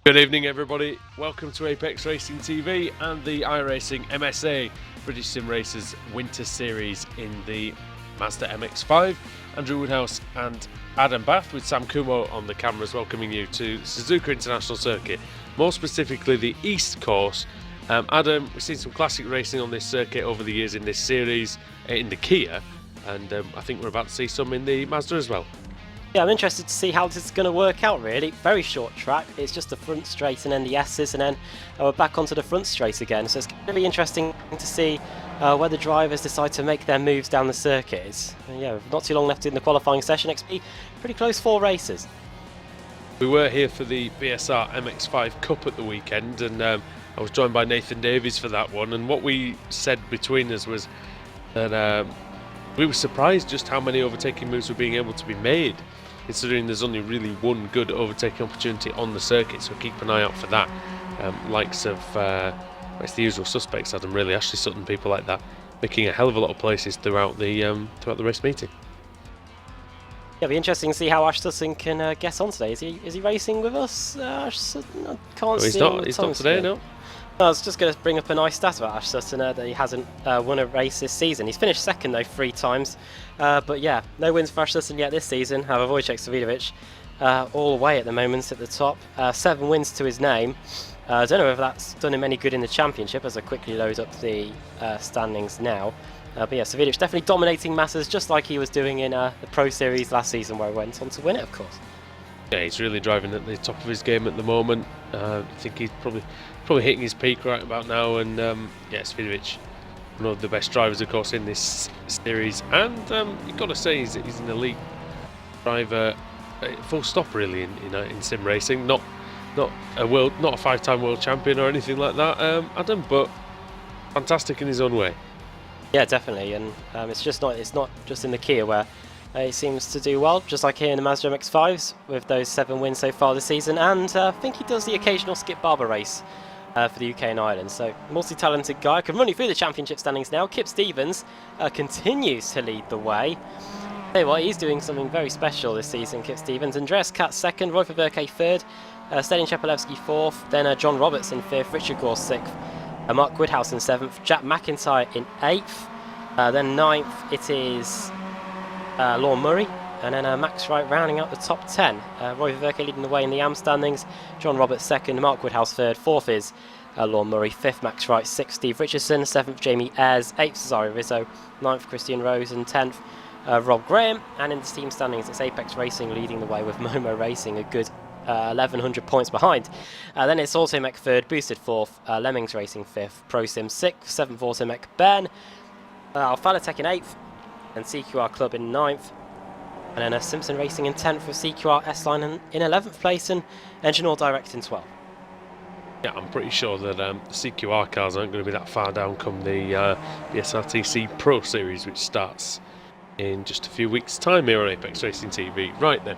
Good evening everybody, welcome to Apex Racing TV and the iRacing MSA British Sim Racers Winter Series in the Mazda MX-5. Andrew Woodhouse and Adam Bath with Sam Kumo on the cameras welcoming you to Suzuka International Circuit, more specifically the East Course. Adam, we've seen some classic racing on this circuit over the years in this series, in the Kia, and I think we're about to see some in the Mazda as well. Yeah, I'm interested to see how this is going to work out really. Very short track, it's just the front straight and then the S's and then we're back onto the front straight again. So it's going to be interesting to see where the drivers decide to make their moves down the circuit. Yeah, not too long left in the qualifying session, XP pretty close 4 races. We were here for the BSR MX-5 Cup at the weekend and I was joined by Nathan Davies for that one, and what we said between us was that we were surprised just how many overtaking moves were being able to be made, considering there's only really one good overtaking opportunity on the circuit, so keep an eye out for that. Likes of it's the usual suspects, Adam, really, Ashley Sutton, people like that, making a hell of a lot of places throughout the race meeting. Yeah, it'll be interesting to see how Ash Sutton can get on today. Is he racing with us? Ash Sutton, I can't see him. He's not today, no. I was just going to bring up a nice stat about Ash Sutton, that he hasn't won a race this season. He's finished second though 3 times, but yeah, no wins for Ash Sutton yet this season. However, Wojciech Savidovic all away at the moment at the top. 7 wins to his name. I don't know whether that's done him any good in the championship, as I quickly load up the standings now. But yeah, Savidovic definitely dominating masses, just like he was doing in the Pro Series last season, where he went on to win it, of course. Yeah, he's really driving at the top of his game at the moment. I think he's probably hitting his peak right about now, and yeah, Savidovic, one of the best drivers, of course, in this series, and you've got to say he's an elite driver, full stop, really, in sim racing. Not a 5-time world champion or anything like that, Adam, but fantastic in his own way. Yeah, definitely, and it's not just in the Kia where he seems to do well, just like here in the Mazda MX-5s with those 7 wins so far this season, and I think he does the occasional Skip Barber race for the UK and Ireland. So multi-talented guy. I can run you through the championship standings now. Kip Stevens continues to lead the way. Tell you what, he's doing something very special this season, Kip Stevens. Andreas Katz second, Roy Verke third, Stelian Chepelevsky fourth, then John Roberts in fifth, Richard Gore sixth, Mark Woodhouse in 7th, Jack McIntyre in 8th, then 9th it is Lorne Murray, and then Max Wright rounding out the top 10. Roy Verke leading the way in the AM standings, John Roberts 2nd, Mark Woodhouse 3rd, 4th is Lorne Murray, 5th Max Wright, 6th Steve Richardson, 7th Jamie Ayres, 8th Cesare Rizzo, 9th Christian Rose, and 10th Rob Graham. And in the team standings it's Apex Racing leading the way with Momo Racing a good 1100 points behind. Then it's Automech 3rd, Boosted 4th, Lemmings Racing 5th, ProSim 6th, 7th Automech Ben, Alphalatech in 8th, and CQR Club in 9th. And then Simpson Racing in 10th with CQR S-Line in 11th place, and Engine All Direct in 12th. Yeah, I'm pretty sure that the CQR cars aren't going to be that far down come the SRTC Pro Series, which starts in just a few weeks' time here on Apex Racing TV. Right then,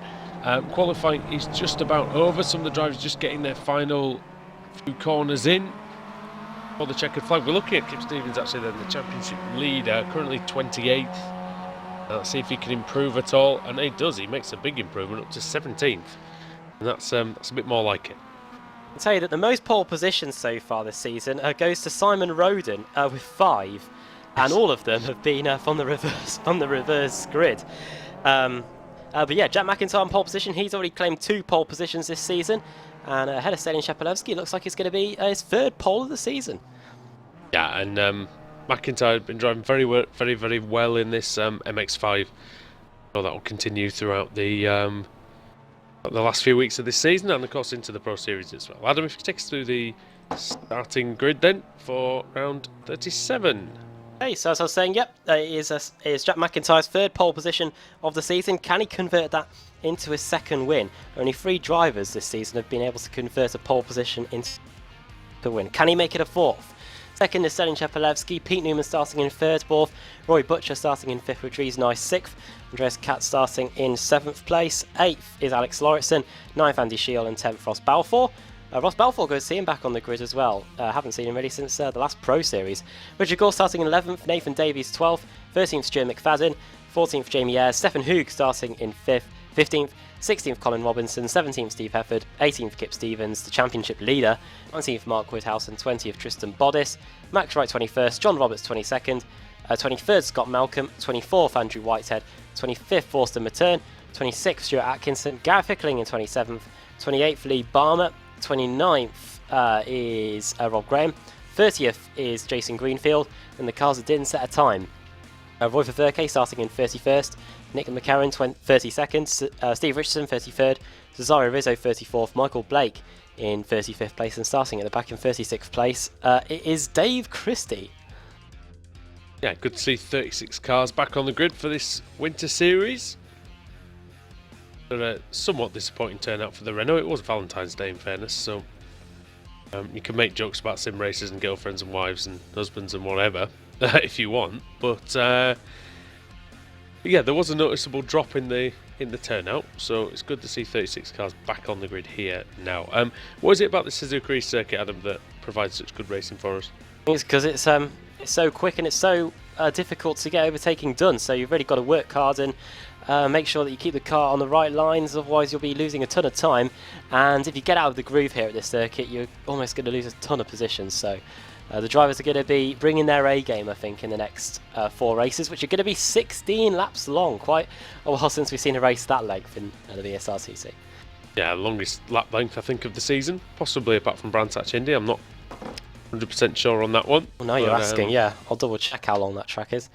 qualifying is just about over. Some of the drivers just getting their final few corners in for the checkered flag. We're looking at Kip Stevens, actually, then the championship leader, currently 28th. Let's see if he can improve at all, and he does. He makes a big improvement up to 17th, and that's a bit more like it. I'll tell you that the most pole positions so far this season goes to Simon Roden with 5, and all of them have been from the reverse grid. But yeah, Jack McIntyre on pole position. He's already claimed 2 pole positions this season, and ahead of Stelian Chepelevsky, looks like it's going to be his 3rd pole of the season. Yeah, and McIntyre had been driving very well in this MX-5. So that will continue throughout the last few weeks of this season, and of course into the Pro Series as well. Adam, if you take us through the starting grid then for round 37. Hey, so as I was saying, yep, it is Jack McIntyre's 3rd pole position of the season. Can he convert that into his 2nd win? Only 3 drivers this season have been able to convert a pole position into a win. Can he make it a 4th? 2nd is Stelian Chepelevsky, Pete Newman starting in 3rd, 4th, Roy Butcher starting in 5th with Dries Nice 6th, Andreas Katz starting in 7th place, 8th is Alex Lauritsen, 9th Andy Shield, and 10th Ross Balfour. Ross Balfour, good to see him back on the grid as well. Haven't seen him really since the last Pro Series. Richard Gore starting in 11th, Nathan Davies 12th, 13th Stuart McFadden, 14th Jamie Ayres, Stefan Hoog starting in 5th, 15th, 16th Colin Robinson, 17th Steve Hefford, 18th Kip Stevens, the championship leader, 19th Mark Woodhouse and 20th Tristan Boddice, Max Wright 21st, John Roberts 22nd, 23rd Scott Malcolm, 24th Andrew Whitehead, 25th Forster Matern, 26th Stuart Atkinson, Gareth Hickling in 27th, 28th Lee Barmer, 29th is Rob Graham, 30th is Jason Greenfield, and the cars that didn't set a time. Roy Ververke starting in 31st, Nick McCarron 32nd, Steve Richardson 33rd, Cesario Rizzo 34th, Michael Blake in 35th place, and starting at the back in 36th place it is Dave Christie. Yeah, good to see 36 cars back on the grid for this Winter Series. But a somewhat disappointing turnout for the Renault. It was Valentine's Day in fairness, so you can make jokes about sim racers and girlfriends and wives and husbands and whatever if you want, but yeah, there was a noticeable drop in the turnout, so it's good to see 36 cars back on the grid here now. What is it about the Suzuka East circuit, Adam, that provides such good racing for us? It's because it's so quick and it's so difficult to get overtaking done, so you've really got to work hard and make sure that you keep the car on the right lines, otherwise you'll be losing a ton of time, and if you get out of the groove here at this circuit, you're almost going to lose a ton of positions. So the drivers are going to be bringing their A game, I think, in the next 4 races, which are going to be 16 laps long. Quite a while since we've seen a race that length in the BSRTC. Yeah, longest lap length I think of the season, possibly apart from Brands Hatch Indy. I'm not 100% sure on that one. Well, now you're asking, yeah, I'll double check how long that track is.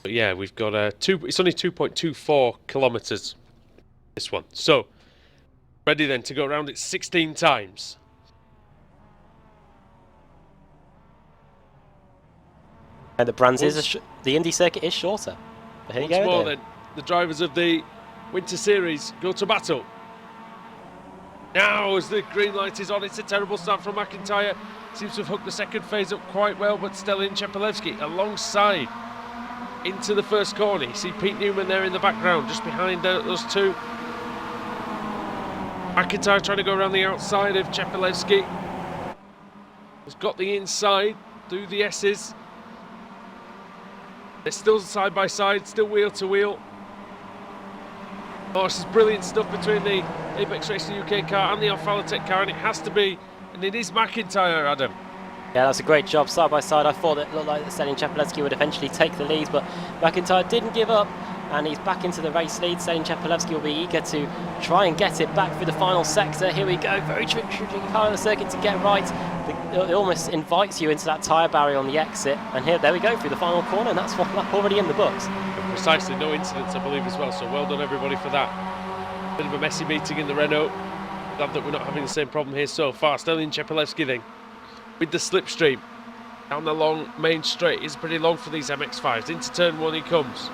But yeah, we've got it's only 2.24 kilometres, this one. So, ready then to go around it 16 times. And the Brands the Indy circuit is shorter. But here you go. Once more then, the drivers of the Winter Series go to battle. Now, as the green light is on, it's a terrible start from McIntyre. Seems to have hooked the second phase up quite well, but Stelin Chepelevsky alongside into the first corner. You see Pete Newman there in the background, just behind those two. McIntyre trying to go around the outside of Chepelevsky. Has got the inside through the S's. They're still side by side, still wheel to wheel. Oh, this is brilliant stuff between the Apex Racing UK car and the Alphalatech car, and it has to be, and it is McIntyre, Adam. Yeah, that's a great job side by side. I thought it looked like Stelin Chepelevsky would eventually take the lead, but McIntyre didn't give up, and he's back into the race lead. Stelin Chepelevsky will be eager to try and get it back through the final sector. Here we go, very tricky car on the circuit to get right. It almost invites you into that tyre barrier on the exit, and there we go through the final corner, and that's one lap already in the books. And precisely, no incidents, I believe, as well, so well done everybody for that. Bit of a messy meeting in the Renault. Glad that we're not having the same problem here so far. Stelin Chepelevsky then with the slipstream down the long main straight. It's pretty long for these MX-5s. Into turn 1 he comes.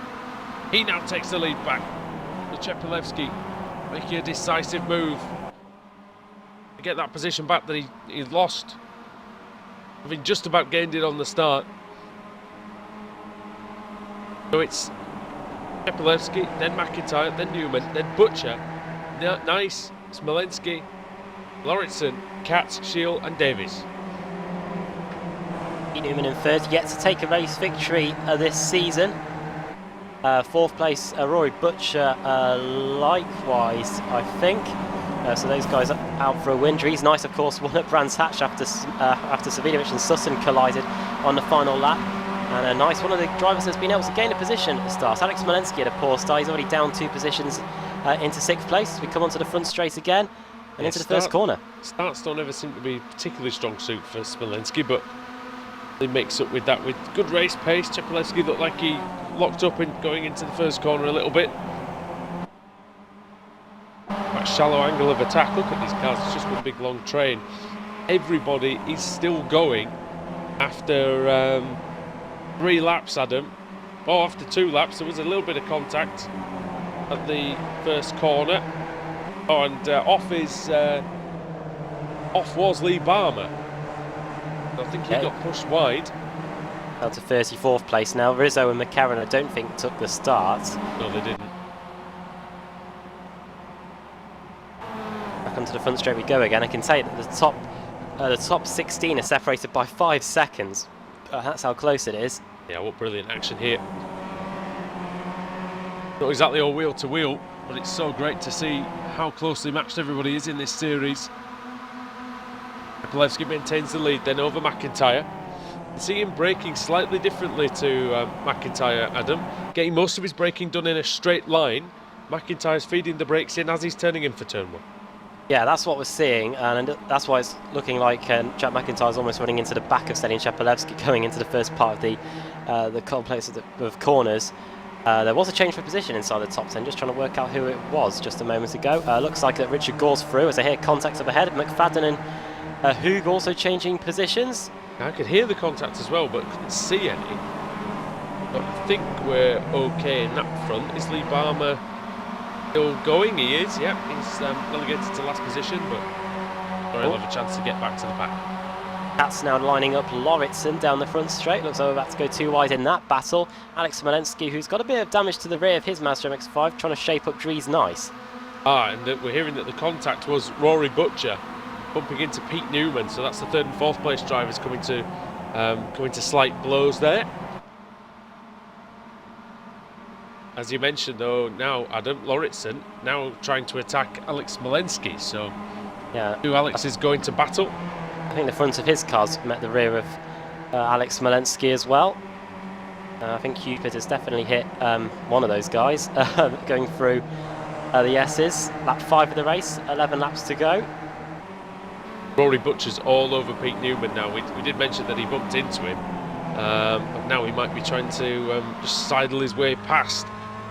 He now takes the lead back. The Chepelevsky making a decisive move to get that position back that he lost, having just about gained it on the start. So it's Chepelevsky, then McIntyre, then Newman, then Butcher, Nice, Smolensky, Lauritsen, Katz, Shield and Davies. Newman in third, yet to take a race victory this season. Fourth place, Rory Butcher, likewise, I think. So those guys are out for a win. He's Nice, of course, won at Brands Hatch after Savinovic and Sutton collided on the final lap. And Nice, one of the drivers that's been able to gain a position at the start. Alex Smolensky had a poor start. He's already down 2 positions into 6th place. We come onto the front straight again and into the first corner. Starts don't ever seem to be particularly strong suit for Smolensky, but he makes up with that with good race pace. Chepelevsky looked like he locked up in going into the first corner a little bit. That shallow angle of attack. Look at these cars, it's just one big long train. Everybody is still going after 3 laps, Adam. Oh, after 2 laps, there was a little bit of contact at the first corner. Oh, and off was Lee Barmer. I think he got pushed wide. Down to 34th place now. Rizzo and McCarron, I don't think, took the start. No, they didn't. Back onto the front straight we go again. I can say that the top 16 are separated by 5 seconds. That's how close it is. Yeah, what brilliant action here. Not exactly all wheel to wheel, but it's so great to see how closely matched everybody is in this series. Polevsky maintains the lead then over McIntyre. See him braking slightly differently to McIntyre, Adam. Getting most of his braking done in a straight line. McIntyre's feeding the brakes in as he's turning in for turn 1. Yeah, that's what we're seeing, and that's why it's looking like Jack McIntyre's almost running into the back of Stelian Shepelevsky going into the first part of the complex of corners. There was a change for position inside the top 10, just trying to work out who it was just a moment ago. Looks like that Richard Gore's through as I hear contacts up ahead. McFadden and Hoog also changing positions. I could hear the contact as well, but couldn't see any. But I think we're okay in that front. Is Lee Barmer still going? He is, yeah. He's relegated to last position, but he'll have a chance to get back to the pack. That's now lining up Lauritsen down the front straight. Looks like we're about to go too wide in that battle. Alex Smolensky, who's got a bit of damage to the rear of his Mazda MX-5, trying to shape up Dries Nice. And we're hearing that the contact was Rory Butcher bumping into Pete Newman, so that's the 3rd and 4th place drivers coming to slight blows there. As you mentioned, though, now Adam Lauritsen now trying to attack Alex Smolensky, so yeah, who Alex is going to battle. I think the front of his car's met the rear of Alex Smolensky as well. I think Cupid has definitely hit one of those guys going through the S's. Lap 5 of the race, 11 laps to go. Rory Butcher's all over Pete Newman now. We did mention that he bumped into him, but now he might be trying to just sidle his way past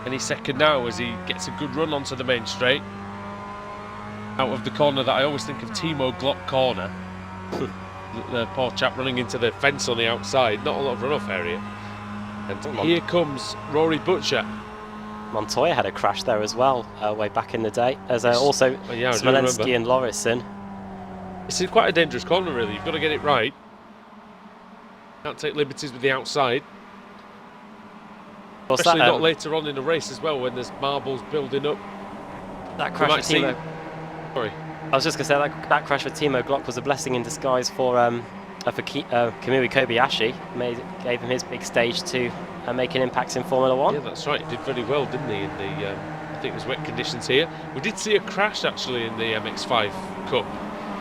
any second now as he gets a good run onto the main straight. Out of the corner that I always think of Timo Glock corner. The poor chap running into the fence on the outside, not a lot of runoff area. And here comes Rory Butcher. Montoya had a crash there as well, way back in the day. As also Smolensky and Lauritsen. This is quite a dangerous corner, really. You've got to get it right. Can't take liberties with the outside. Especially not later on in the race as well, when there's marbles building up. That crash with Timo. Sorry. I was just going to say that crash with Timo Glock was a blessing in disguise for Kamui Kobayashi. Gave him his big stage to make an impact in Formula 1. Yeah, that's right. He did very well, didn't he? In the I think it was wet conditions here. We did see a crash actually in the MX-5 Cup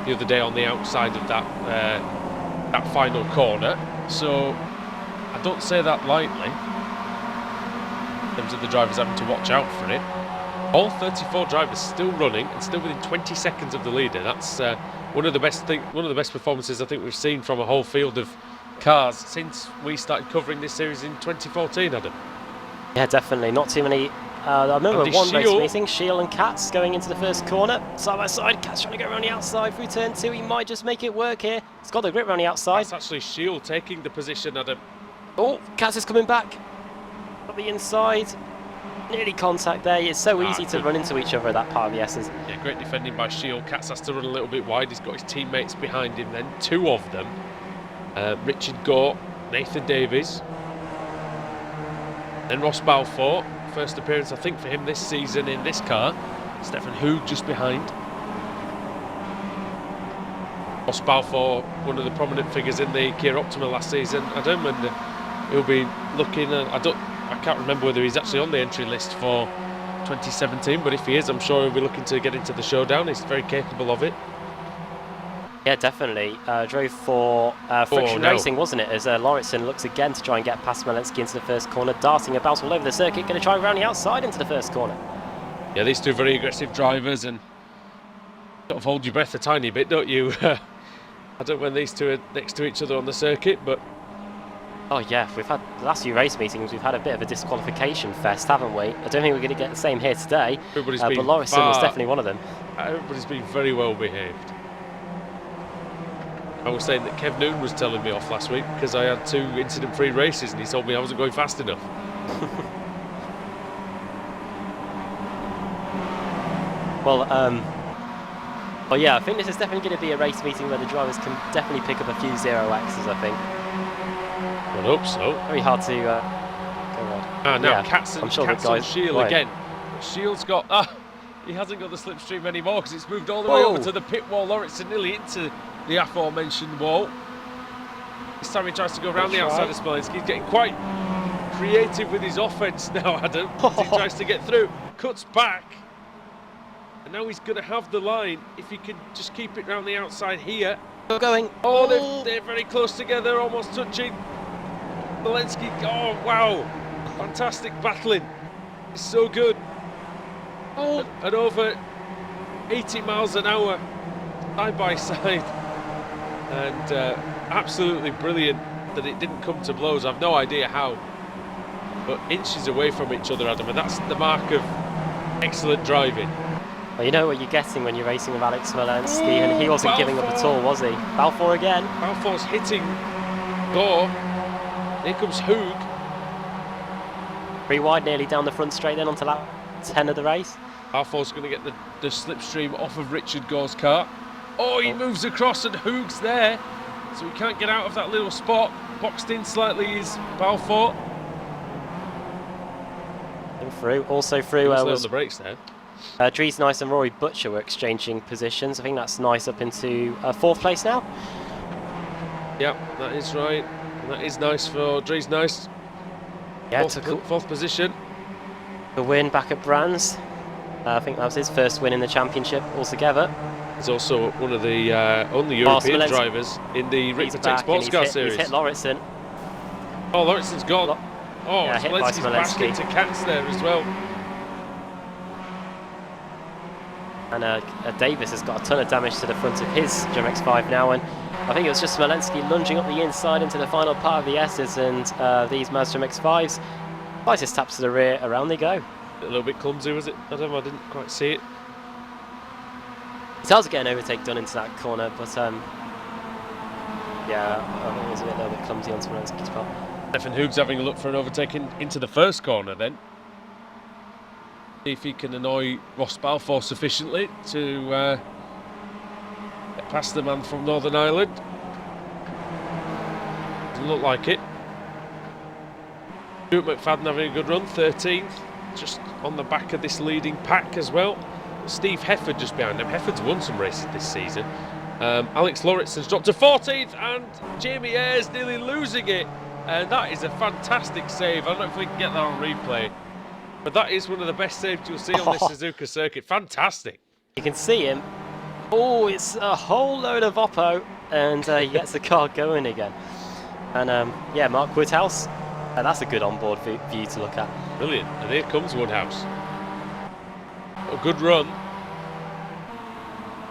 the other day on the outside of that final corner. So I don't say that lightly. In terms of the drivers having to watch out for it. All 34 drivers still running and still within 20 seconds of the leader. That's one of the best performances I think we've seen from a whole field of cars since we started covering this series in 2014, Adam. Yeah, definitely. Not too many. I remember one race meeting, Shiel and Katz going into the first corner, side by side. Katz trying to go around the outside through turn 2. He might just make it work here. He's got the grip around the outside. That's actually Shiel taking the position, Adam. Oh, Katz is coming back. On the inside. Nearly contact there. It's so easy to run into each other at that part of the S's. Yeah, great defending by Shield. Katz has to run a little bit wide. He's got his teammates behind him then. 2 of them. Richard Gore, Nathan Davies. Then Ross Balfour. First appearance, I think, for him this season in this car. Stefan Hoog just behind. Ross Balfour, one of the prominent figures in the Kia Optima last season, Adam, and he'll be looking at, I can't remember whether he's actually on the entry list for 2017, but if he is, I'm sure he'll be looking to get into the showdown. He's very capable of it. Yeah, definitely. Drove for Friction Racing, wasn't it? As Lauritsen looks again to try and get past Smolensky into the first corner, darting about all over the circuit, going to try and round the outside into the first corner. Yeah, these two very aggressive drivers, and sort of hold your breath a tiny bit, don't you? I don't know when these two are next to each other on the circuit, but... Oh yeah, we've had the last few race meetings, we've had a bit of a disqualification fest, haven't we? I don't think we're going to get the same here today, but Lauritsen was definitely one of them. Everybody's been very well behaved. I was saying that Kev Noon was telling me off last week because I had 2 incident-free races and he told me I wasn't going fast enough. Well, yeah, I think this is definitely going to be a race meeting where the drivers can definitely pick up a few 0Xs, I think. I hope so. Very hard to go on. Now Katz and Shield right. again. Shield's got... he hasn't got the slipstream anymore because it's moved all the way over to the pit wall. Lauritsen nearly into the aforementioned wall. This time he tries to go around the outside of Smolensky. He's getting quite creative with his offense now, Adam, as he tries to get through, cuts back, and now he's going to have the line if he can just keep it round the outside here. Still going. Oh, they're very close together, almost touching. Smolensky, oh wow, fantastic battling. It's so good. Oh, and over 80 miles an hour, side by side, and absolutely brilliant that it didn't come to blows. I've no idea how, but inches away from each other, Adam, and that's the mark of excellent driving. Well, you know what you're getting when you're racing with Alex Smolensky, and he wasn't giving up at all, was he? Balfour again. Balfour's hitting Gore. Here comes Hoog. 3 wide, nearly down the front straight then onto lap 10 of the race. Balfour's going to get the slipstream off of Richard Gore's car. Oh, he moves across and Hoog's there, so he can't get out of that little spot. Boxed in slightly is Balfour. And through, also through was was on the brakes there. Dries Nice and Rory Butcher were exchanging positions. I think that's Nice up into 4th place now. Yeah, that is right. That is nice for Dries Nice. Yeah, fourth position. The win back at Brands. I think that was his first win in the championship altogether. He's also one of the only European drivers in the Ricktech Sports Car Series. He's hit Lauritsen. Oh, Lauritsen's gone. Oh, yeah, hit by Smolensky's bashed into Katz there as well. And Davis has got a ton of damage to the front of his GMX5 now, and I think it was just Smolensky lunging up the inside into the final part of the S's, and these Mazda MX-5s, slightest taps to the rear, around they go. A little bit clumsy, was it? I didn't quite see it. It's hard to get an overtake done into that corner, but yeah, I think it was a little bit clumsy on Smolensky's part. Stefan Hoog's having a look for an overtake into the first corner then. See if he can annoy Ross Balfour sufficiently to get past the man from Northern Ireland. Doesn't look like it. Stuart McFadden having a good run, 13th, just on the back of this leading pack as well. Steve Hefford just behind him. Hefford's won some races this season. Alex Lauritsen's dropped to 14th, and Jamie Ayres nearly losing it. And that is a fantastic save. I don't know if we can get that on replay, but that is one of the best saves you'll see on this Suzuka circuit. Fantastic. You can see him. Oh, it's a whole load of Oppo, and he gets the car going again. And yeah, Mark Woodhouse. That's a good onboard view to look at. Brilliant. And here comes Woodhouse. A good run.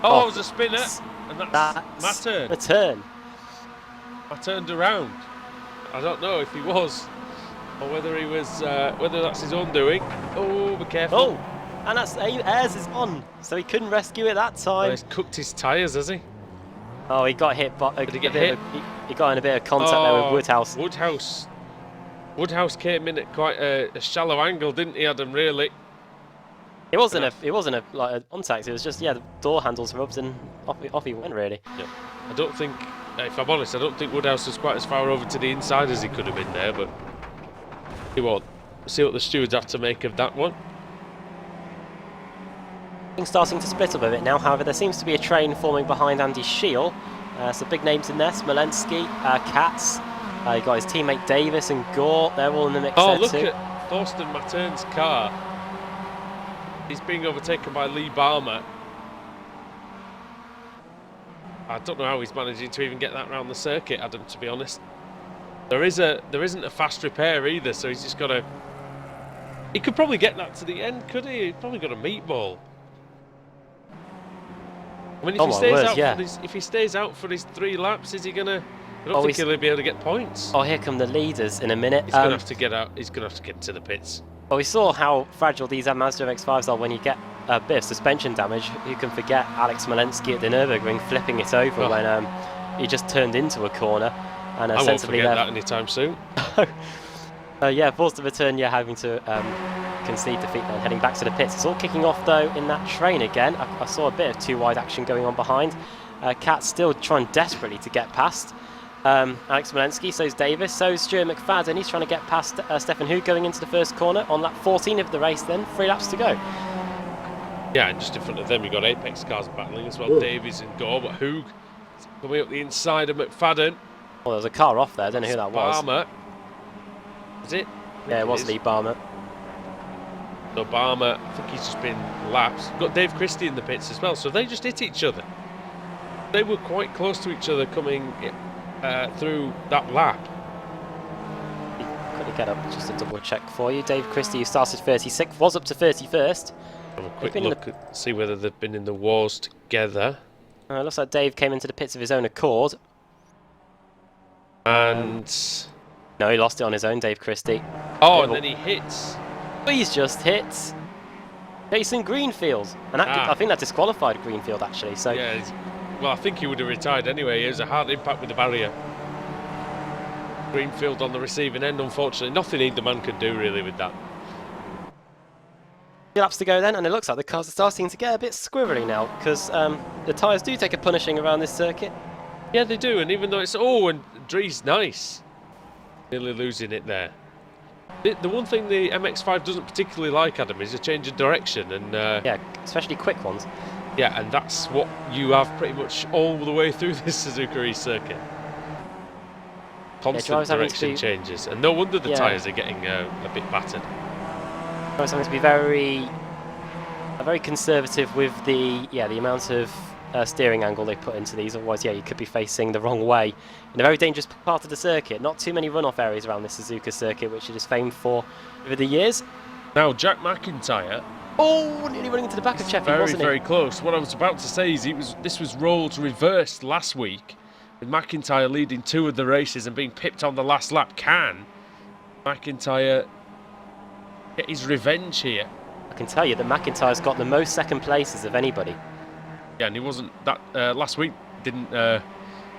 Oh, it was a spinner. And that's Mattern. Mattern. I turned around. I don't know if he was, or whether he was, whether that's his own doing. Oh, be careful. Oh, and that's Ayres is on, so he couldn't rescue it that time. Well, he's cooked his tyres, has he? Oh, he got hit, but Did he get hit? He got in a bit of contact there with Woodhouse. Woodhouse came in at quite a shallow angle, didn't he, Adam? Really? It wasn't a like a contact. It was just the door handles rubbed and off he went really. Yeah. I don't think, if I'm honest, I don't think Woodhouse was quite as far over to the inside as he could have been there. But he won't. See what the stewards have to make of that one. Things starting to split up a bit now. However, there seems to be a train forming behind Andy Scheel. Some big names in there: Smolensky, Katz. You got his teammate Davis and Gore. They're all in the mix there too. Oh, look at Thorsten Mattern's car. He's being overtaken by Lee Balmer. I don't know how he's managing to even get that round the circuit, Adam, to be honest. There isn't a fast repair either, so he's just got to... He could probably get that to the end, could he? He's probably got a meatball. I mean, if he stays out for his 3 laps, is he going to... I don't think he'll be able to get points. Oh, here come the leaders in a minute. He's going to have to get out. He's going to have to get to the pits. Well, we saw how fragile these Mazda MX-5s are when you get a bit of suspension damage. Who can forget Alex Smolensky at the Nürburgring flipping it over when he just turned into a corner and I won't forget that anytime soon. Yeah, forced to return, having to concede defeat and heading back to the pits. It's all kicking off though in that train again. I saw a bit of 2-wide action going on behind. Kat's still trying desperately to get past Alex Smolensky, so's Davis, so's Stuart McFadden. He's trying to get past Stefan Hoog going into the first corner on lap 14 of the race then, 3 laps to go. Yeah, and just in front of them you've got Apex cars battling as well, Davies and Gore, but Hoog coming up the inside of McFadden. Well, there was a car off there, I don't know who that was. Palmer. Is it? Yeah, it was Lee Barmer. Obama, I think he's just been lapped. Got Dave Christie in the pits as well, so they just hit each other. They were quite close to each other coming through that lap. Quickly get up just to double check for you. Dave Christie, who started 36th, was up to 31st. Have a quick look at see whether they've been in the wars together. It looks like Dave came into the pits of his own accord. And no, he lost it on his own, Dave Christie. Oh, and then he hits. He's just hit Jason Greenfield, and I think that disqualified Greenfield actually. So yeah, well, I think he would have retired anyway. It was a hard impact with the barrier. Greenfield on the receiving end, unfortunately. Nothing either man could do really with that. 2 laps to go then, and it looks like the cars are starting to get a bit squirrely now, because the tyres do take a punishing around this circuit. Yeah, they do, and even though it's... Oh, and Dree's nice. Nearly losing it there. The one thing the MX-5 doesn't particularly like, Adam, is a change of direction. And yeah, especially quick ones. Yeah, and that's what you have pretty much all the way through this Suzuka East circuit. Constant direction changes, and no wonder the tyres are getting a bit battered. Drivers having to be very conservative with the amount of steering angle they put into these. Otherwise, you could be facing the wrong way in a very dangerous part of the circuit. Not too many runoff areas around this Suzuka circuit, which it is famed for over the years. Now, Jack McIntyre. Oh, nearly running into the back of Cheffy, wasn't he? Very close. What I was about to say is this was roles reversed last week, with McIntyre leading 2 of the races and being pipped on the last lap. Can McIntyre get his revenge here? I can tell you that McIntyre's got the most second places of anybody. Yeah, and he wasn't that last week. Didn't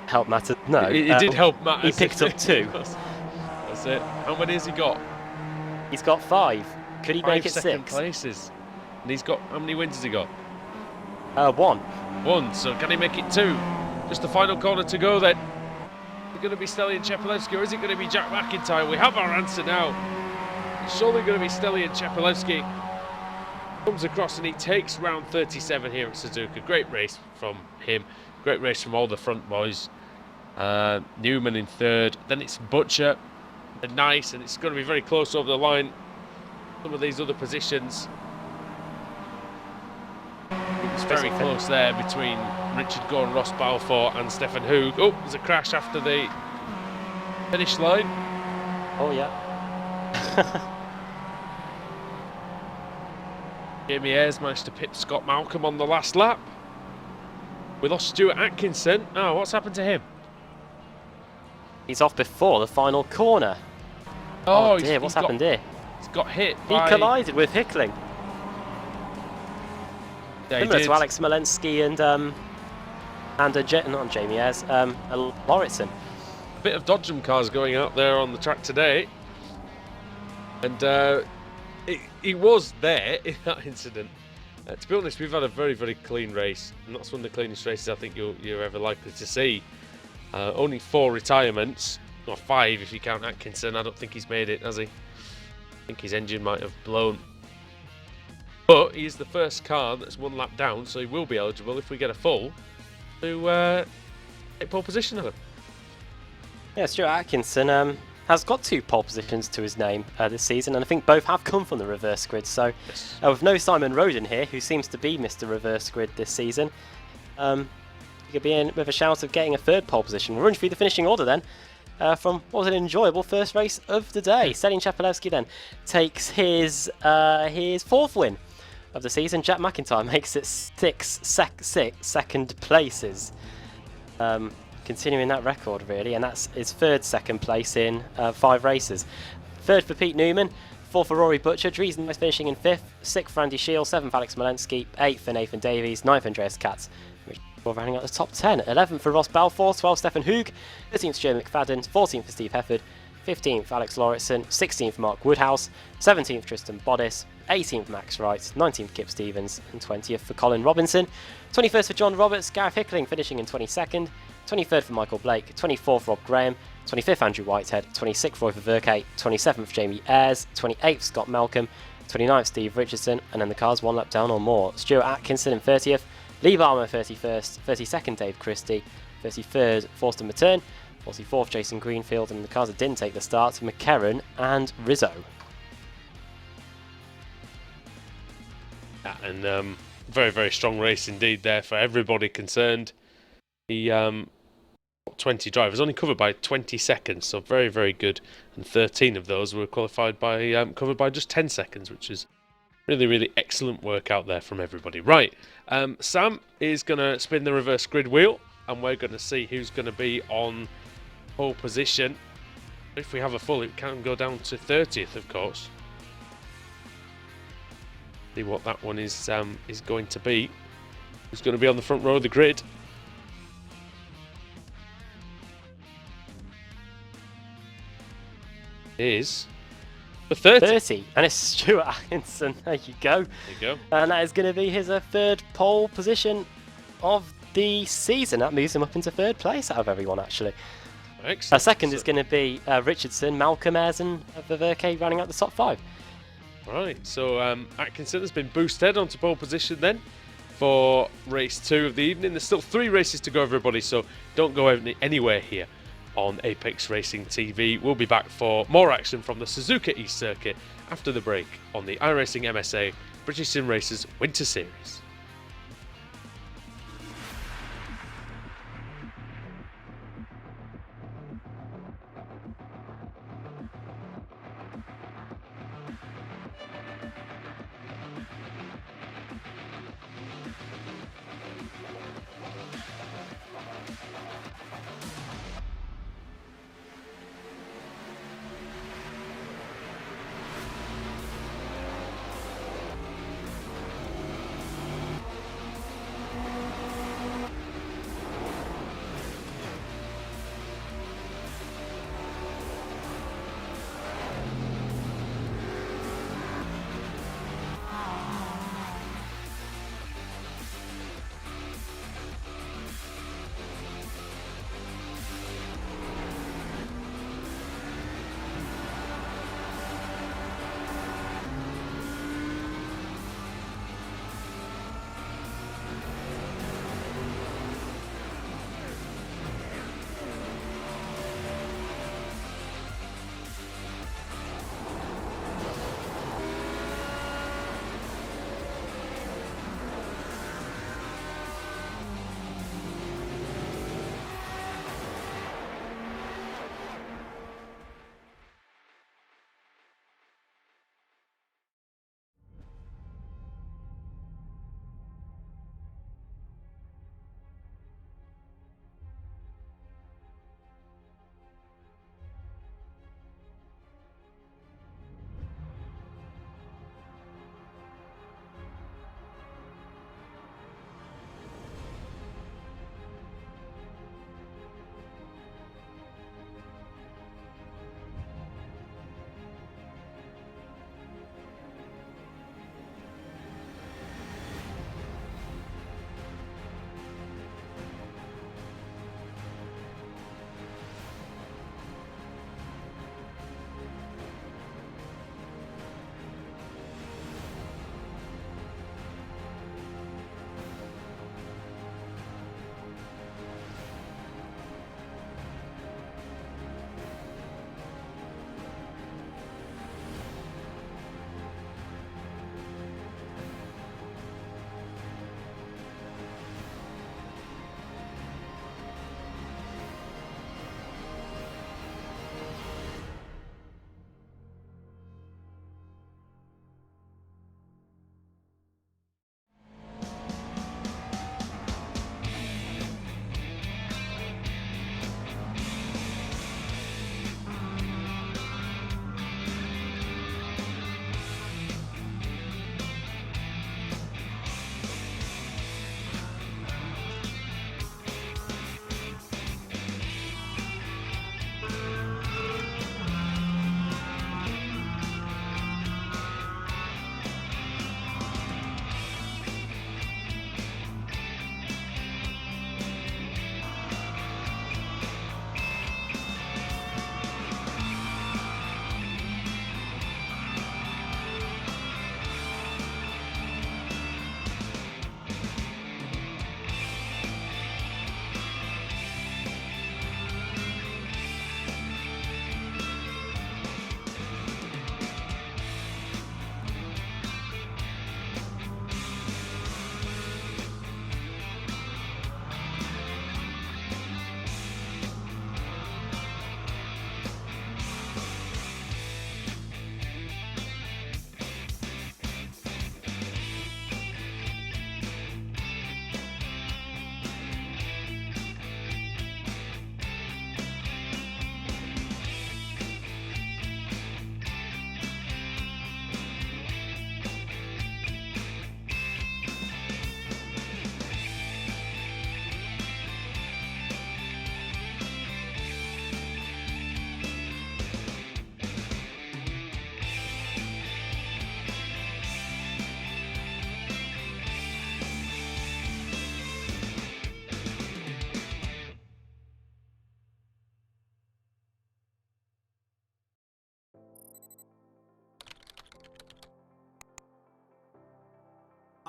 help matter. No, it did help matter. He picked up 2. That's it. How many has he got? He's got 5. Could he make it 6? Second places. And he's got, how many wins has he got? 1. 1. So can he make it 2? Just the final corner to go then. Is it going to be Stelian Chepelevsky, or is it going to be Jack McIntyre? We have our answer now. It's surely going to be Stelian Chepelevsky. Comes across and he takes round 37 here at Suzuka. Great race from him. Great race from all the front boys. Newman in 3rd. Then it's Butcher and Nice, and it's going to be very close over the line. Some of these other positions. It's very close there between Richard Gore, Ross Balfour and Stefan Hoog. Oh, there's a crash after the finish line. Oh, yeah. Jamie Ayres managed to pip Scott Malcolm on the last lap. We lost Stuart Atkinson. Oh, what's happened to him? He's off before the final corner. Oh dear, what's happened here? He's got hit He collided with Hickling. Yeah, similar to Alex Malensky and not Jamie Ayres, Lauritsen. A bit of Dodgem cars going out there on the track today. And he was there in that incident. To be honest, we've had a very, very clean race, and that's one of the cleanest races I think you're ever likely to see. Only 4 retirements, or 5 if you count Atkinson. I don't think he's made it, has he? I think his engine might have blown. But he is the first car that's 1 lap down, so he will be eligible if we get a full to take pole position of him. Yeah, Stuart Atkinson has got 2 pole positions to his name this season, and I think both have come from the reverse grid. So with no Simon Roden here, who seems to be Mr. Reverse Grid this season, he could be in with a shout of getting a 3rd pole position. We'll run through the finishing order then from what was an enjoyable first race of the day. Stelian Chepelevsky then takes his 4th win of the season. Jack McIntyre makes it 6 second places. Continuing that record really, and that's his 3rd second place in 5 races. 3rd for Pete Newman, 4th for Rory Butcher, Dries Nice finishing in 5th, 6th for Andy Shield, 7th for Alex Malensky, 8th for Nathan Davies, 9th for Andreas Katz, rounding out the top 10, 11th for Ross Balfour, 12th Stefan Hoog, 13th for Joe McFadden, 14th for Steve Hefford, 15th for Alex Lauritsen, 16th for Mark Woodhouse, 17th for Tristan Bodis, 18th for Max Wright, 19th for Kip Stevens, and 20th for Colin Robinson. 21st for John Roberts, Gareth Hickling finishing in 22nd, 23rd for Michael Blake, 24th for Rob Graham, 25th Andrew Whitehead, 26th Roy Ververke, 27th for Jamie Ayres, 28th Scott Malcolm, 29th Steve Richardson, and then the cars 1 lap down or more. Stuart Atkinson in 30th, Lee Barmer 31st, 32nd Dave Christie, 33rd Forster Matern, Obviously fourth Jason Greenfield, and the cars that didn't take the start, McCarran and Rizzo. Yeah, and very, very strong race indeed there for everybody concerned. The 20 drivers only covered by 20 seconds, so very, very good. And 13 of those were qualified by covered by just 10 seconds, which is really, really excellent work out there from everybody. Right, Sam is going to spin the reverse grid wheel, and we're going to see who's going to be on pole position. If we have a full, it can go down to 30th, of course. See what that one is going to be. Who's going to be on the front row of the grid? Is the 30. And it's Stuart Atkinson. There you go. There you go. And that is going to be his third pole position of the season. That moves him up into third place out of everyone, actually. Excellent. Second is going to be Richardson, Malcolm Ayres and Viverke running out the top 5. Right, so Atkinson has been boosted onto pole position then for race 2 of the evening. There's still 3 races to go, everybody, so don't go anywhere here on Apex Racing TV. We'll be back for more action from the Suzuka East Circuit after the break on the iRacing MSA British Sim Racers Winter Series.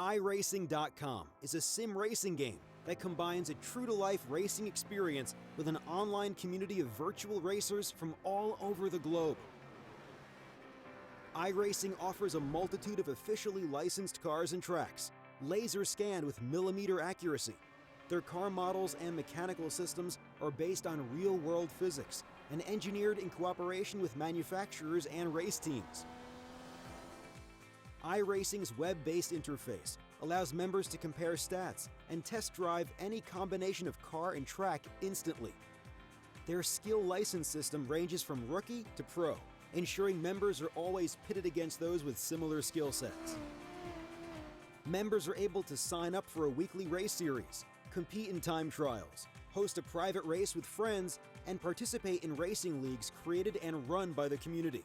iRacing.com is a sim racing game that combines a true-to-life racing experience with an online community of virtual racers from all over the globe. iRacing offers a multitude of officially licensed cars and tracks, laser scanned with millimeter accuracy. Their car models and mechanical systems are based on real-world physics and engineered in cooperation with manufacturers and race teams. iRacing's web-based interface allows members to compare stats and test drive any combination of car and track instantly. Their skill license system ranges from rookie to pro, ensuring members are always pitted against those with similar skill sets. Members are able to sign up for a weekly race series, compete in time trials, host a private race with friends, and participate in racing leagues created and run by the community.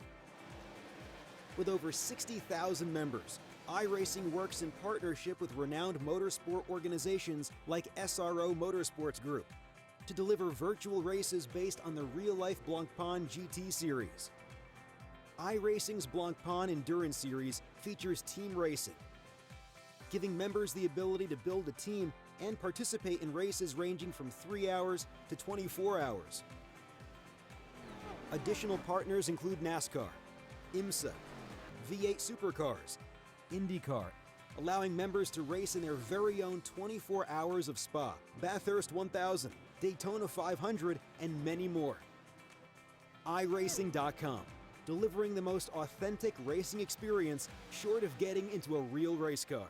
With over 60,000 members, iRacing works in partnership with renowned motorsport organizations like SRO Motorsports Group to deliver virtual races based on the real-life Blancpain GT series. iRacing's Blancpain Endurance Series features team racing, giving members the ability to build a team and participate in races ranging from 3 hours to 24 hours. Additional partners include NASCAR, IMSA, V8 Supercars, IndyCar, allowing members to race in their very own 24 hours of Spa, Bathurst 1000, Daytona 500, and many more. iRacing.com, delivering the most authentic racing experience short of getting into a real race car.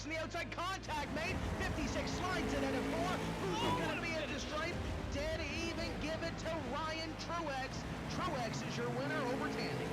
the outside, contact made, 56 slides it into 4, who's going to be at the stripe, dead even, give it to Ryan Truex. Truex is your winner over Tandy.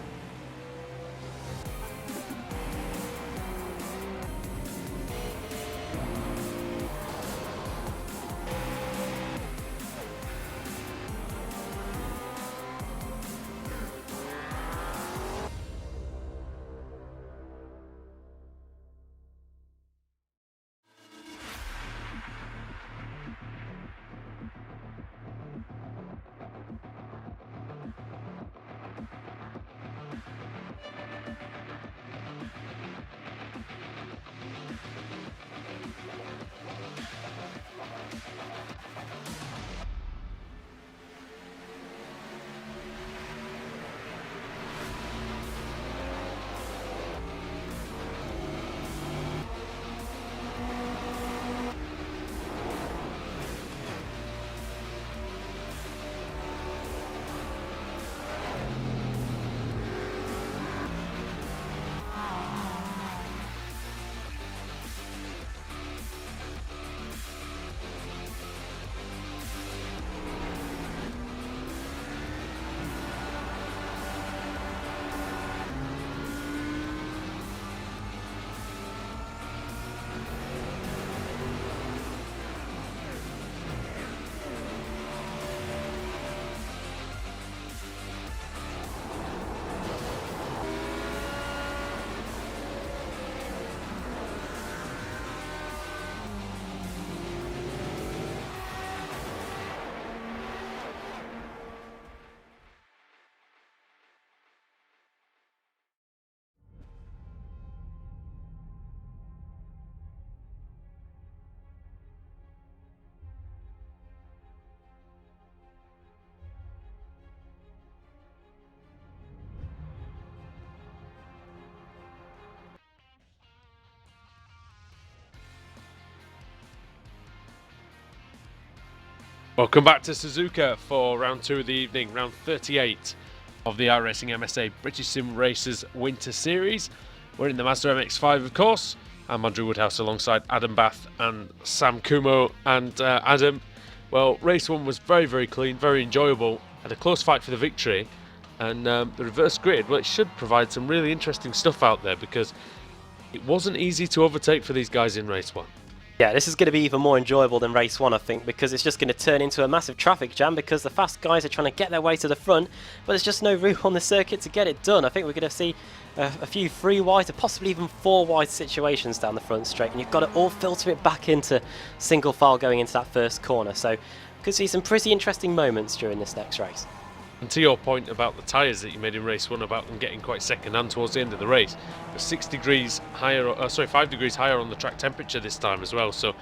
Welcome back to Suzuka for round 2 of the evening, round 38 of the iRacing MSA British Sim Racers Winter Series. We're in the Mazda MX-5, of course. I'm Andrew Woodhouse alongside Adam Bath and Sam Kumo. And Adam, well, race 1 was very, very clean, very enjoyable. Had a close fight for the victory. And the reverse grid, well, it should provide some really interesting stuff out there because it wasn't easy to overtake for these guys in race 1. Yeah, this is going to be even more enjoyable than race 1, I think, because it's just going to turn into a massive traffic jam because the fast guys are trying to get their way to the front, but there's just no room on the circuit to get it done. I think we're going to see a few 3 wide, or possibly even 4 wide situations down the front straight, and you've got to all filter it back into single file going into that first corner. So, could see some pretty interesting moments during this next race. And to your point about the tyres that you made in race 1 about them getting quite second hand towards the end of the race, it was 5 degrees higher on the track temperature this time as well, so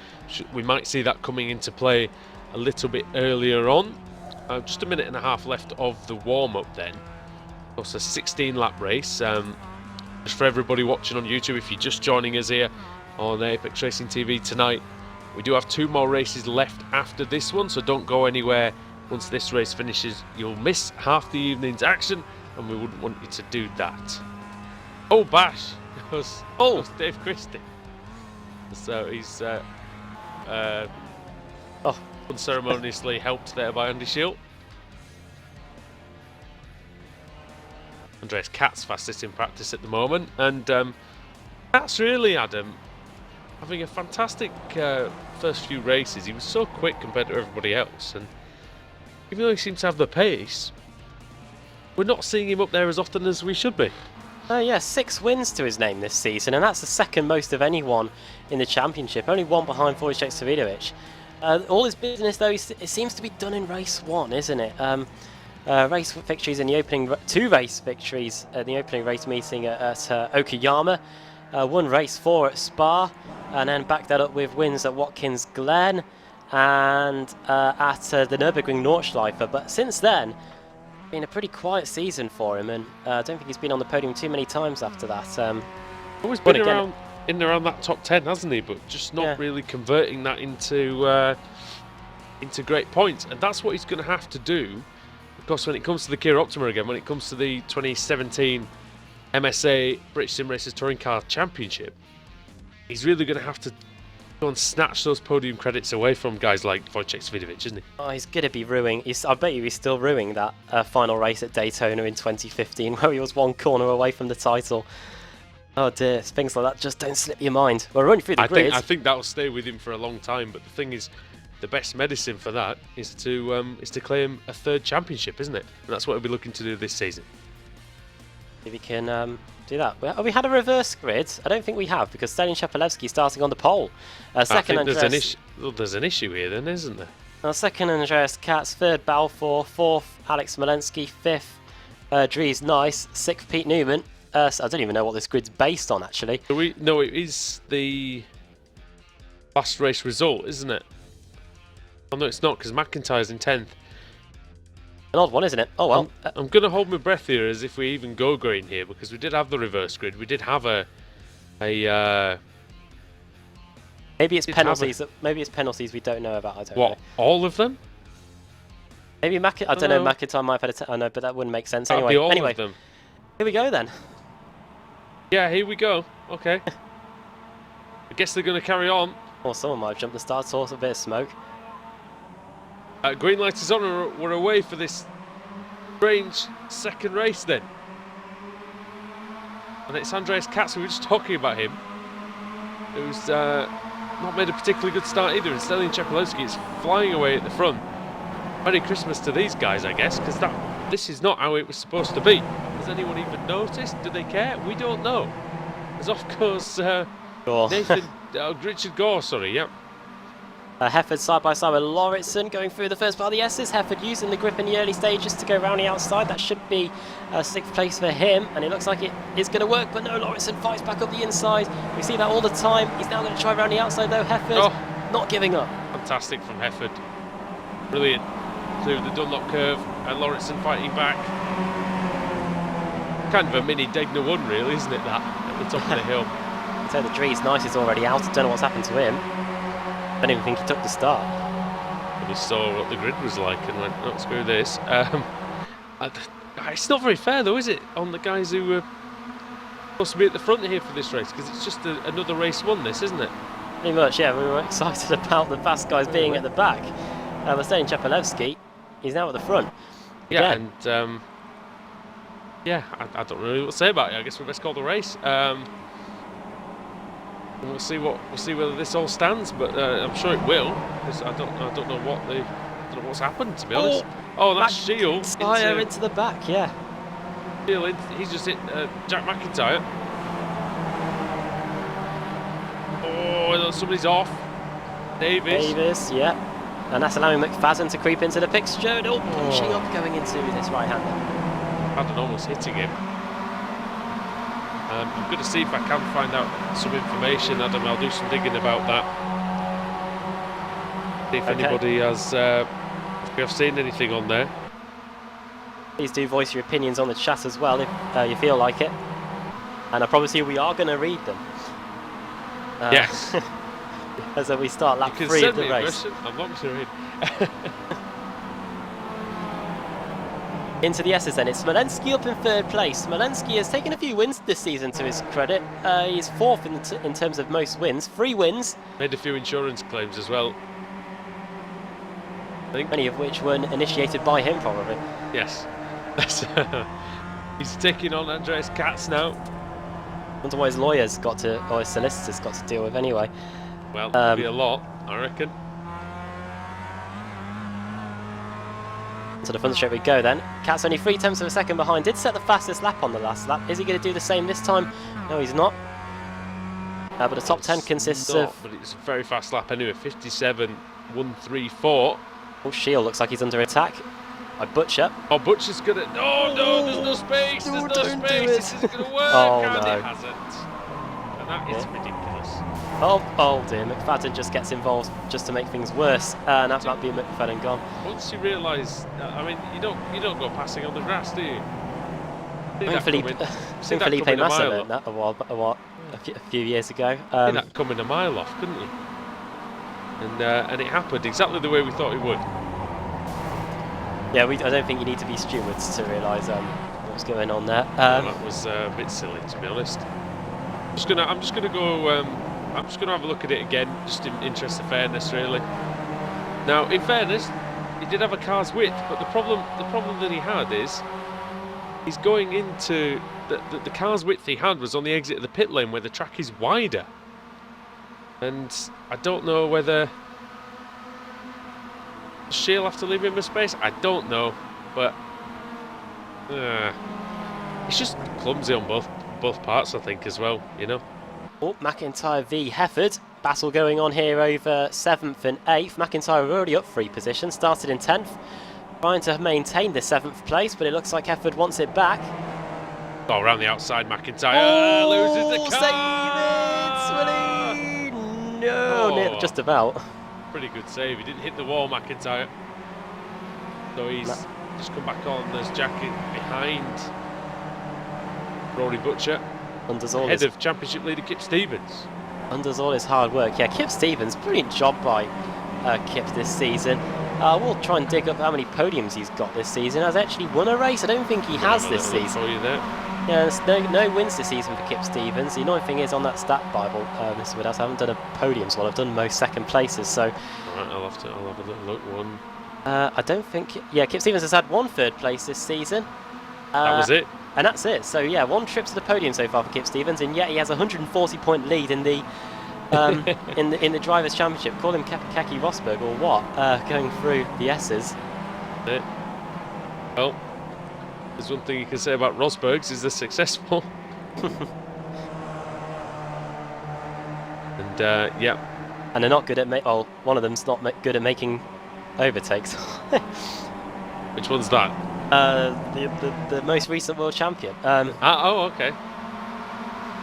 we might see that coming into play a little bit earlier on. Just a minute and a half left of the warm-up then. Also a 16 lap race. Just for everybody watching on YouTube, if you're just joining us here on Apex Racing TV tonight, we do have 2 more races left after this one, so don't go anywhere. Once this race finishes, you'll miss half the evening's action, and we wouldn't want you to do that. Oh, bash! It was Dave Christie. So he's unceremoniously helped there by Andy Schilt. Andreas Katz fastest in practice at the moment, and that's really, Adam, having a fantastic first few races. He was so quick compared to everybody else, and even though he seems to have the pace, we're not seeing him up there as often as we should be. Yeah, 6 wins to his name this season, and that's the second most of anyone in the championship. Only 1 behind Wojciech Savidovic. All his business, though, it seems to be done in race 1, isn't it? Race victories in the opening, 2 race victories in the opening race meeting at Okayama. 1 race 4 at Spa, and then backed that up with wins at Watkins Glen and at the Nürburgring Nordschleife. But since then, it's been a pretty quiet season for him, and I don't think he's been on the podium too many times after that. Always been around in and around that top 10, hasn't he? But just not really converting that into great points, and that's what he's going to have to do. Of course, when it comes to the Kia Optima again, when it comes to the 2017 MSA British Sim Racers Touring Car Championship, he's really going to have to go and snatch those podium credits away from guys like Wojciech Savidovic, isn't he? Oh, he's going to be ruining. I bet you he's still ruining that final race at Daytona in 2015, where he was 1 corner away from the title. Oh dear, things like that just don't slip your mind. We're running through the grid. I think that'll stay with him for a long time. But the thing is, the best medicine for that is to claim a 3rd championship, isn't it? And that's what we'll be looking to do this season. If he can do that. Have we had a reverse grid? I don't think we have, because Stalin Shepelevsky starting on the pole. Second, I think there's an issue here then, isn't there? Second, Andreas Katz. 3rd, Balfour. 4th, Alex Smolensky. 5th, Dries Nice. 6th, Pete Newman. I don't even know what this grid's based on, actually. No, it is the last race result, isn't it? Oh no, it's not, because McIntyre's in 10th. An odd one, isn't it? Oh well. I'm going to hold my breath here as if we even go green here, because we did have the reverse grid. We did have maybe it's penalties. Maybe it's penalties we don't know about. I don't know. All of them? Maybe I don't know. McIntyre might have had I know, but that wouldn't make sense anyway. Anyway, of them. Here we go then. Yeah, here we go. Okay. I guess they're going to carry on. Or someone might have jumped the start source, a bit of smoke. Green light is on, we're away for this strange second race then. And it's Andreas Katz, we were just talking about him, who's not made a particularly good start either. And Stalin Shepelevsky is flying away at the front. Merry Christmas to these guys, I guess, because this is not how it was supposed to be. Has anyone even noticed? Do they care? We don't know. As off goes Richard Gore, sorry, yeah. Hefford side by side with Lauritsen going through the first part of the S's. Hefford using the grip in the early stages to go round the outside. That should be 6th place for him, and it looks like it is going to work, but no, Lauritsen fights back up the inside. We see that all the time. He's now going to try round the outside though. Hefford not giving up. Fantastic from Hefford. Brilliant. Through the Dunlop curve, and Lauritsen fighting back. Kind of a mini Degner 1 really, isn't it, that? At the top of the hill. So the Dries Nice is already out. I don't know what's happened to him. I don't even think he took the start. just saw what the grid was like and went, "Oh, screw this." It's not very fair, though, is it, on the guys who were supposed to be at the front here for this race? Because it's just another race won, this, isn't it? Pretty much, yeah. We were excited about the fast guys being at the back. We're saying Chepelevsky, he's now at the front. Yeah, Again. and I don't really know what to say about it. I guess we best call the race. And we'll see whether this all stands, but I'm sure it will. Because I don't know what's happened, to be honest. Oh, that's Shield into the back, yeah. Shield, he's just hit Jack McIntyre. Oh, somebody's off. Davis, yeah. And that's allowing McFadden to creep into the picture. And Shield going into this right-hander. McFadden almost hitting him. I'm going to see if I can find out some information, Adam. I'll do some digging about that. See if anybody has, if we have seen anything on there. Please do voice your opinions on the chat as well if you feel like it. And I promise you we are going to read them. Yes. As we start lap 3 of the race. I'm not going to read. Into the S's then, it's Smolenski up in 3rd place. Smolenski has taken a few wins this season to his credit. He's 4th in terms of most wins, 3 wins. Made a few insurance claims as well. I think. Many of which were initiated by him probably. Yes. He's taking on Andreas Katz now. Wonder what his lawyers got to, or his solicitors got to deal with anyway. Well, it'll be a lot, I reckon. To the front straight we go then. Katz only 0.3 of a second behind. Did set the fastest lap on the last lap. Is he going to do the same this time? No, he's not. But the top 10 consists of... But it's a very fast lap anyway. 57.134. Oh, Shield looks like he's under attack by Butcher. Oh, Butcher's going to... Oh, no, there's no space. There's no space. This isn't going to work. Oh, and no. It hasn't. And that is ridiculous. Oh dear, McFadden just gets involved just to make things worse. And that might be McFadden gone. Once you realise, I mean, you don't go passing on the grass, do you? Felipe Massa learned that a few years ago. See that coming a mile off, couldn't you? And it happened exactly the way we thought it would. Yeah, I don't think you need to be stewards to realise what's going on there. Well, that was a bit silly, to be honest. I'm just gonna have a look at it again, just in interest of fairness, really. Now, in fairness, he did have a car's width, but the problem that he had is he's going into the car's width he had was on the exit of the pit lane where the track is wider, and I don't know whether she'll have to leave him a space. I don't know, but it's just clumsy on both parts, I think, as well. You know. Oh, McIntyre v Hefford. Battle going on here over 7th and 8th. McIntyre already up 3 positions, started in 10th. Trying to maintain the 7th place, but it looks like Hefford wants it back. Oh, around the outside, McIntyre loses the car! Save it, Swilly! No, just about. Pretty good save. He didn't hit the wall, McIntyre. So he's just come back on. There's Jackie behind Rory Butcher. Ahead of championship leader Kip Stevens. Undoes all his hard work. Yeah, Kip Stevens, brilliant job by Kip this season. We'll try and dig up how many podiums he's got this season. Has actually won a race? I don't think he has this season. Yeah, there's no wins this season for Kip Stevens. The annoying thing is on that stat Bible, Mr. Woodhouse, I haven't done a podiums one. I've done most second places. So right, I'll have a little look. One. I don't think. Yeah, Kip Stevens has had 1 3rd place this season. That was it. And that's it. So yeah, 1 trip to the podium so far for Kip Stevens, and yet he has a 140-point lead in the in the Drivers' Championship. Call him Keke Rosberg or what? Going through the S's. Well, there's one thing you can say about Rosbergs is they're successful. And yeah. And they're not good at one of them's not good at making overtakes. Which one's that? The most recent world champion. Oh, okay.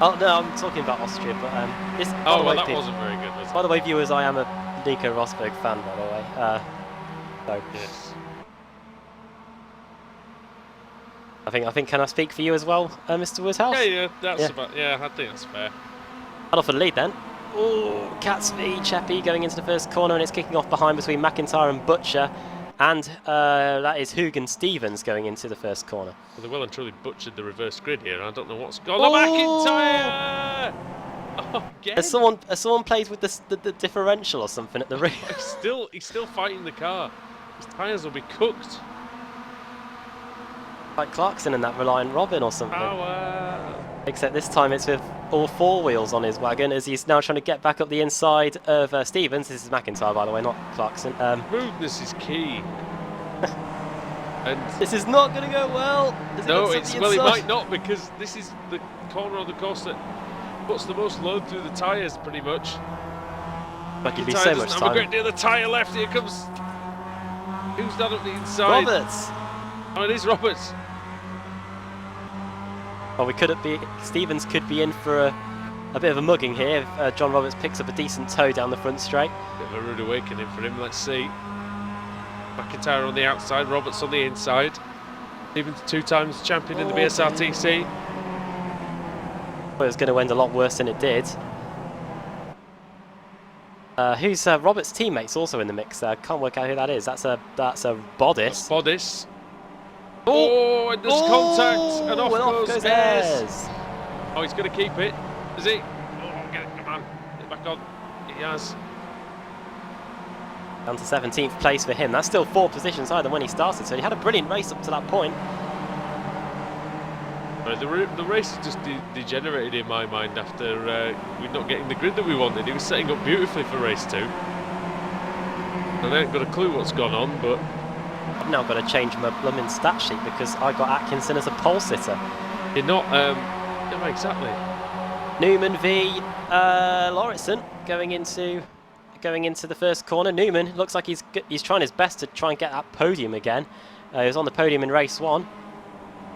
Oh no, I'm talking about Austria, but this. Oh, well, that wasn't very good, was it? By the way, viewers, I am a Nico Rosberg fan, by the way. So. Yes. I think. Can I speak for you as well, Mr. Woodhouse? Yeah, I think that's fair. I'd off for the lead then. Oh, Katz v Cheppy going into the first corner, and it's kicking off behind between McIntyre and Butcher. And that is Hugo Stevens going into the first corner. Well, they well and truly butchered the reverse grid here. I don't know what's gone on. McIntyre! Oh, again. Has someone played with the differential or something at the rear? He's still fighting the car. His tyres will be cooked. Like Clarkson and that Reliant Robin or something. Power. Except this time it's with all four wheels on his wagon, as he's now trying to get back up the inside of Stevens. This is McIntyre, by the way, not Clarkson. Smoothness is key. And this is not going to go well. No, it might not, because this is the corner of the course that puts the most load through the tyres, pretty much. Like it'd be so much time. Have a great deal of tyre left. Here comes. Who's that up the inside? Roberts. Oh, it is Roberts. Well, Stevens could be in for a bit of a mugging here if John Roberts picks up a decent toe down the front straight. Bit of a rude awakening for him. Let's see. McIntyre on the outside, Roberts on the inside. Stevens 2 times champion in the BSRTC. Well, it was going to end a lot worse than it did. Who's Roberts' teammates also in the mix? Can't work out who that is. That's a Bodice. Bodice. Oh, and there's contact, and off goes Ayres. Oh, he's going to keep it, is he? Oh, get it, come on, get back on. He has. Down to 17th place for him. That's still 4 positions higher than when he started, so he had a brilliant race up to that point. The race just degenerated in my mind after we're not getting the grid that we wanted. He was setting up beautifully for race 2. And I ain't got a clue what's gone on, but I've now got to change my blooming stat sheet because I got Atkinson as a pole sitter. You're not, no, exactly. Newman v Lauritsen going into the first corner. Newman looks like he's trying his best to try and get that podium again. He was on the podium in race 1.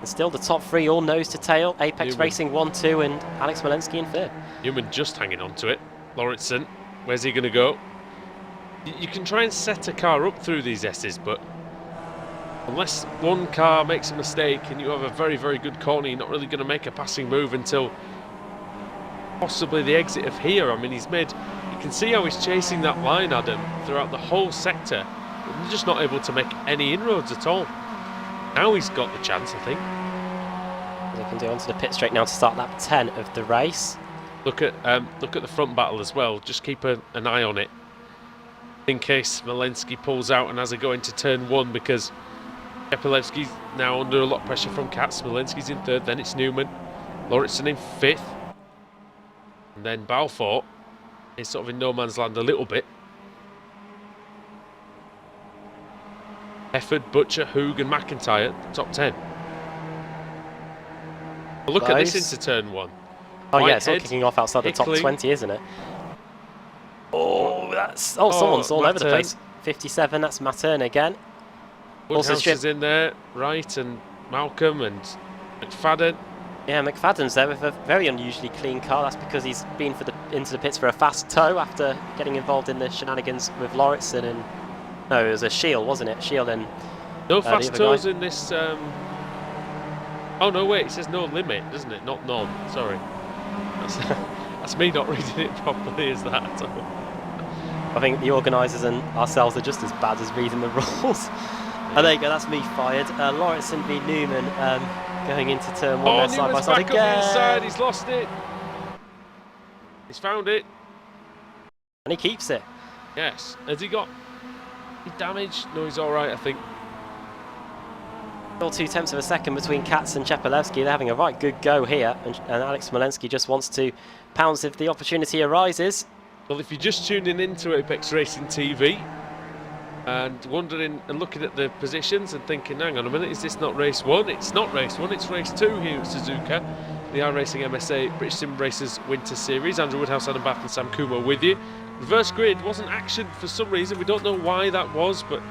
And still the top 3 all nose to tail. Apex Newman. Racing 1, 2 and Alex Malensky in 3rd. Newman just hanging on to it. Lauritsen, where's he going to go? You can try and set a car up through these S's, but unless one car makes a mistake and you have a very, very good corner, you're not really going to make a passing move until possibly the exit of here. I mean, you can see how he's chasing that line, Adam, throughout the whole sector. But they're just not able to make any inroads at all. Now he's got the chance, I think. They can do onto the pit straight now to start lap 10 of the race. Look at the front battle as well. Just keep an eye on it in case Malensky pulls out and has a go into turn 1, because Kepilevsky's now under a lot of pressure from Katz. Malensky's in 3rd, then it's Newman. Lauritsen in 5th. And then Balfour is sort of in no man's land a little bit. Hefford, Butcher, Hoog and McIntyre, top 10. But look at this into turn 1. Oh yeah, it's all kicking off outside the top 20, isn't it? Oh, someone's all over the place. 57, that's Mattern again. Woodhouse is in there, Wright and Malcolm and McFadden. Yeah, McFadden's there with a very unusually clean car. That's because he's been into the pits for a fast tow after getting involved in the shenanigans with Lauritsen and... No, it was a Shield, wasn't it? Shield and... No fast tows in this... Oh no, wait, it says no limit, doesn't it? Not none, sorry. That's me not reading it properly, is that? I think the organisers and ourselves are just as bad as reading the rules. Oh, there you go, that's me fired. Lauritsen v Newman going into turn 1 there side by side again. Back up the inside, he's lost it. He's found it. And he keeps it. Yes. Has he got any damage? No, he's alright, I think. Still 0.2 of a second between Katz and Chepilevsky. They're having a right good go here, and Alex Malensky just wants to pounce if the opportunity arises. Well, if you're just tuning into Apex Racing TV and wondering and looking at the positions and thinking, hang on a minute, is this not race 1? It's not race 1, it's race 2 here at Suzuka. The iRacing MSA British Sim Racers Winter Series. Andrew Woodhouse, Adam Bath and Sam Kumo with you. Reverse grid wasn't actioned for some reason. We don't know why that was, but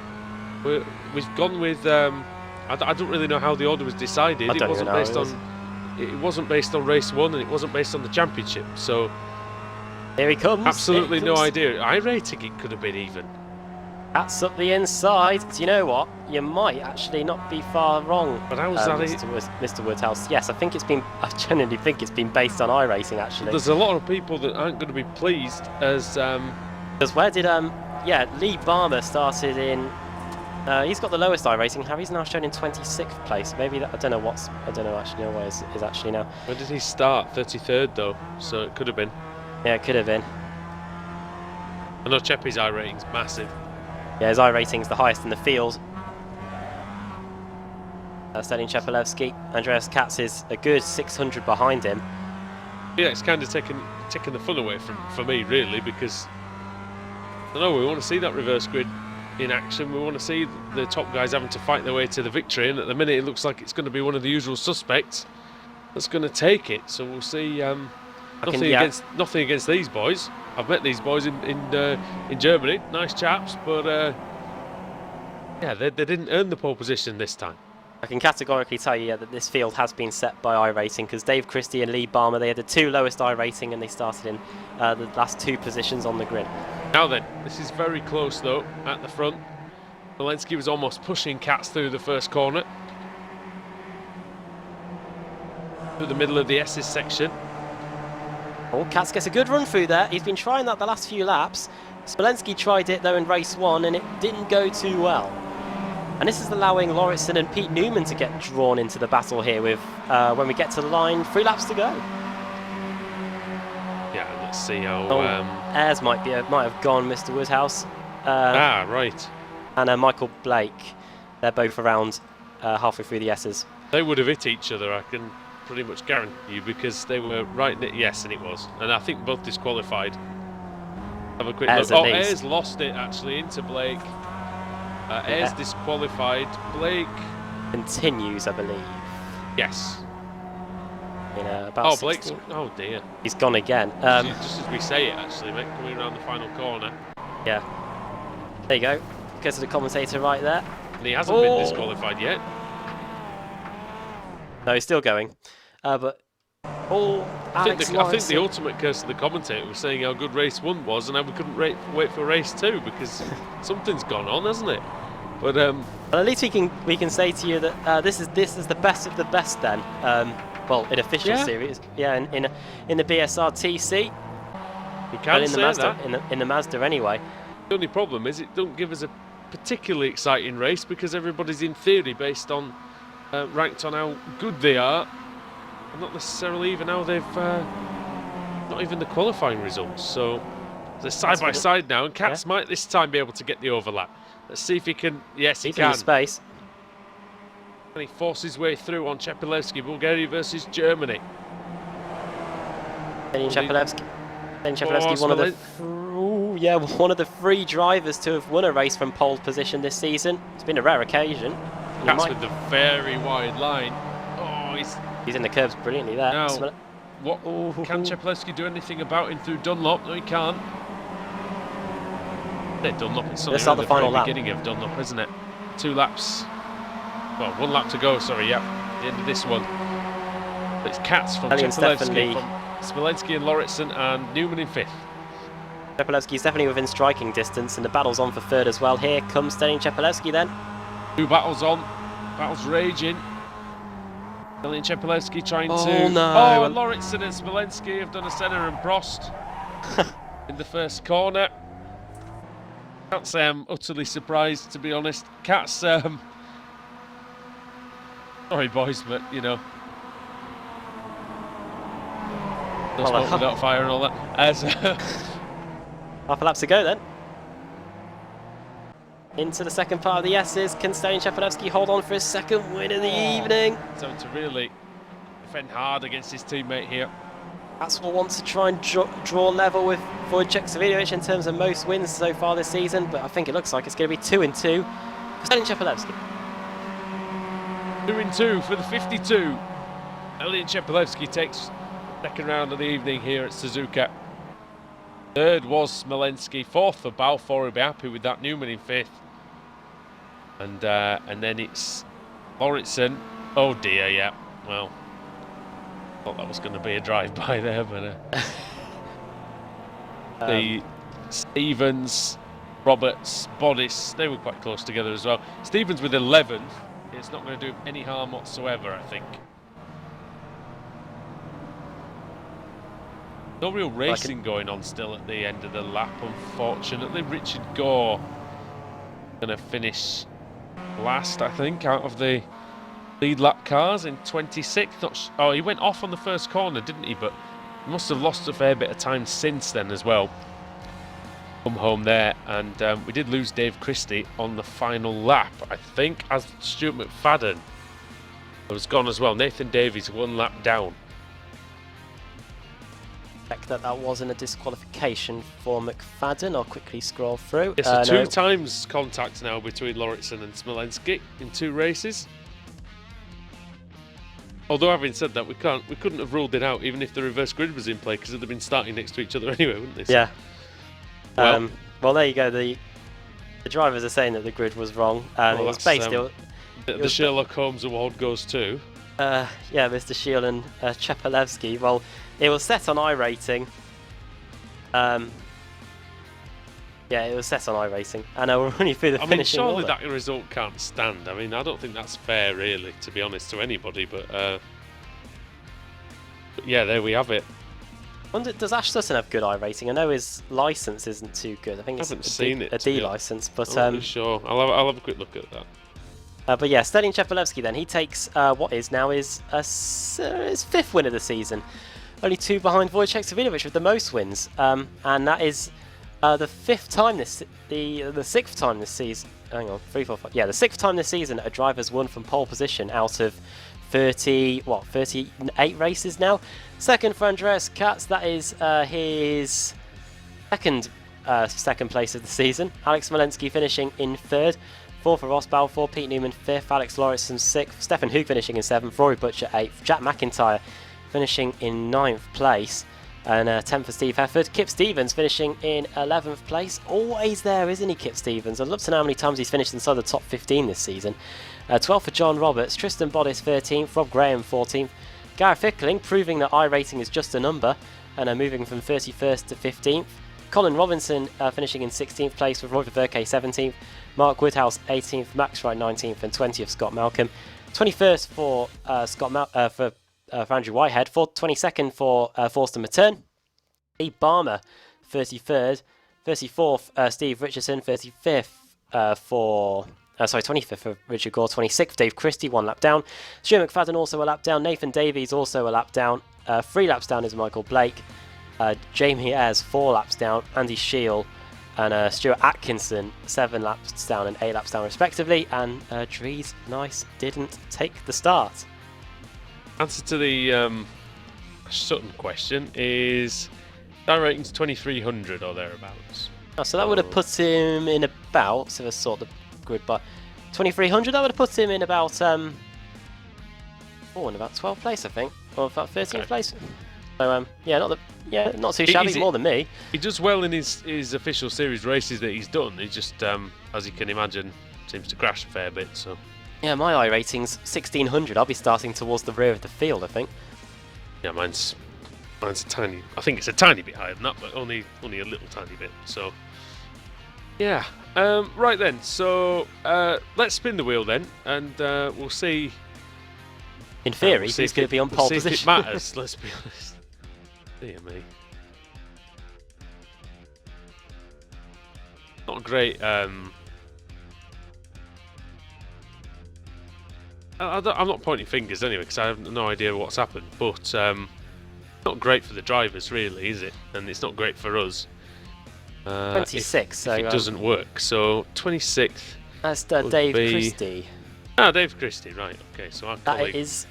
we've gone with... I don't really know how the order was decided. It wasn't based on race 1 and it wasn't based on the championship. So here he comes. Absolutely no idea. iRating it could have been even. That's up the inside. Do you know what? You might actually not be far wrong. But how's that? Mr. Woodhouse. Yes, I genuinely think it's been based on iRacing actually. There's a lot of people that aren't going to be pleased as. Because where did Lee Barmer started in. He's got the lowest iRacing. Harry's now shown in 26th place. Maybe that, I don't know actually where is actually now. Where did he start? 33rd though, so it could have been. Yeah, it could have been. I know Cheppy's iRating's massive. Yeah, his iRating's the highest in the field. Sterling Chepelevsky. Andreas Katz is a good 600 behind him. Yeah, it's kind of taking the fun away for me really, because I know we want to see that reverse grid in action. We want to see the top guys having to fight their way to the victory, and at the minute it looks like it's going to be one of the usual suspects that's going to take it. So we'll see. Nothing against these boys. I've met these boys in Germany. Nice chaps, but yeah, they didn't earn the pole position this time. I can categorically tell you that this field has been set by iRacing, because Dave Christie and Lee Barmer, they had the 2 lowest iRacing and they started in the last 2 positions on the grid. Now then, this is very close though at the front. Walensky was almost pushing Katz through the first corner. Through the middle of the S's section. Oh, Katz gets a good run through there. He's been trying that the last few laps. Smolensky tried it though in race 1 and it didn't go too well. And this is allowing Lauritsen and Pete Newman to get drawn into the battle here with, when we get to the line, 3 laps to go. Yeah, let's see how... Ayres might have gone, Mr. Woodhouse. Right. And Michael Blake. They're both around halfway through the S's. They would have hit each other, I can pretty much guarantee you, because they were right in it. Yes, and it was. And I think both disqualified. Have a quick look. Oh, Ayres lost it actually into Blake. Ayres disqualified. Blake continues, I believe. Yes. In about Blake's... Oh dear. He's gone again. Just as we say it actually, mate, coming around the final corner. Yeah. There you go. Go to the commentator right there. And he hasn't been disqualified yet. No, he's still going. But I think the ultimate curse of the commentator was saying how good race 1 was and how we couldn't wait for race 2, because something's gone on, hasn't it? But well, at least we can say to you that this is the best of the best then. Well, in official series, yeah, in the BSR TC. You can say Mazda, that. In the Mazda anyway. The only problem is it don't give us a particularly exciting race, because everybody's in theory based on ranked on how good they are, and not necessarily even how they've not even the qualifying results. So they're side by side now, and Katz might this time be able to get the overlap. Let's see if he can. Yes, he can. In the space. And he forces his way through on Chepelevsky. Bulgaria versus Germany. Chepelevsky, one of the 3 drivers to have won a race from pole position this season. It's been a rare occasion. Katz with the very wide line. Oh, he's in the curves brilliantly there. Now, can Chepelevsky do anything about him through Dunlop? No, he can't. Dunlop, it's the final lap. Beginning of Dunlop, isn't it? 2 laps. Well, 1 lap to go. Sorry, yeah. The end of this one. But it's Katz from Chepelevsky, from Smolensky and Lauritsen, and Newman in 5th. Chepelevsky's definitely within striking distance, and the battle's on for 3rd as well. Here comes Sterling Chepelevsky then. 2 battles on. Battles raging. Sterling Chepelevsky trying to... No. Lauritsen and Smolensky have done a Senna and Prost in the first corner. Can't say I'm utterly surprised, to be honest. Katz, sorry boys, but you know, no smoke without fire and all that. Half a lap to go then. Into the second part of the S's. Can Sterling Chepelevsky hold on for his 2nd win of the evening? He's having to really defend hard against his teammate here. Katz will want to try and draw level with Wojciech Savidovic in terms of most wins so far this season, but I think it looks like it's going to be 2 and 2 for Sterling Chepelevsky. 2 and 2 for the 52. Sterling Chepelevsky takes 2nd round of the evening here at Suzuka. 3rd was Smolensky. 4th for Balfour. He'll be happy with that. Newman in 5th. And then it's Lauritsen. Oh dear, yeah. Well, thought that was going to be a drive-by there, but the Stevens Roberts, Bodis, they were quite close together as well. Stevens with 11. It's not going to do him any harm whatsoever, I think. No real racing going on still at the end of the lap, unfortunately. Richard Gore going to finish last, I think, out of the lead lap cars in 26th. Oh, he went off on the first corner, didn't he? But he must have lost a fair bit of time since then as well. Come home there, and we did lose Dave Christie on the final lap, I think, as Stuart McFadden was gone as well. Nathan Davies 1 lap down. Check that wasn't a disqualification for McFadden. I'll quickly scroll through. Yes, so 2 times contact now between Lauritsen and Smolenski in 2 races. Although having said that, we couldn't have ruled it out even if the reverse grid was in play, because they'd have been starting next to each other anyway, wouldn't they? So, yeah. Well, there you go. The drivers are saying that the grid was wrong. It was based. The Sherlock Holmes award goes to. Yeah, Mr. Shiel and Chepelevsky. Well, it was set on iRacing. Yeah, it was set on iRacing, and we're running through the finishing order. Surely that result can't stand. I mean, I don't think that's fair, really, to be honest, to anybody. But yeah, there we have it. Does Ash Sutton have good iRacing? I know his license isn't too good. I think it's a D license, but I'm not sure. I'll have a quick look at that. But yeah, Stalin Chepelevsky then, he takes what is now his 5th win of the season. Only 2 behind Wojciech Savinovic with the most wins. And that is the 5th time the 6th time this season. Hang on, 3, 4, 5. Yeah, the 6th time this season a driver's won from pole position out of 38 races now. Second for Andreas Katz, that is his second place of the season. Alex Smolenski finishing in 3rd. 4th for Ross Balfour, Pete Newman 5th, Alex Lauritsen 6th, Stefan Hoog finishing in 7th, Rory Butcher 8th, Jack McIntyre finishing in 9th place, and 10th for Steve Hefford. Kip Stevens finishing in 11th place. Always there, isn't he, Kip Stevens? I'd love to know how many times he's finished inside the top 15 this season. 12th for John Roberts, Tristan Bodis 13th, Rob Graham 14th, Gareth Ickling proving that iRacing is just a number, and moving from 31st to 15th. Colin Robinson finishing in 16th place with Roy Verke 17th, Mark Woodhouse 18th, Max Wright 19th, and 20th Scott Malcolm. 21st for Andrew Whitehead, 22nd for Forster Matern. Lee Barmer 33rd, 34th Steve Richardson, 35th 25th for Richard Gore, 26th Dave Christie, 1 lap down. Stuart McFadden also a lap down, Nathan Davies also a lap down, 3 laps down is Michael Blake. Jamie Ayres 4 laps down, Andy Shiel and Stuart Atkinson 7 laps down and 8 laps down respectively, and Dries Nice didn't take the start. Answer to the Sutton question is star ratings 2300 or thereabouts. Oh, so that would have put him in about, so let's sort the grid by 2300, that would have put him in about in about 12th place, I think, or about 13th place. So not too shabby, more than me. He does well in his official series races that he's done. He just, as you can imagine, seems to crash a fair bit. So yeah, my iRating's 1600. I'll be starting towards the rear of the field, I think. Yeah, mine's a tiny. I think it's a tiny bit higher than that, but only a little tiny bit. So yeah, right then. So let's spin the wheel then, and we'll see. In theory, who's going to be on pole position? If it matters. Let's be honest. Dear me. Not great. I'm not pointing fingers anyway, because I have no idea what's happened. But not great for the drivers, really, is it? And it's not great for us. 26. If it doesn't work. So 26th. That's Dave Christie. Ah, Dave Christie. Right. Okay. So our colleague. That is.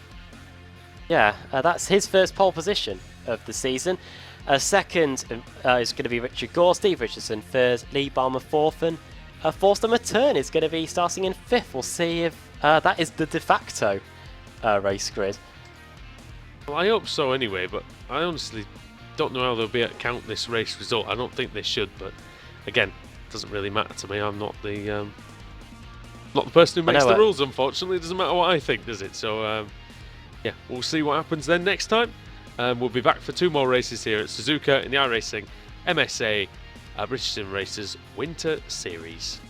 Yeah, that's his first pole position of the season. Second is going to be Richard Gore, Steve Richardson 3rd, Lee Balmer 4th, and Forster Matern is going to be starting in 5th. We'll see if that is the de facto race grid. Well, I hope so anyway, but I honestly don't know how they'll be able to count this race result. I don't think they should, but again, it doesn't really matter to me. I'm not the person who makes the rules, unfortunately. It doesn't matter what I think, does it? So yeah, we'll see what happens then next time. We'll be back for 2 more races here at Suzuka in the iRacing MSA British Sim Racers Winter Series.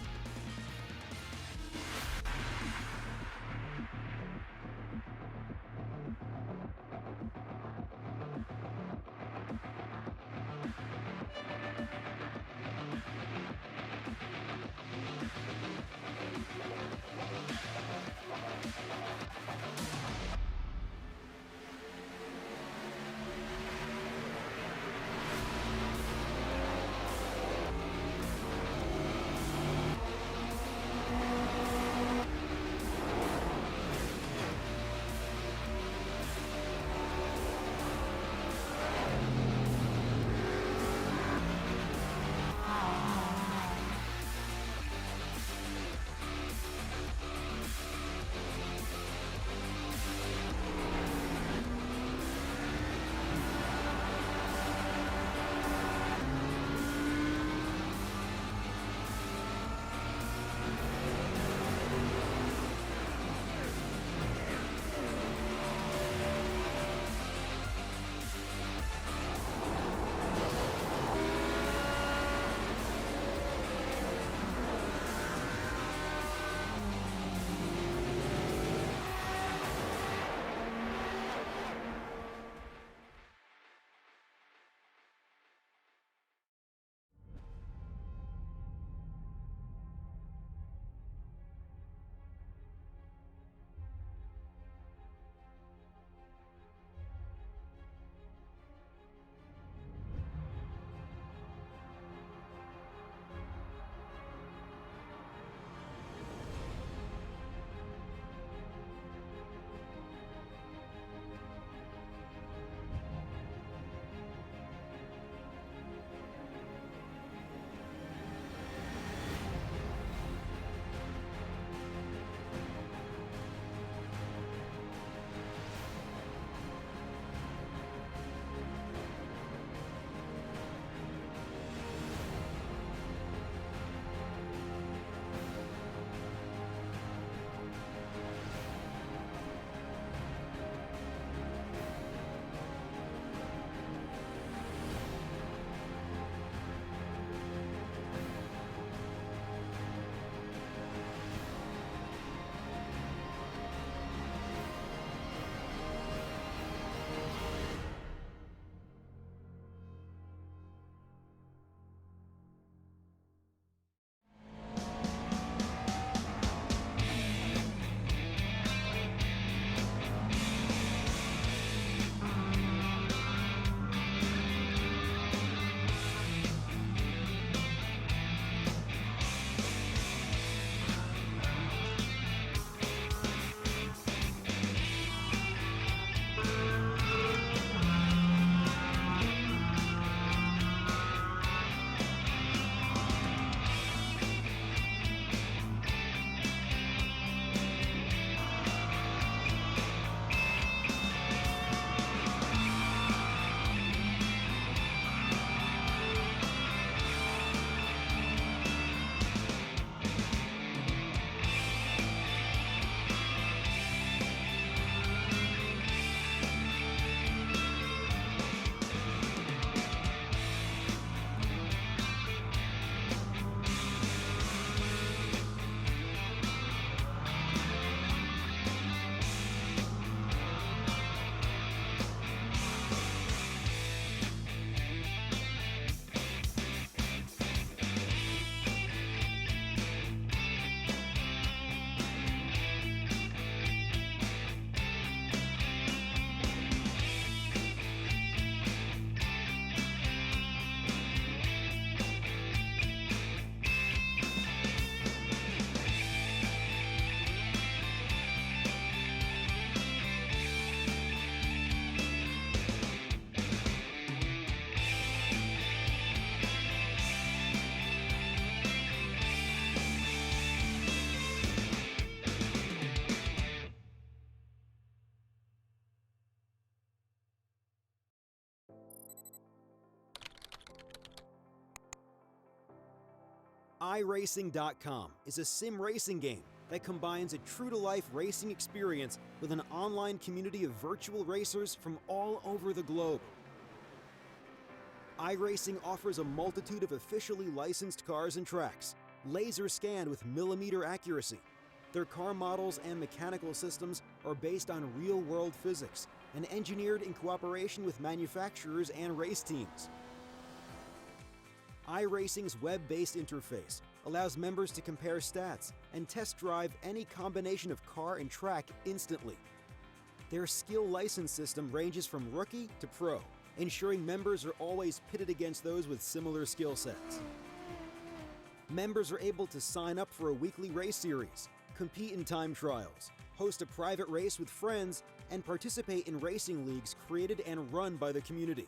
iRacing.com is a sim racing game that combines a true-to-life racing experience with an online community of virtual racers from all over the globe. iRacing offers a multitude of officially licensed cars and tracks, laser scanned with millimeter accuracy. Their car models and mechanical systems are based on real-world physics and engineered in cooperation with manufacturers and race teams. iRacing's web-based interface allows members to compare stats and test drive any combination of car and track instantly. Their skill license system ranges from rookie to pro, ensuring members are always pitted against those with similar skill sets. Members are able to sign up for a weekly race series, compete in time trials, host a private race with friends, and participate in racing leagues created and run by the community.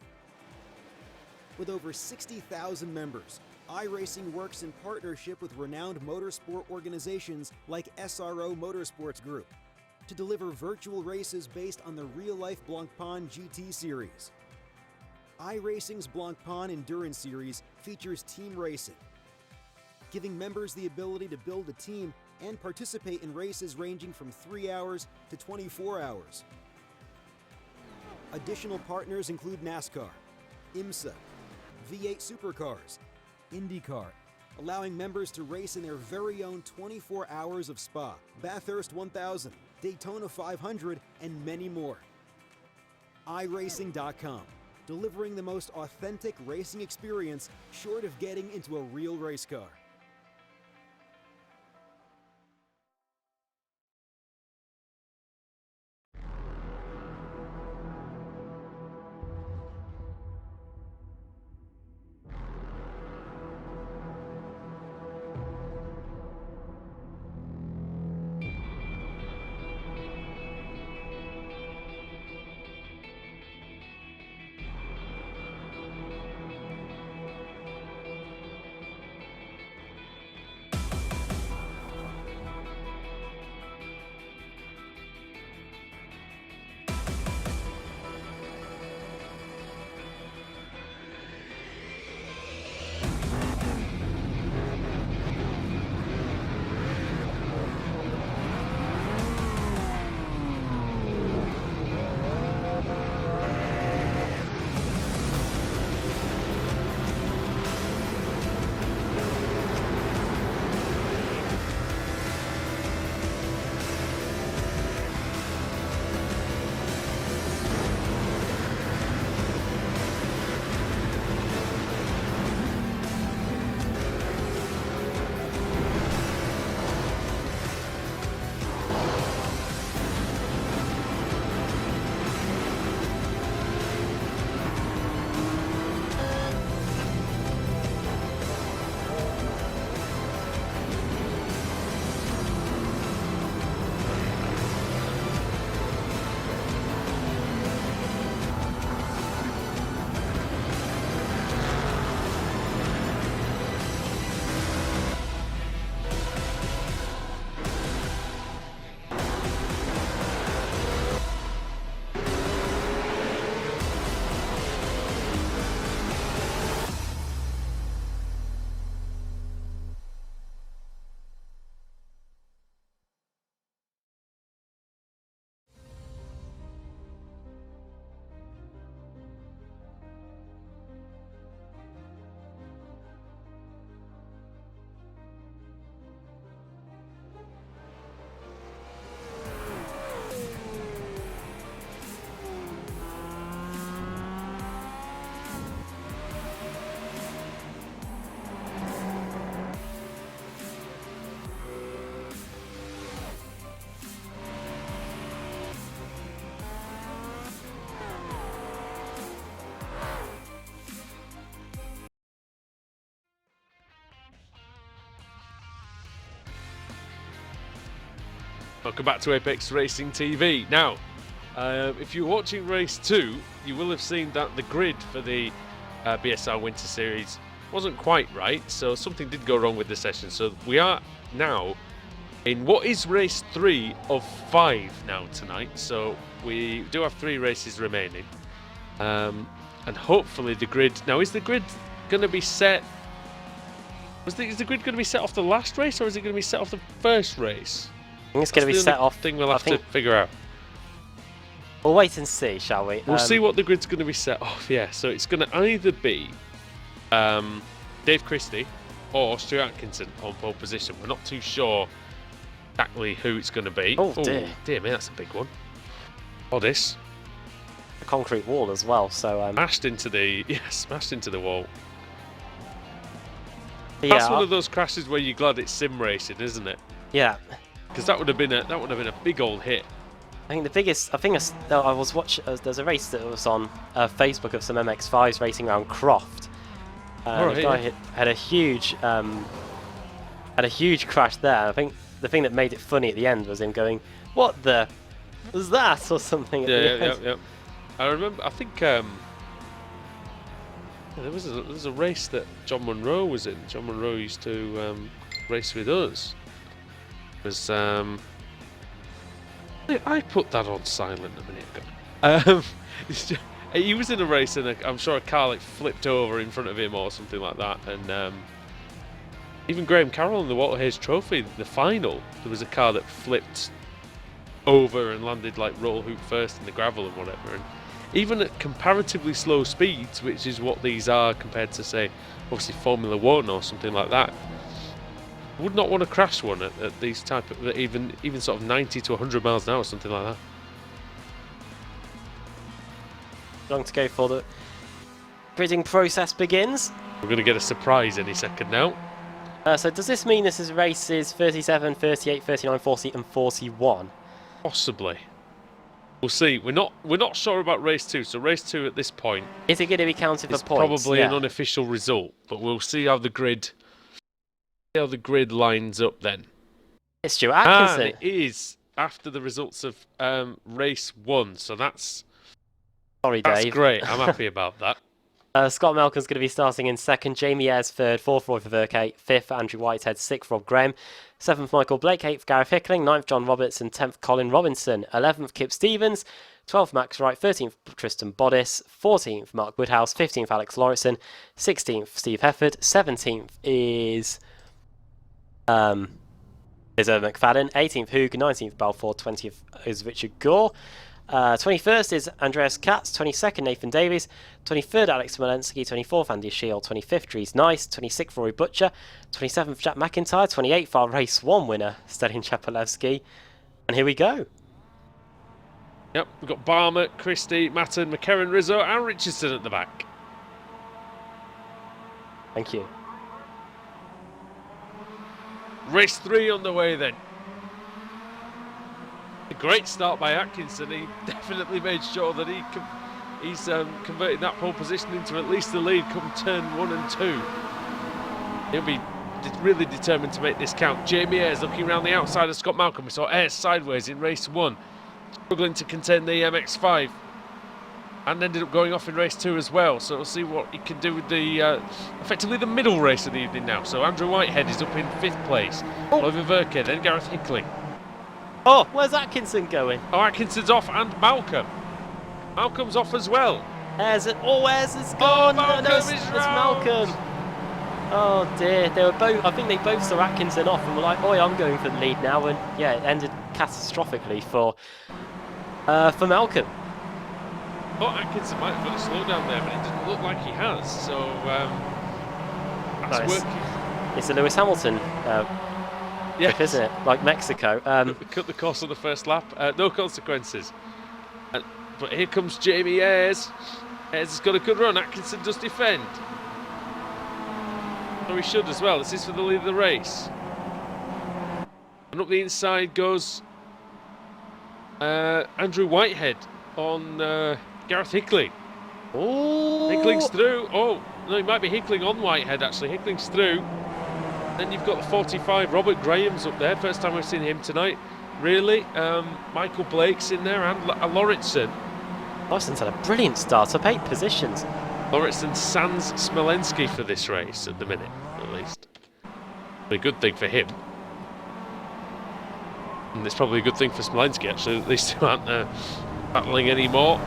With over 60,000 members, iRacing works in partnership with renowned motorsport organizations like SRO Motorsports Group to deliver virtual races based on the real-life Blancpain GT series. iRacing's Blancpain Endurance Series features team racing, giving members the ability to build a team and participate in races ranging from 3 hours to 24 hours. Additional partners include NASCAR, IMSA, V8 Supercars, IndyCar, allowing members to race in their very own 24 hours of Spa, Bathurst 1000, Daytona 500, and many more. iRacing.com, delivering the most authentic racing experience short of getting into a real race car. Welcome back to Apex Racing TV. Now, if you're watching race 2, you will have seen that the grid for the BSR Winter Series wasn't quite right, so something did go wrong with the session. So we are now in what is race 3 of 5 now tonight. So we do have 3 races remaining, and hopefully the grid. Now, is the grid going to be set? Is the grid going to be set off the last race, or is it going to be set off the first race? I think it's going to be set off. Thing we'll have to figure out. We'll wait and see, shall we? We'll see what the grid's going to be set off. Yeah, so it's going to either be Dave Christie or Stu Atkinson on pole position. We're not too sure exactly who it's going to be. Oh, dear. Dear me, that's a big one. Oddis. A concrete wall as well, so... Smashed into the wall. Yeah, That's one of those crashes where you're glad it's sim racing, isn't it? Yeah. Because that would have been a big old hit. I think the biggest... I was watching... there's a race that was on Facebook of some MX-5s racing around Croft. The guy had a huge crash there. I think the thing that made it funny at the end was him going, "What the was that?" or something. Yeah. I remember. I think there was a race that John Munro was in. John Munro used to race with us. It was I put that on silent a minute ago. He was in a race and I'm sure a car like flipped over in front of him or something like that. And even Graham Carroll in the Walter Hayes Trophy, the final, there was a car that flipped over and landed like roll hoop first in the gravel and whatever. And even at comparatively slow speeds, which is what these are compared to, say, obviously Formula One or something like that, I would not want to crash one at these type of even sort of 90 to 100 miles an hour or something like that. Long to go for the gridding process begins. We're going to get a surprise any second now. So does this mean this is races 37, 38, 39, 40 and 41? Possibly. We'll see. We're not sure about race 2. So race 2 at this point is it going to be counted for is points? Probably an unofficial result, but we'll see how the grid lines up then. It's Stu Atkinson. And it is after the results of race 1. So that's Dave. That's great. I'm happy about that. Scott Malcolm's going to be starting in second. Jamie Ayres third. Fourth, Roy Verke. Fifth, Andrew Whitehead. Sixth, Rob Graham. Seventh, Michael Blake. Eighth, Gareth Hickling. Ninth, John Robertson. 10th, Colin Robinson. 11th, Kip Stevens. 12th, Max Wright. 13th, Tristan Boddice. 14th, Mark Woodhouse. 15th, Alex Lauritsen. 16th, Steve Hefford. 17th is Owen McFadden. 18th, Hoog. 19th, Balfour. 20th is Richard Gore. 21st is Andreas Katz, 22nd Nathan Davies, 23rd Alex Smolensky, 24th Andy Shield, 25th Dries Nice, 26th Rory Butcher, 27th Jack McIntyre, 28th our race 1 winner Stelin Chapalevsky, and here we go. Yep, we've got Barmer, Christie, Matten, McCarran, Rizzo and Richardson at the back. Thank you. Race 3 on the way then. A great start by Atkinson. He definitely made sure that he's converted that pole position into at least the lead come turn 1 and 2. He'll be really determined to make this count. Jamie Ayres looking around the outside of Scott Malcolm. We saw Ayres sideways in race 1, struggling to contain the MX-5, and ended up going off in race 2 as well. So we'll see what he can do with the effectively the middle race of the evening now. So Andrew Whitehead is up in 5th place. Oliver Verke, then Gareth Hickling. Oh, where's Atkinson going? Oh, Atkinson's off, and Malcolm. Malcolm's off as well. Ayres is gone. Malcolm it's Malcolm. Oh dear, they were both. I think they both saw Atkinson off and were like, "Oh, I'm going for the lead now." And yeah, it ended catastrophically for Malcolm. Oh, Atkinson might have got a slowdown there, but it didn't look like he has. So that's working. It's a Lewis Hamilton. Yes. Isn't it? Like Mexico. Cut the course on the first lap. No consequences. But here comes Jamie Ayres. Ayres has got a good run. Atkinson does defend. So he should as well. This is for the lead of the race. And up the inside goes Andrew Whitehead on Gareth Hickling. Oh, Hickling's through. Oh, no, it might be Hickling on Whitehead actually. Hickling's through. Then you've got the 45, Robert Graham's up there. First time we've seen him tonight, really. Michael Blake's in there, and Lauritsen. Lauritsen's had a brilliant start, up 8 positions. Lauritsen sans Smolensky for this race at the minute, at least. A good thing for him. And it's probably a good thing for Smolensky, actually, that these two aren't battling anymore.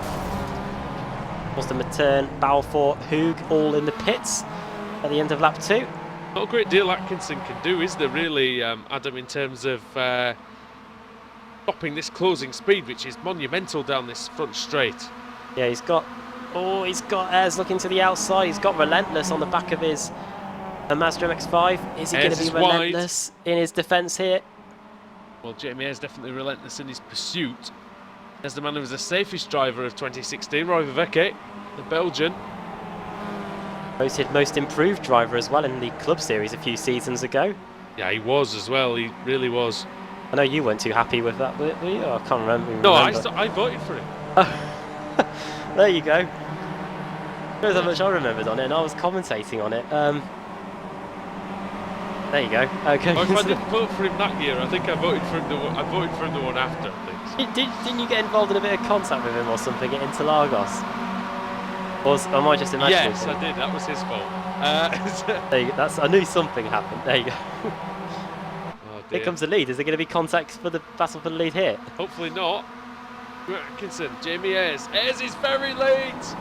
Austin Matern, Balfour, Hoog, all in the pits at the end of lap 2. Not a great deal Atkinson can do, is there, really, Adam, in terms of stopping this closing speed, which is monumental down this front straight. Yeah, he's got airs looking to the outside. He's got Relentless on the back of his Mazda MX-5. Is he going to be relentless in his defence here? Well, Jamie Ayres definitely relentless in his pursuit. As the man who was the safest driver of 2016, Roy Vervecke, the Belgian. Voted most improved driver as well in the Club Series a few seasons ago. Yeah, he was as well. He really was. I know you weren't too happy with that, were you? I can't remember. No, I voted for him. There you go. Shows how much I remembered on it, and I was commentating on it. There you go. Okay. Well, if I didn't vote for him that year, I think I voted for him the one after. I think. Didn't you get involved in a bit of contact with him or something at Interlagos? Or am I just imagining? Yes, I did. That was his fault. There you go. I knew something happened. There you go. Oh, here comes the lead. Is there going to be contact for the battle for the lead here? Hopefully not. Atkinson, Jamie Ayres. Ayres is very late.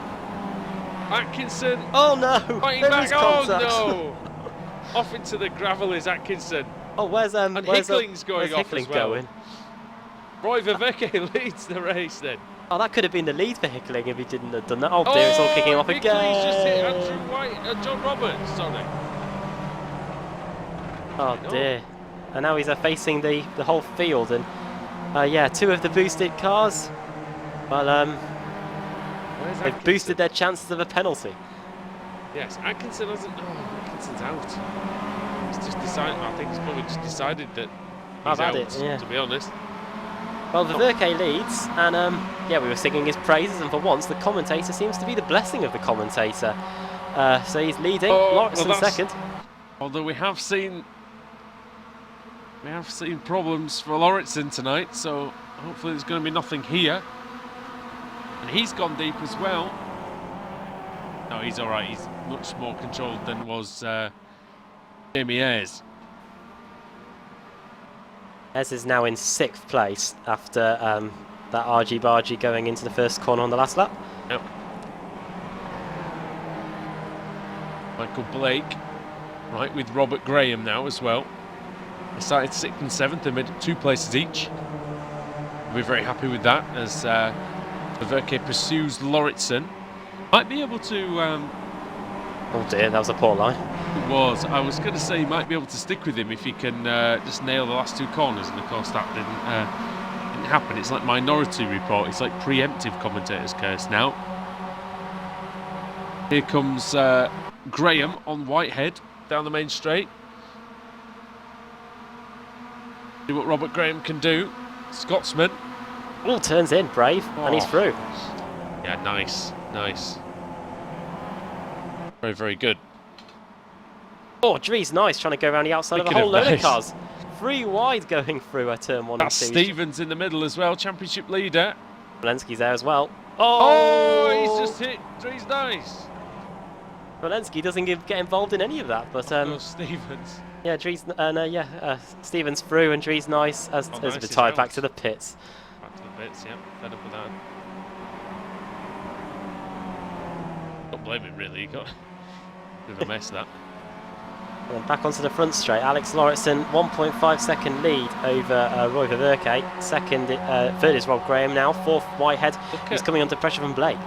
Atkinson. Oh no! Fighting back. Oh no! Off into the gravel is Atkinson. Oh, where's Hickling's going off Hickling as well. going? Roy Vervecke leads the race then. Oh, that could have been the lead for Hickling if he didn't have done that. Oh dear, it's all kicking off again. Hickling's just hit Andrew White, John Roberts, sorry. Oh dear. And now he's facing the whole field, and yeah, two of the boosted cars. Well, they've boosted their chances of a penalty. Yes, Atkinson hasn't. Oh, Atkinson's out. He's just decided. I think he's probably just decided that he's out. Yeah. To be honest. Well, Vervecke leads, and yeah, we were singing his praises, and for once, the commentator seems to be the blessing of the commentator. So he's leading. Lauritsen second. Although we have seen problems for Lauritsen tonight, so hopefully there's going to be nothing here. And he's gone deep as well. No, he's all right. He's much more controlled than was Jamie Ayres. Ayres is now in 6th place after that argy-bargy going into the first corner on the last lap. Yep. Michael Blake, right, with Robert Graham now as well. They started 6th and 7th, they made 2 places each. We're very happy with that as Vervecke pursues Lauritsen. Might be able to... Oh dear, that was a poor line. It was. I was going to say he might be able to stick with him if he can just nail the last 2 corners, and of course that didn't happen. It's like Minority Report. It's like preemptive commentator's curse now. Here comes Graham on Whitehead down the main straight. See what Robert Graham can do. Scotsman. Oh, turns in, brave, and he's through. Yeah, nice, nice. Very, very good. Oh, Drees, nice, trying to go around the outside of a whole load of cars. 3 wide going through a turn 1 That's and 2. Stevens in the middle as well, championship leader. Walensky's there as well. Oh, he's just hit Drees, nice. Walensky doesn't get involved in any of that, but Stevens. yeah, Drees, Stevens through, and Drees nice as nice, retired back to the pits. Back to the pits, yeah, fed up with that. Don't blame him really, he got a bit of a mess that. And back onto the front straight, Alex Lauritsen, 1.5 second lead over Roy Vervecke. Third is Rob Graham now. 4th Whitehead, who's coming under pressure from Blake.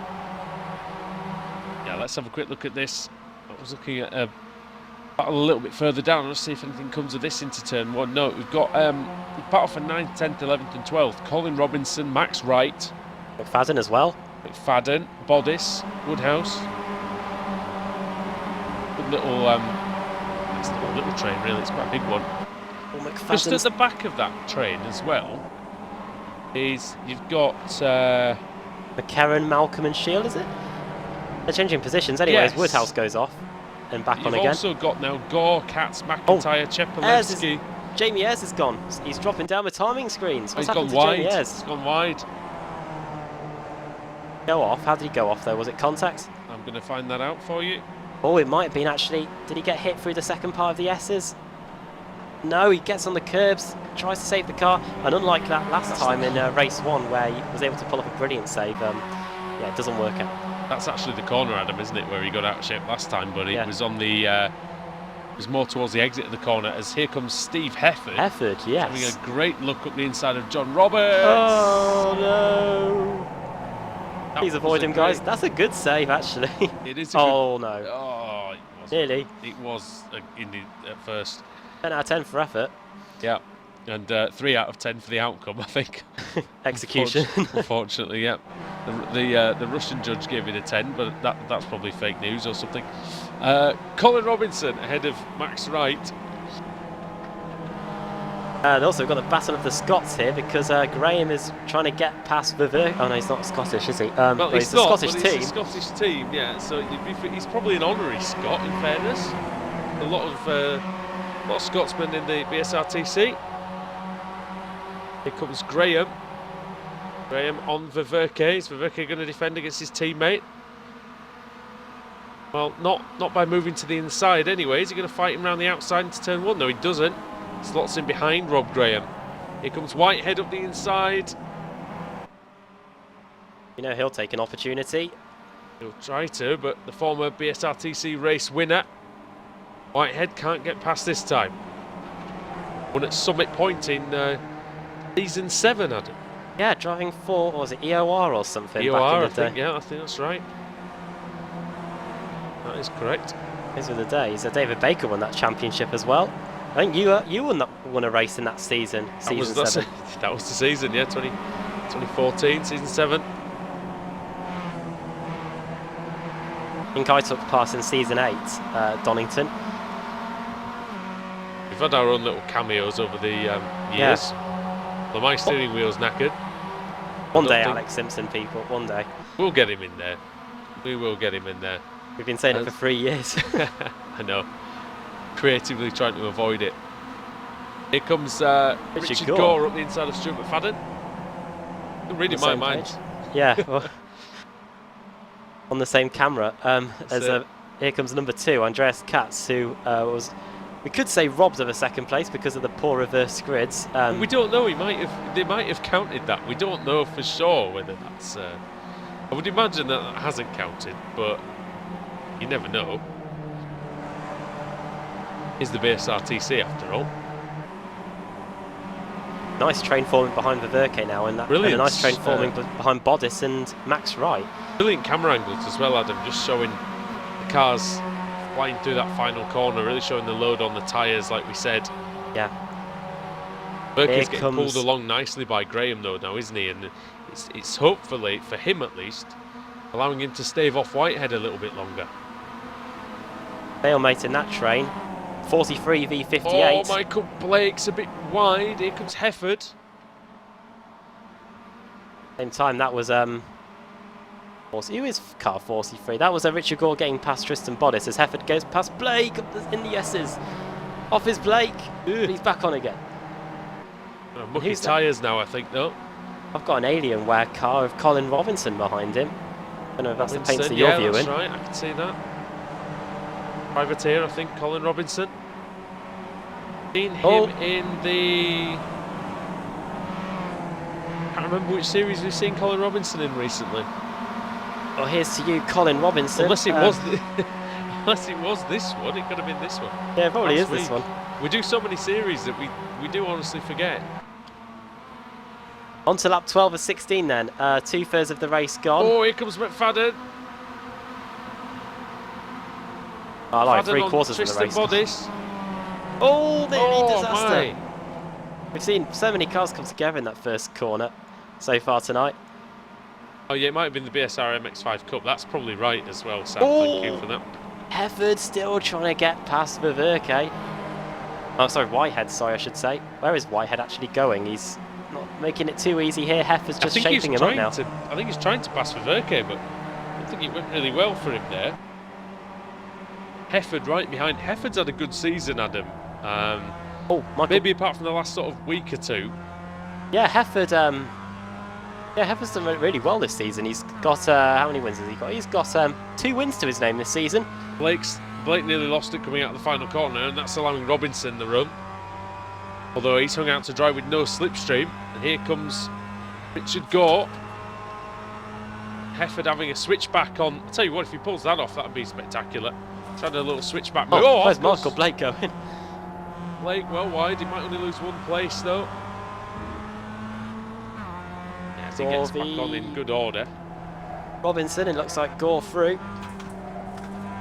Yeah, let's have a quick look at this. I was looking at a battle a little bit further down. Let's see if anything comes of this into turn 1. No, we've got battle for 9th, 10th, 11th and 12th. Colin Robinson, Max Wright. McFadden as well. McFadden, Bodis, Woodhouse. Good little... it's not a little train really, it's quite a big one. Well, just at the back of that train as well is you've got McCarran, Malcolm and Shield, is it? They're changing positions anyways. Yes. Woodhouse goes off and back on again. You've also got now Gore, Katz, McIntyre, Chepelewski. Jamie Ayres is gone. He's dropping down the timing screens. What's happened He's gone to wide. Jamie Ayres? He's gone wide. Go off. How did he go off though? Was it contact? I'm going to find that out for you. Oh, it might have been actually. Did he get hit through the second part of the S's? No, he gets on the curbs, tries to save the car, and unlike that last time in race 1 where he was able to pull off a brilliant save, yeah, it doesn't work out. That's actually the corner, Adam, isn't it, where he got out of shape last time, but it was on the There's more towards the exit of the corner as here comes Steve Hefford. Hefford, yes. Having a great look up the inside of John Roberts. Oh no! Please avoid him, guys. Great... That's a good save, actually. It is. Oh good... no! Oh, it was. Nearly. It was indeed at first. 10 out of 10 for effort. Yeah, and 3 out of 10 for the outcome, I think. Execution. Unfortunately, yeah. The Russian judge gave it a 10, but that's probably fake news or something. Colin Robinson ahead of Max Wright. And also we've got the battle of the Scots here because Graham is trying to get past Verver. Oh no, he's not Scottish, is he? Well, he's the Scottish but team. He's a Scottish team, yeah. So he's probably an honorary Scot, in fairness. A lot of Scotsmen in the BSRTC. Here comes Graham. Graham on Ververke. Is Ververke going to defend against his teammate? Well, not by moving to the inside anyway. Is he going to fight him around the outside into turn 1? No, he doesn't. Slots in behind Rob Graham. Here comes Whitehead up the inside. You know he'll take an opportunity. He'll try to, but the former BSRTC race winner, Whitehead, can't get past this time. Won at Summit Point in season 7, Adam. Yeah, driving for, what was it, EOR or something? EOR, back in the I think, day. yeah, I think that's right. That is correct. Those were the days. David Baker won that championship as well. I think you won a race in that season, season 7. That was the season, yeah, 2014, season 7. I think I took part in season 8, Donington. We've had our own little cameos over the years. Well, my steering wheel's knackered. One day, Alex Simpson, people, one day. We'll get him in there. We will get him in there. We've been saying it for 3 years. I know. Creatively trying to avoid it. Here comes Richard Gore up the inside of Stuart McFadden. You're reading my mind. Yeah. Well, on the same camera. Here comes number 2, Andreas Katz, who was, we could say, robbed of a second place because of the poor reverse grids. We don't know. They might have counted that. We don't know for sure whether that's. I would imagine that hasn't counted, but you never know. Is the BSRTC after all? Nice train forming behind Ververke now, and a nice train forming behind Bodis and Max Wright. Brilliant camera angles as well, Adam, just showing the cars flying through that final corner, really showing the load on the tyres, like we said. Yeah. Verke's getting pulled along nicely by Graham, though, now, isn't he? And it's hopefully, for him at least, allowing him to stave off Whitehead a little bit longer. Stalemate in that train. 43 v 58. Oh, Michael Blake's a bit wide. Here comes Hefford. Same time, that was who is car 43? That was Richard Gore getting past Tristan Bodis as Hefford goes past Blake in the S's. Off is Blake. He's back on again. Mucky tyres now, I think, though. I've got an Alienware car of Colin Robinson behind him. I don't know if that's the paints that you're viewing. That's right, I can see that. Privateer, I think, Colin Robinson. Seen him in the... I can't remember which series we've seen Colin Robinson in recently. Well, here's to you, Colin Robinson. Unless it was this one, it could have been this one. Yeah, it probably is this one. We do so many series that we do honestly forget. On to lap 12 of 16 then. 2/3 of the race gone. Oh, here comes McFadden. I like 3/4 of the race. Bodis. Oh, nearly disaster. My. We've seen so many cars come together in that first corner so far tonight. Oh yeah, it might have been the BSR MX-5 Cup. That's probably right as well, Sam. Thank you for that. Hefford still trying to get past Ververke. Oh, sorry, Whitehead, I should say. Where is Whitehead actually going? He's not making it too easy here. Hefford's just shaping him up now. I think he's trying to pass Ververke, but I think it went really well for him there. Hefford right behind. Hefford's had a good season, Adam. Maybe apart from the last sort of week or two. Yeah, Hefford's done really well this season. He's got, how many wins has he got? He's got 2 wins to his name this season. Blake nearly lost it coming out of the final corner, and that's allowing Robinson the run. Although he's hung out to dry with no slipstream. And here comes Richard Gore. Hefford having a switchback on. I'll tell you what, if he pulls that off, that'd be spectacular. He's had a little switchback. Oh, where's of course. Michael Blake going? Blake well wide. He might only lose one place though. As he gets back on in good order. Robinson, it looks like Gore through.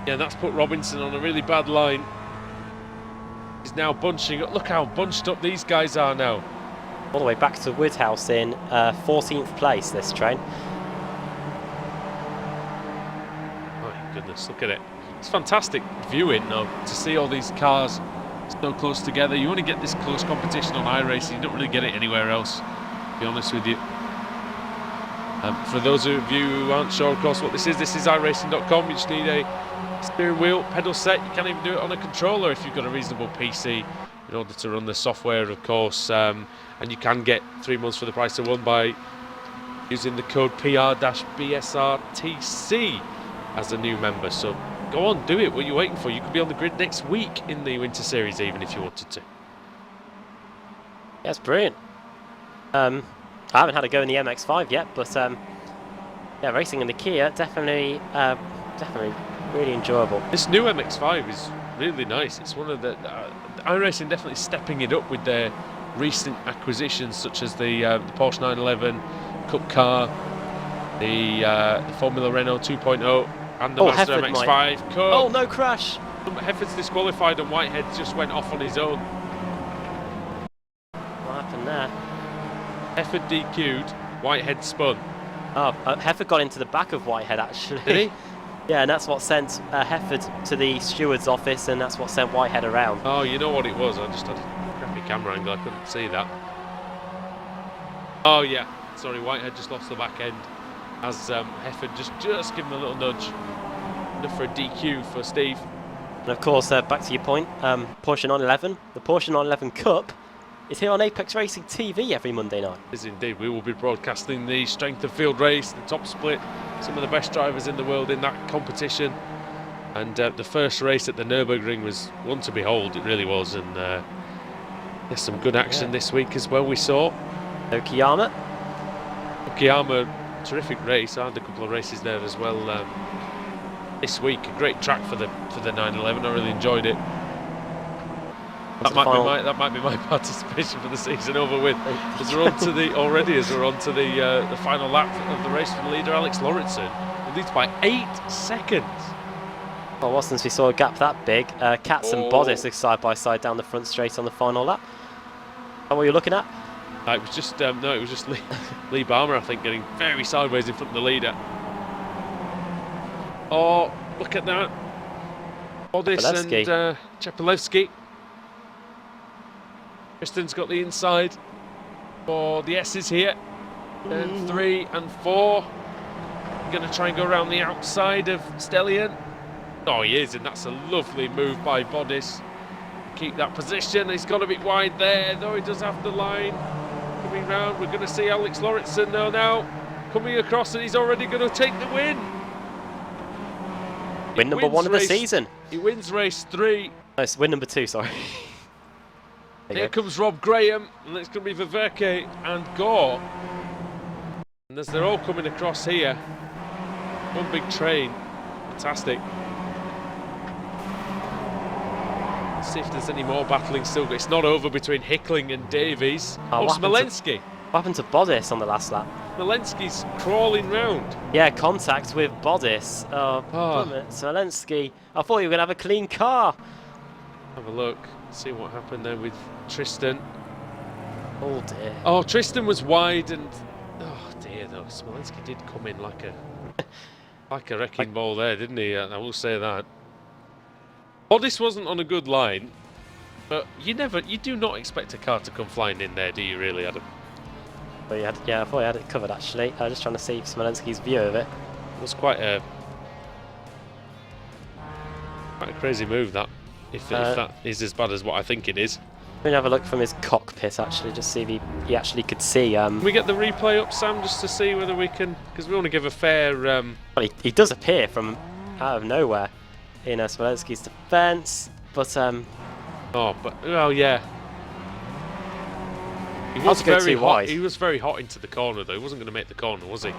Yeah, that's put Robinson on a really bad line. He's now bunching up. Look how bunched up these guys are now. All the way back to Woodhouse in 14th place, this train. My goodness, look at it. It's fantastic viewing now to see all these cars so close together. You only get this close competition on iRacing. You don't really get it anywhere else, to be honest with you. For those of you who aren't sure, of course, what this is iRacing.com. You just need a steering wheel, pedal set. You can't even do it on a controller if you've got a reasonable PC in order to run the software, of course. And you can get 3 months for the price of one by using the code PR-BSRTC as a new member. So go on, do it. What are you waiting for? You could be on the grid next week in the Winter Series, even if you wanted to. Yeah, it's brilliant. I haven't had a go in the MX-5 yet, but yeah, racing in the Kia definitely really enjoyable. This new MX-5 is really nice. It's one of the iRacing definitely stepping it up with their recent acquisitions, such as the Porsche 911 Cup car, the Formula Renault 2.0, and the Mazda Hefford MX-5 Cup. Oh, no crash! Hefford's disqualified and Whitehead just went off on his own. What happened there? Hefford DQ'd, Whitehead spun. Oh, Hefford got into the back of Whitehead, actually. Did he? Yeah, and that's what sent Hefford to the steward's office, and that's what sent Whitehead around. Oh, you know what it was? I just had a crappy camera angle, I couldn't see that. Oh yeah, sorry, Whitehead just lost the back end as Hefford just give him a little nudge. Enough for a DQ for Steve. And of course, back to your point, Porsche 911, the Porsche 911 Cup is here on Apex Racing TV every Monday night. Yes, indeed. We will be broadcasting the strength of field race, the top split, some of the best drivers in the world in that competition. And the first race at the Nürburgring was one to behold, it really was. And there's some good action this week as well, we saw. Okayama. Okayama, terrific race. I had a couple of races there as well this week. A great track for the 911. I really enjoyed it. That might be my participation for the season over with. As we're on to the final lap of the race for the leader, Alex Lauritsen. He leads by 8 seconds. Well, well, since we saw a gap that big, Katz and Bodice are side by side down the front straight on the final lap. Is that what you're looking at? It was just it was just Lee Barmer, I think, getting very sideways in front of the leader. Oh, look at that! Bodice and Chepelevsky. Kristen's got the inside for the S's here. And 3 and 4. Going to try and go around the outside of Stellian. Oh, he is, and that's a lovely move by Bodice. Keep that position. He's got a bit wide there, though he does have the line. Coming round, we're going to see Alex Lauritsen now coming across, and he's already going to take the win. Win number 1 of the season. He wins race 3. No, it's win number 2, sorry. Here comes Rob Graham, and it's going to be Ververke and Gore. And as they're all coming across here, one big train. Fantastic. Let's see if there's any more battling still. It's not over between Hickling and Davies. Smolensky. What happened to Bodice on the last lap? Smolensky's crawling round. Yeah, contact with Bodice. Smolensky. I thought you were going to have a clean car. Have a look. See what happened there with Tristan. Oh dear. Oh, Tristan was wide, and oh dear though. Smolensky did come in like a wrecking ball there, didn't he? I will say that. Bodice wasn't on a good line, but you do not expect a car to come flying in there, do you really, Adam? Well, I thought you had it covered actually. I was just trying to see Smolensky's view of it. It was quite a crazy move, that. If that is as bad as what I think it is. We're going to have a look from his cockpit actually, just see if he actually could see. Can we get the replay up, Sam, just to see whether we can, because we want to give a fair... Well, he does appear from out of nowhere in Smolensky's defence, but... well, yeah. He was very hot. He was very hot into the corner, though. He wasn't going to make the corner, was he?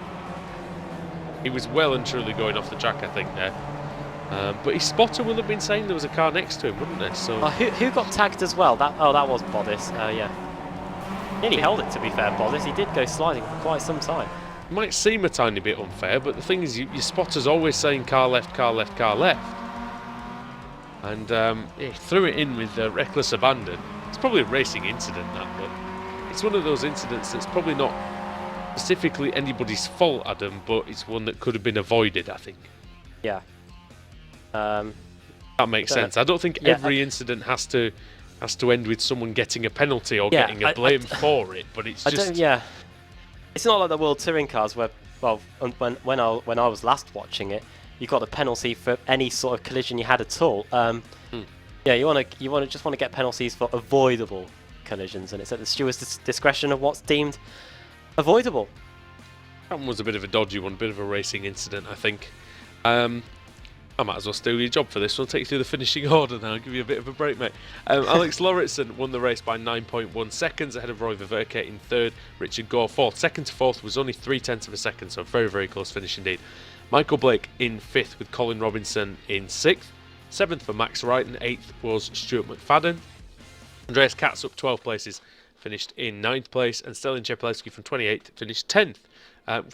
He was well and truly going off the track, I think, there. But his spotter will have been saying there was a car next to him, wouldn't there? So Who got tagged as well? That was Bodice. Yeah. Nearly held it, to be fair, Bodice. He did go sliding for quite some time. it might seem a tiny bit unfair, but the thing is, your spotter's always saying car left, car left, car left. And he threw it in with reckless abandon. It's probably a racing incident, that, but it's one of those incidents that's probably not specifically anybody's fault, Adam, but it's one that could have been avoided, I think. Yeah. That makes sense. I don't think every incident has to end with someone getting a penalty or getting a blame for it, but it's just... It's not like the World Touring cars where, well, when I was last watching it, you got a penalty for any sort of collision you had at all. Yeah, you just want to get penalties for avoidable collisions, and it's at the steward's discretion of what's deemed avoidable. That one was a bit of a dodgy one, a bit of a racing incident, I think. I might as well steal your job for this one. I'll take you through the finishing order now. I'll give you a bit of a break, mate. Alex Lauritsen won the race by 9.1 seconds ahead of Roy Ververke in third. Richard Gore fourth. Second to fourth was only 0.3 of a second, so a very, very close finish indeed. Michael Blake in fifth with Colin Robinson in sixth. Seventh for Max Wright, and eighth was Stuart McFadden. Andreas Katz up 12 places, finished in 9th place, and Stelin Chepelewski from 28th finished 10th.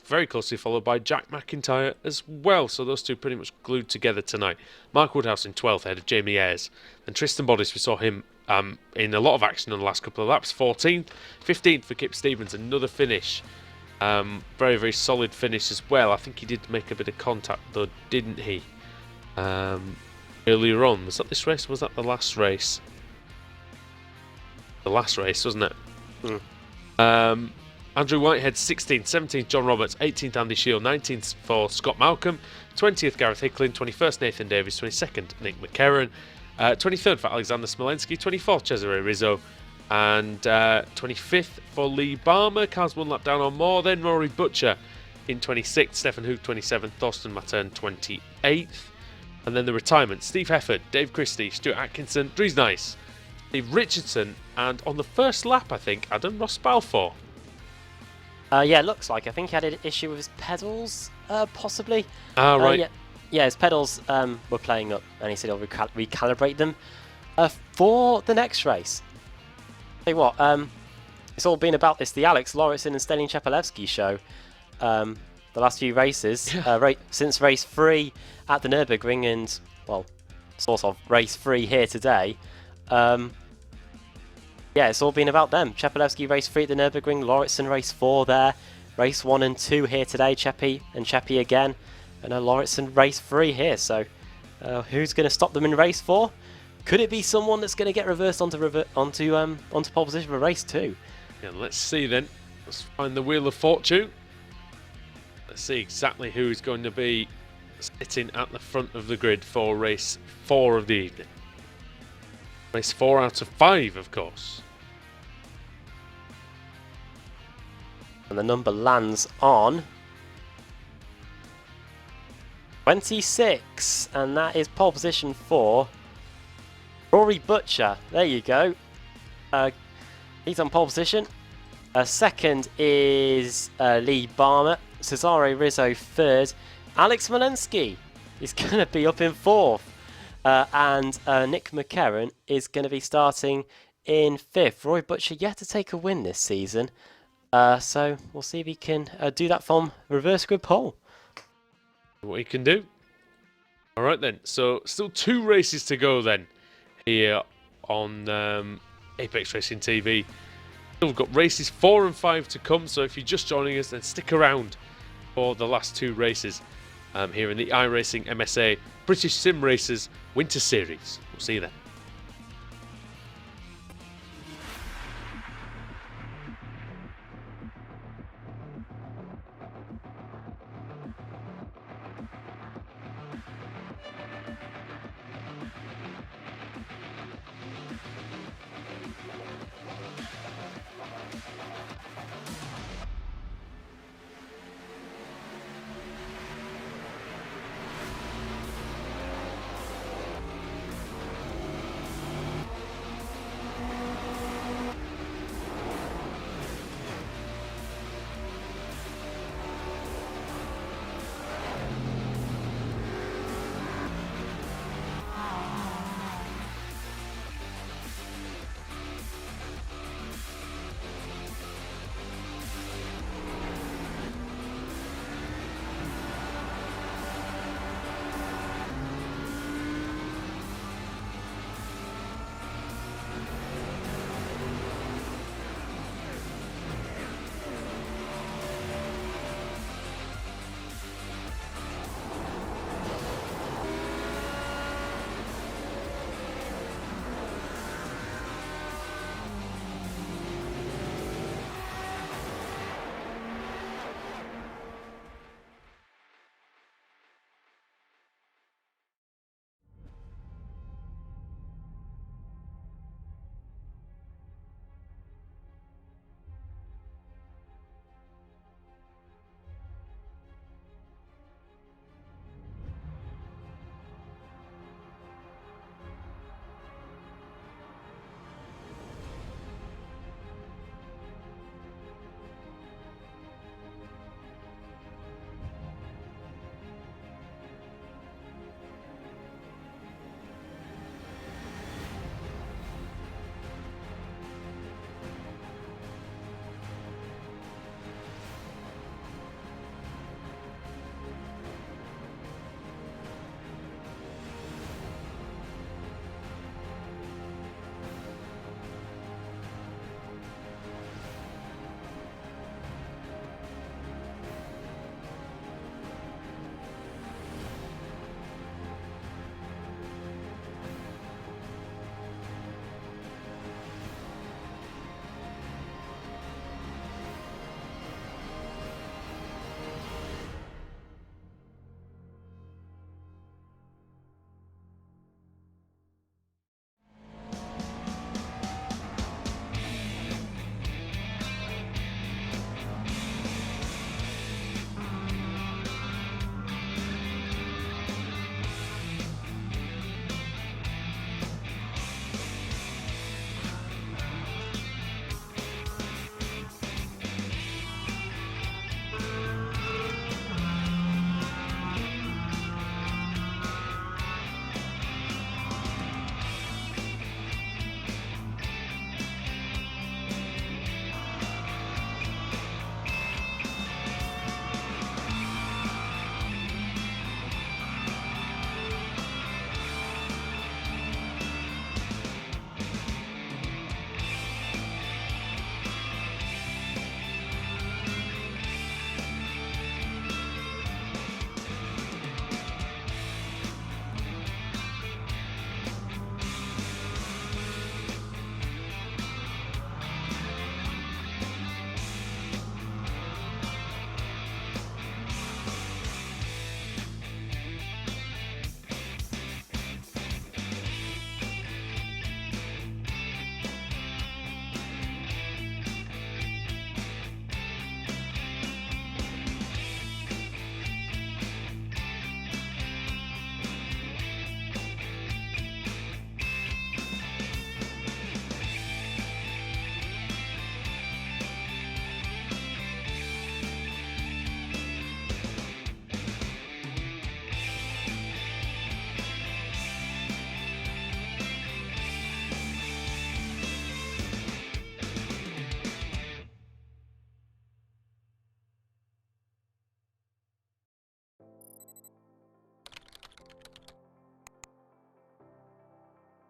Very closely followed by Jack McIntyre as well, so those two pretty much glued together tonight. Mark Woodhouse in 12th ahead of Jamie Ayres, and Tristan Bodice, we saw him in a lot of action on the last couple of laps, 14th. 15th for Kip Stevens, another finish. Very, very solid finish as well. I think he did make a bit of contact though, didn't he? Earlier on. Was that this race or was that the last race? The last race, wasn't it? Andrew Whitehead 16th, 17th John Roberts, 18th Andy Shield, 19th for Scott Malcolm, 20th Gareth Hicklin, 21st Nathan Davis, 22nd Nick McCarron, 23rd for Alexander Smolensky, 24th Cesare Rizzo, and 25th for Lee Barmer. Cars one lap down on more, then Rory Butcher in 26th, Stefan Hoog 27th, Thorsten Mattern 28th, and then the retirement, Steve Hefford, Dave Christie, Stuart Atkinson, Dries Nice, Steve Richardson, and on the first lap I think, Adam, Ross Balfour. Yeah, it looks like. I think he had an issue with his pedals, possibly. Ah, right. Yeah, his pedals were playing up, and he said he'll recalibrate them for the next race. Tell you what, it's all been about this, the Alex Lauritsen and Stelin Chepelewski show. The last few races, since race 3 at the Nürburgring and, well, sort of race 3 here today. Yeah, it's all been about them. Chepelewski race 3 at the Nürburgring, Lauritsen race 4 there, race 1 and 2 here today, Cheppy again, and Lauritsen race 3 here. So who's going to stop them in race 4? Could it be someone that's going to get reversed onto pole position for race 2? Yeah, let's see then. Let's find the Wheel of Fortune. Let's see exactly who's going to be sitting at the front of the grid for race 4 of the evening. Race 4 out of 5, of course. And the number lands on 26, and that is pole position for Rory Butcher. There you go. He's on pole position. Second is Lee Barmer. Cesare Rizzo third. Alex Smolensky is going to be up in fourth. And Nick McCarron is going to be starting in fifth. Roy Butcher yet to take a win this season. So we'll see if he can do that from reverse grid pole. What he can do. All right then. So still 2 races to go then here on Apex Racing TV. Still got races 4 and 5 to come. So if you're just joining us, then stick around for the last 2 races here in the iRacing MSA British Sim Racers Winter Series. We'll see you then.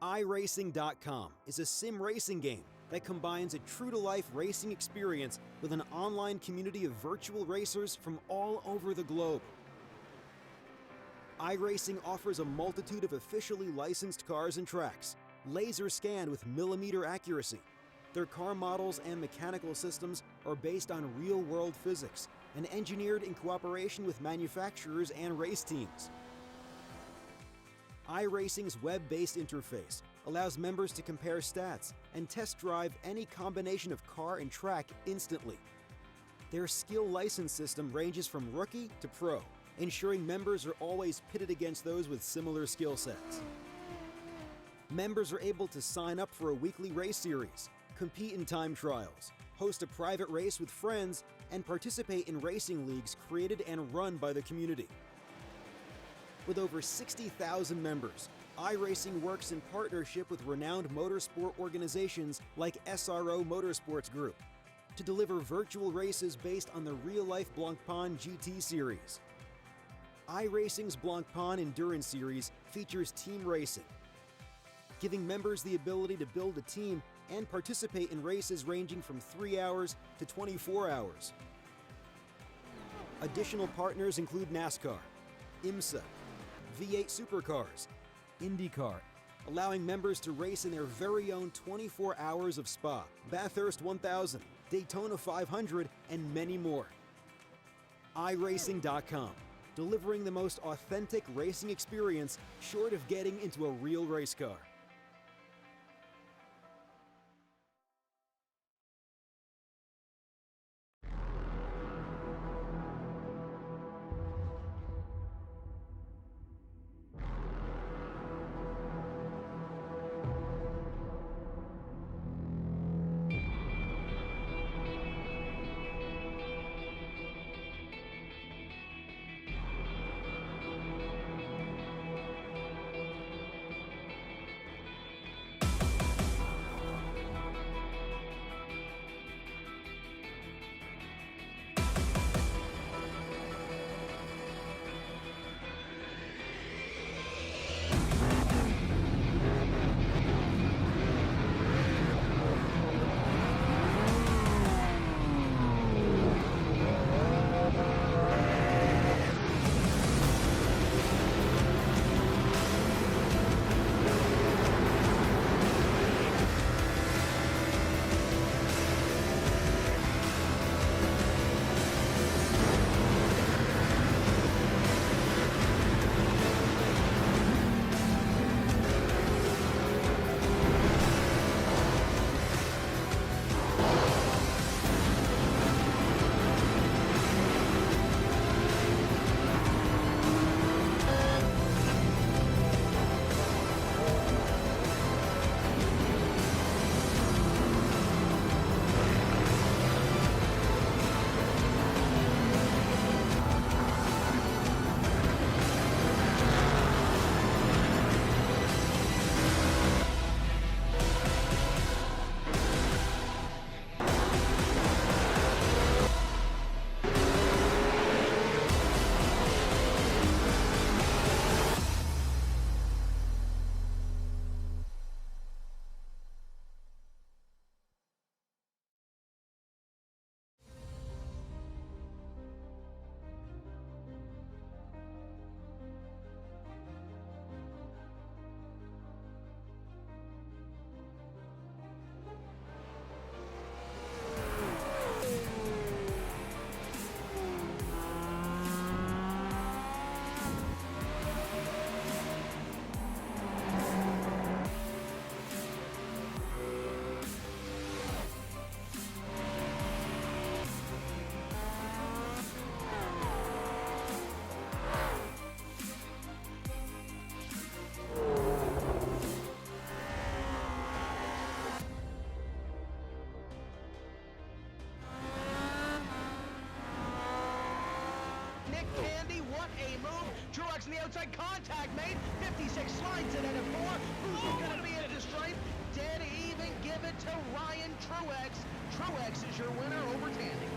iRacing.com is a sim racing game that combines a true-to-life racing experience with an online community of virtual racers from all over the globe. iRacing offers a multitude of officially licensed cars and tracks, laser scanned with millimeter accuracy. Their car models and mechanical systems are based on real-world physics and engineered in cooperation with manufacturers and race teams. iRacing's web-based interface allows members to compare stats and test drive any combination of car and track instantly. Their skill license system ranges from rookie to pro, ensuring members are always pitted against those with similar skill sets. Members are able to sign up for a weekly race series, compete in time trials, host a private race with friends, and participate in racing leagues created and run by the community. With over 60,000 members, iRacing works in partnership with renowned motorsport organizations like SRO Motorsports Group to deliver virtual races based on the real-life Blancpain GT series. iRacing's Blancpain Endurance Series features team racing, giving members the ability to build a team and participate in races ranging from 3 hours to 24 hours. Additional partners include NASCAR, IMSA, V8 Supercars, IndyCar, allowing members to race in their very own 24 hours of Spa, Bathurst 1000, Daytona 500, and many more. iRacing.com, delivering the most authentic racing experience short of getting into a real race car. Truex in the outside, contact made. 56 slides it at a 4. Who's going to be at the stripe? Dead even, give it to Ryan Truex. Truex is your winner over Tandy.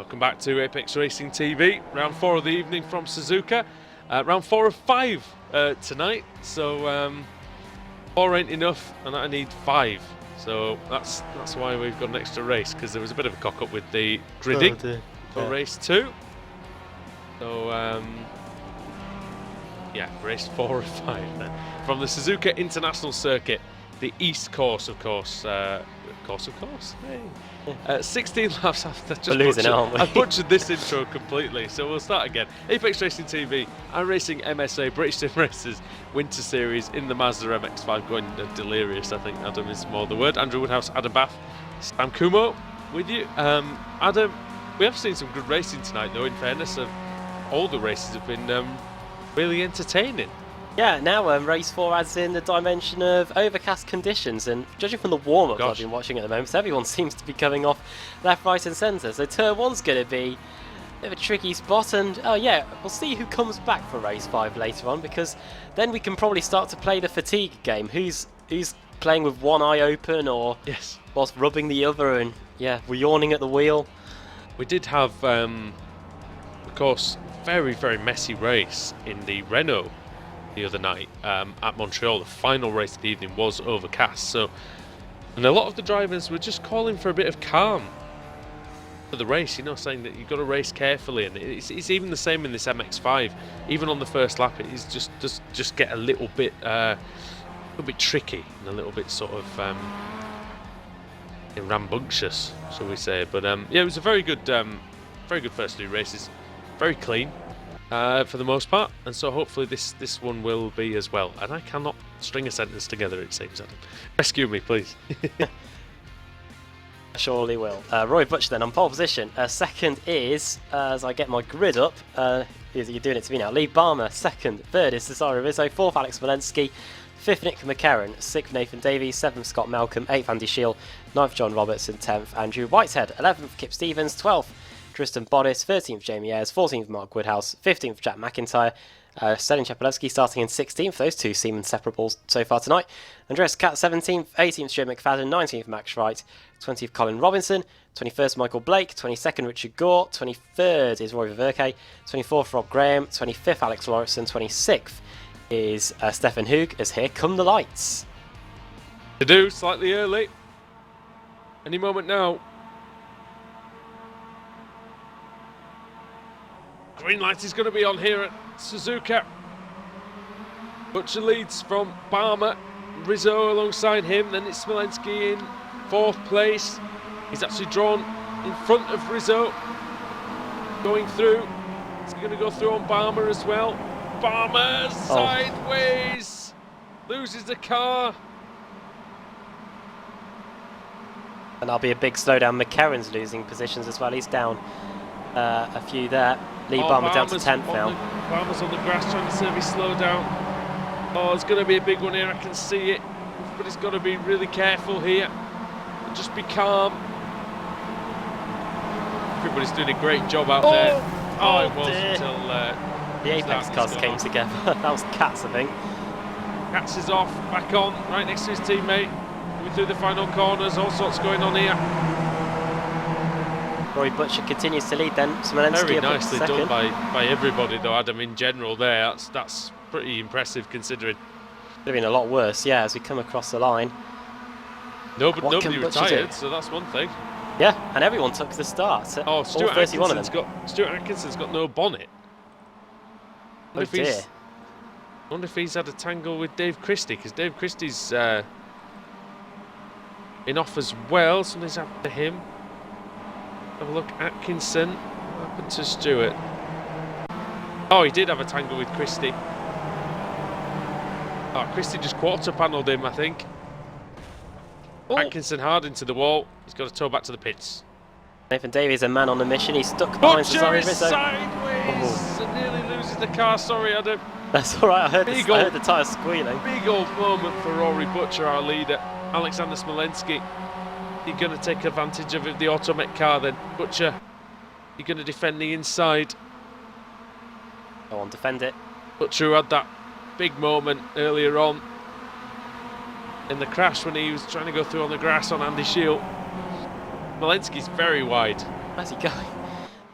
Welcome back to Apex Racing TV. Round 4 of the evening from Suzuka. Round 4 of 5 tonight. So 4 ain't enough, and I need 5. So that's why we've got an extra race, because there was a bit of a cock up with the gridding for race 2. So yeah, race 4 of 5 then. From the Suzuka International Circuit, the East Course, of course. Hey. 16 laps after. I butchered this intro completely, so we'll start again. Apex Racing TV, iRacing MSA, British Sim Racers Winter Series in the Mazda MX-5, going delirious, I think Adam is more the word. Andrew Woodhouse, Adam Bath, Sam Kumo with you. Adam, we have seen some good racing tonight, though, in fairness. All the races have been really entertaining. Yeah, now race 4 adds in the dimension of overcast conditions, and judging from the warm-ups I've been watching at the moment, everyone seems to be coming off left, right and centre. So turn 1's going to be a bit of a tricky spot, and oh yeah, we'll see who comes back for race 5 later on, because then we can probably start to play the fatigue game. Who's playing with one eye open, or whilst rubbing the other, and yeah, we're yawning at the wheel. We did have, of course, very, very messy race in the Renault the other night at Montreal. The final race of the evening was overcast, and a lot of the drivers were just calling for a bit of calm for the race, you know, saying that you've got to race carefully, and it's even the same in this MX-5. Even on the first lap, it is just get a little bit tricky and a little bit sort of rambunctious, shall we say. But yeah, it was a very good first 2 races, very clean. For the most part, and so hopefully this one will be as well. And I cannot string a sentence together, it seems, Adam. Rescue me, please. Surely will. Roy Butcher then on pole position. Second is, as I get my grid up, you're doing it to me now, Lee Barmer. Second. Third is Cesaro Rizzo. Fourth, Alex Walensky. Fifth, Nick McCarron. Sixth, Nathan Davies. Seventh, Scott Malcolm. Eighth, Andy Shield. Ninth, John Robertson. 10th, Andrew Whitehead. 11th, Kip Stevens. 12th, Tristan Bodis, 13th Jamie Ayres, 14th Mark Woodhouse, 15th Jack McIntyre, Stelin Chapelewski starting in 16th, those 2 seem inseparable so far tonight. Andreas Cat 17th, 18th Joe McFadden, 19th Max Wright, 20th Colin Robinson, 21st Michael Blake, 22nd Richard Gore, 23rd is Roy Verke, 24th Rob Graham, 25th Alex Lauritsen, 26th is Stefan Hoog, as here come the lights. To do, slightly early. Any moment now. Green light is going to be on here at Suzuka. Butcher leads from Barmer, Rizzo alongside him, then it's Smolenski in 4th place. He's actually drawn in front of Rizzo. Going through, he's going to go through on Barmer as well. Barmer sideways, loses the car. And that'll be a big slowdown. McCarron's losing positions as well, he's down a few there. Lee Barmer down to 10th now. Barmer's on the grass trying to serve his slow down. Oh, it's going to be a big one here, I can see it. But he's got to be really careful here. And just be calm. Everybody's doing a great job out there. Oh, it was until the Apex cars came together. That was Katz, I think. Katz is off, back on, right next to his teammate. Coming through the final corners, all sorts going on here. Roy Butcher continues to lead then. Smolenski very nicely done by everybody though, Adam, in general there. That's pretty impressive considering. Could have been a lot worse, yeah, as we come across the line. Nobody retired, so that's one thing. Yeah, and everyone took the start. Oh, Stuart Atkinson's got no bonnet. Oh dear. I wonder if he's had a tangle with Dave Christie, because Dave Christie's in off as well. Something's happened to him. Have a look, Atkinson. What happened to Stuart? Oh, he did have a tangle with Christie. Oh, Christie just quarter panelled him, I think. Oh. Atkinson hard into the wall. He's got to tow back to the pits. Nathan Davies, a man on a mission. He's stuck behind Cesaro Rizzo. Sideways and nearly loses the car. Sorry, Adam. That's all right. I heard the tyres squealing. Big old moment for Rory Butcher, our leader. Alexander Smolenski. You're going to take advantage of the Automech car then. Butcher, you're going to defend the inside. Go on, defend it. Butcher, who had that big moment earlier on in the crash when he was trying to go through on the grass on Andy Shield. Smolenski's very wide. Where's he going?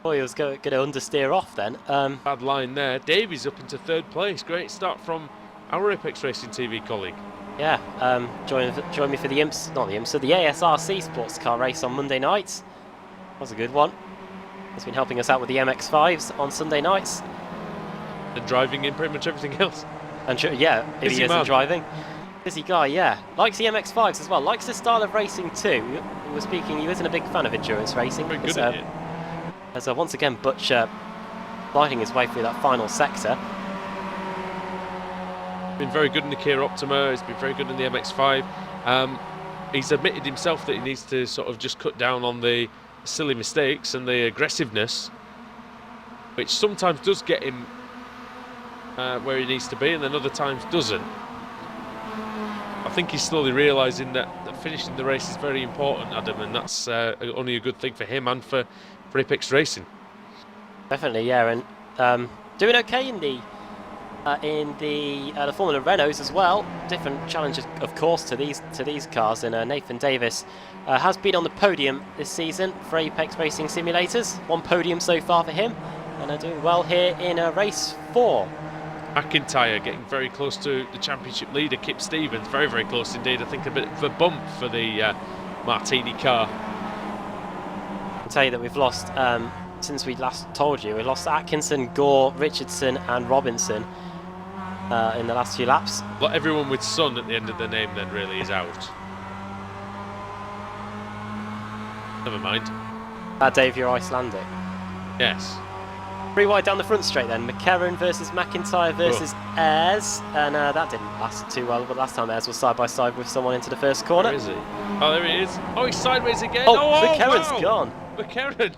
Oh, he was going to understeer off then. Bad line there. Davies up into 3rd place. Great start from our Apex Racing TV colleague. Yeah, join me for the the ASRC sports car race on Monday nights. That was a good one. He's been helping us out with the MX-5s on Sunday nights. And driving in pretty much everything else. And yeah, if Busy he isn't man. driving. Busy guy, yeah. Likes the MX-5s as well. Likes the style of racing too. We were speaking, he isn't a big fan of endurance racing. Very good at it. As once again, Butch gliding his way through that final sector. Been very good in the Kia Optima. He's been very good in the MX-5. He's admitted himself that he needs to sort of just cut down on the silly mistakes and the aggressiveness, which sometimes does get him where he needs to be, and then other times doesn't. I think he's slowly realising that finishing the race is very important, Adam, and that's only a good thing for him and for Apex Racing. Definitely, yeah, and doing okay in the Formula Renaults as well. Different challenges, of course, to these cars. And Nathan Davis has been on the podium this season for Apex Racing Simulators. 1 podium so far for him, and doing well here in race 4. McIntyre getting very close to the championship leader, Kip Stevens. Very, very close indeed. I think a bit of a bump for the Martini car. I can tell you that we've lost, since we last told you, we've lost Atkinson, Gore, Richardson and Robinson in the last few laps. But everyone with Sun at the end of their name then really is out. Never mind. Dave, you're Icelandic. Yes. 3 wide down the front straight then. McCarron versus McIntyre versus Ayres. And that didn't last too well, but last time Ayres was side by side with someone into the first corner. Where is he? Oh, there he is. Oh, he's sideways again. Oh, McCarron's wow. gone. McCarron.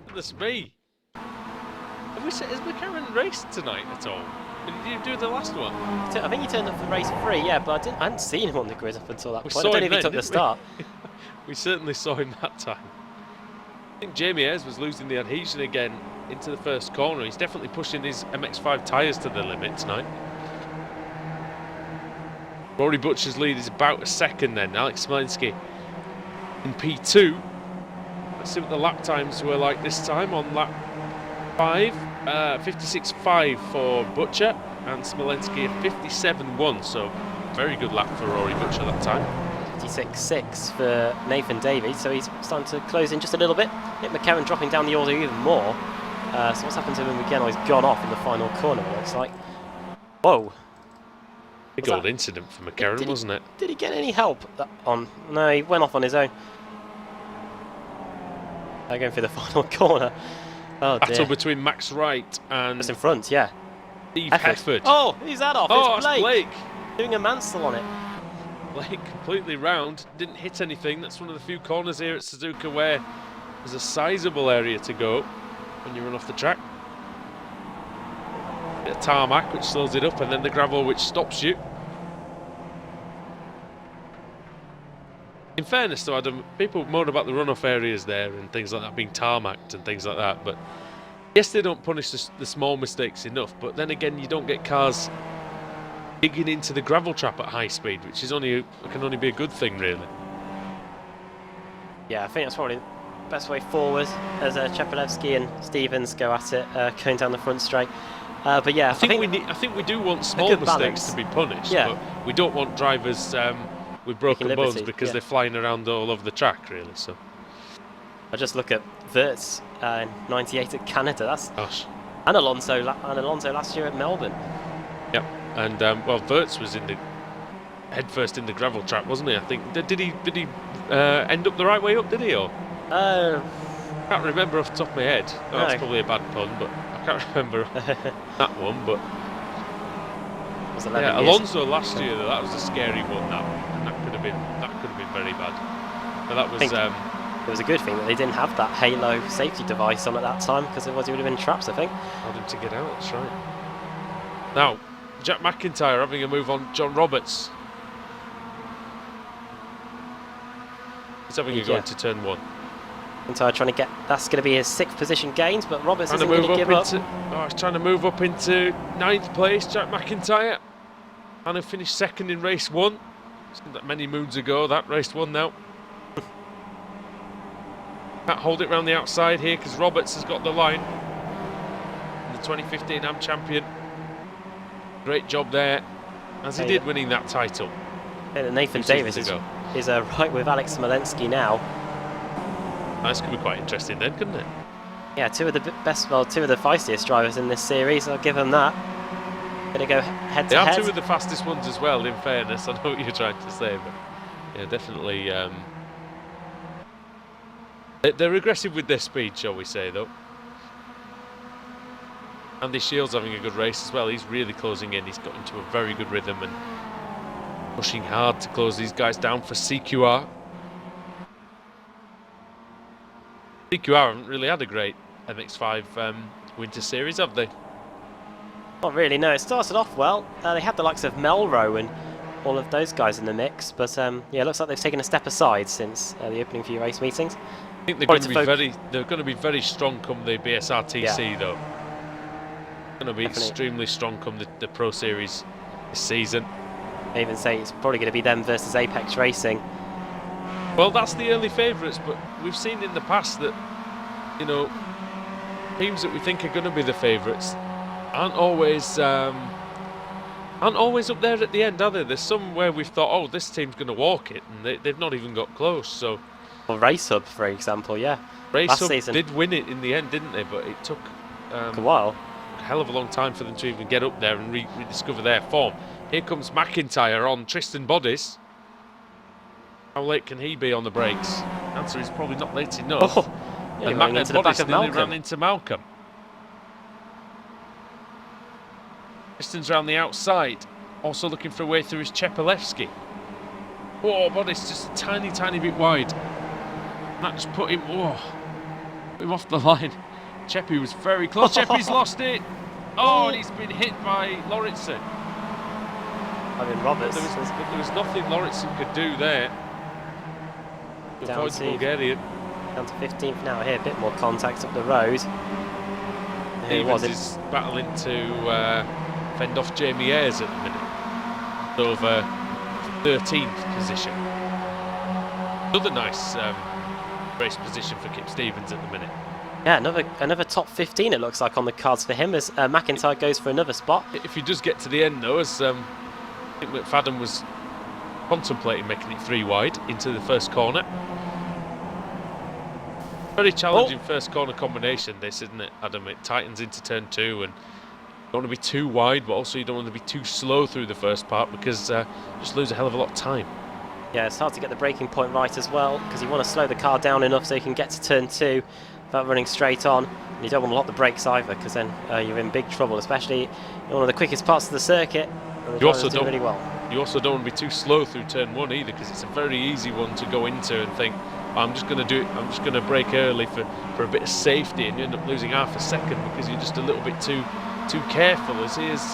Goodness me. Has McCarron raced tonight at all? Did you do the last one? I think he turned up for race 3, yeah, but I hadn't seen him on the grid up until that point. I saw don't him know if he then, took the didn't start. We certainly saw him that time. I think Jamie Ayres was losing the adhesion again into the first corner. He's definitely pushing his MX-5 tyres to the limit tonight. Rory Butcher's lead is about a second then. Alex Smolinski in P2. Let's see what the lap times were like this time on lap 5. 56.5 for Butcher and Smolinski at 57.1. So very good lap for Rory Butcher that time. 56.6 for Nathan Davies, so he's starting to close in just a little bit. Nick McCarron dropping down the order even more. So what's happened to him again? Oh, he's gone off in the final corner, it looks like. Whoa. Big old incident for McCarron, wasn't it? Did he get any help on? No, he went off on his own. They're going for the final corner. Oh dear. Battle between Max Wright and just in front, yeah. Steve Hefford. Oh, who's that off? Oh, it's Blake. Blake. Doing a Mansell on it. Blake completely round, didn't hit anything. That's one of the few corners here at Suzuka where there's a sizable area to go when you run off the track. Bit of tarmac which slows it up, and then the gravel which stops you. In fairness though, Adam, people moan about the runoff areas there and things like that being tarmacked and things like that, but yes, they don't punish the small mistakes enough, but then again you don't get cars digging into the gravel trap at high speed, which is can only be a good thing really. Yeah, I think that's probably the best way forward as Chepelevsky and Stevens go at it, going down the front straight. But yeah, I think we do want small mistakes balance to be punished, yeah. but we don't want drivers with broken bones because yeah. they're flying around all over the track, really. So I just look at Wirtz in '98 at Canada. That's gosh. And Alonso last year at Melbourne. Yep, and well, Wirtz was in the headfirst in the gravel trap, wasn't he? I think did he end up the right way up? Did he? Or I can't remember off the top of my head. Oh, no. That's probably a bad pun, but I can't remember that one. But yeah, Alonso last year, though, that was a scary one. That could have been very bad. But that was. It was a good thing that they didn't have that halo safety device on at that time, because otherwise he would have been trapped, I think. Allowed him to get out. That's right. Now, Jack McIntyre having a move on John Roberts. He's having a go into turn 1. McIntyre trying to get, that's going to be his 6th position gains, but Roberts isn't going to give up. He's trying to move up into 9th place, Jack McIntyre. And he finished 2nd in race 1. It's not that many moons ago, that race 1 now. Can't hold it round the outside here because Roberts has got the line. The 2015 AM champion. Great job there, as he did winning that title. And Nathan Davis is right with Alex Smolensky now. This could be quite interesting then, couldn't it? Yeah, two of the feistiest drivers in this series. I'll give them that. Going to go head to head. They are two of the fastest ones as well, in fairness. I know what you're trying to say, but yeah, definitely. They're aggressive with their speed, shall we say, though. Andy Shields having a good race as well. He's really closing in. He's got into a very good rhythm and pushing hard to close these guys down for CQR. CQR haven't really had a great MX-5 Winter Series, have they? Not really, no. It started off well. They had the likes of Melrose and all of those guys in the mix, but yeah, it looks like they've taken a step aside since the opening few race meetings. I think they're going to be very strong come the BSR TC, though. Going to be extremely strong come the Pro Series this season. I even say it's probably going to be them versus Apex Racing. Well, that's the early favourites, but we've seen in the past that, you know, teams that we think are going to be the favourites aren't always up there at the end, are they? There's some where we've thought, oh, this team's going to walk it, and they've not even got close. So, well, Race Hub, for example, yeah. Race Hub did win it in the end, didn't they? But it took a while. A hell of a long time for them to even get up there and rediscover their form. Here comes McIntyre on Tristan Bodice. How late can he be on the brakes? The answer is probably not late enough. Oh, yeah, and running into the back of Malcolm. Ran into Malcolm. Tristan's round the outside, also looking for a way through his Chepelevsky. Oh, Bodice just a tiny bit wide. And that just put him off the line. Cheppy was very close. Cheppy's lost it. Oh, and he's been hit by Lauritsen. I mean, Roberts. There was nothing Lauritsen could do there. Down to 15th now here, a bit more contact up the road. Stevens is battling to fend off Jamie Ayres at the minute. Over 13th position. Another nice race position for Kip Stevens at the minute. Yeah, another top 15 it looks like on the cards for him as McIntyre goes for another spot. If he does get to the end though, as I think McFadden was contemplating making it 3 wide into the first corner. Very challenging first corner combination this, isn't it, Adam? It tightens into turn 2 and you don't want to be too wide, but also you don't want to be too slow through the first part because you just lose a hell of a lot of time. Yeah, it's hard to get the braking point right as well because you want to slow the car down enough so you can get to turn 2 without running straight on. And you don't want to lock the brakes either because then you're in big trouble, especially in one of the quickest parts of the circuit. You also don't really well. You also don't want to be too slow through turn 1 either because it's a very easy one to go into and think, I'm just going to brake early for a bit of safety, and you end up losing half a second because you're just a little bit too careful. As here's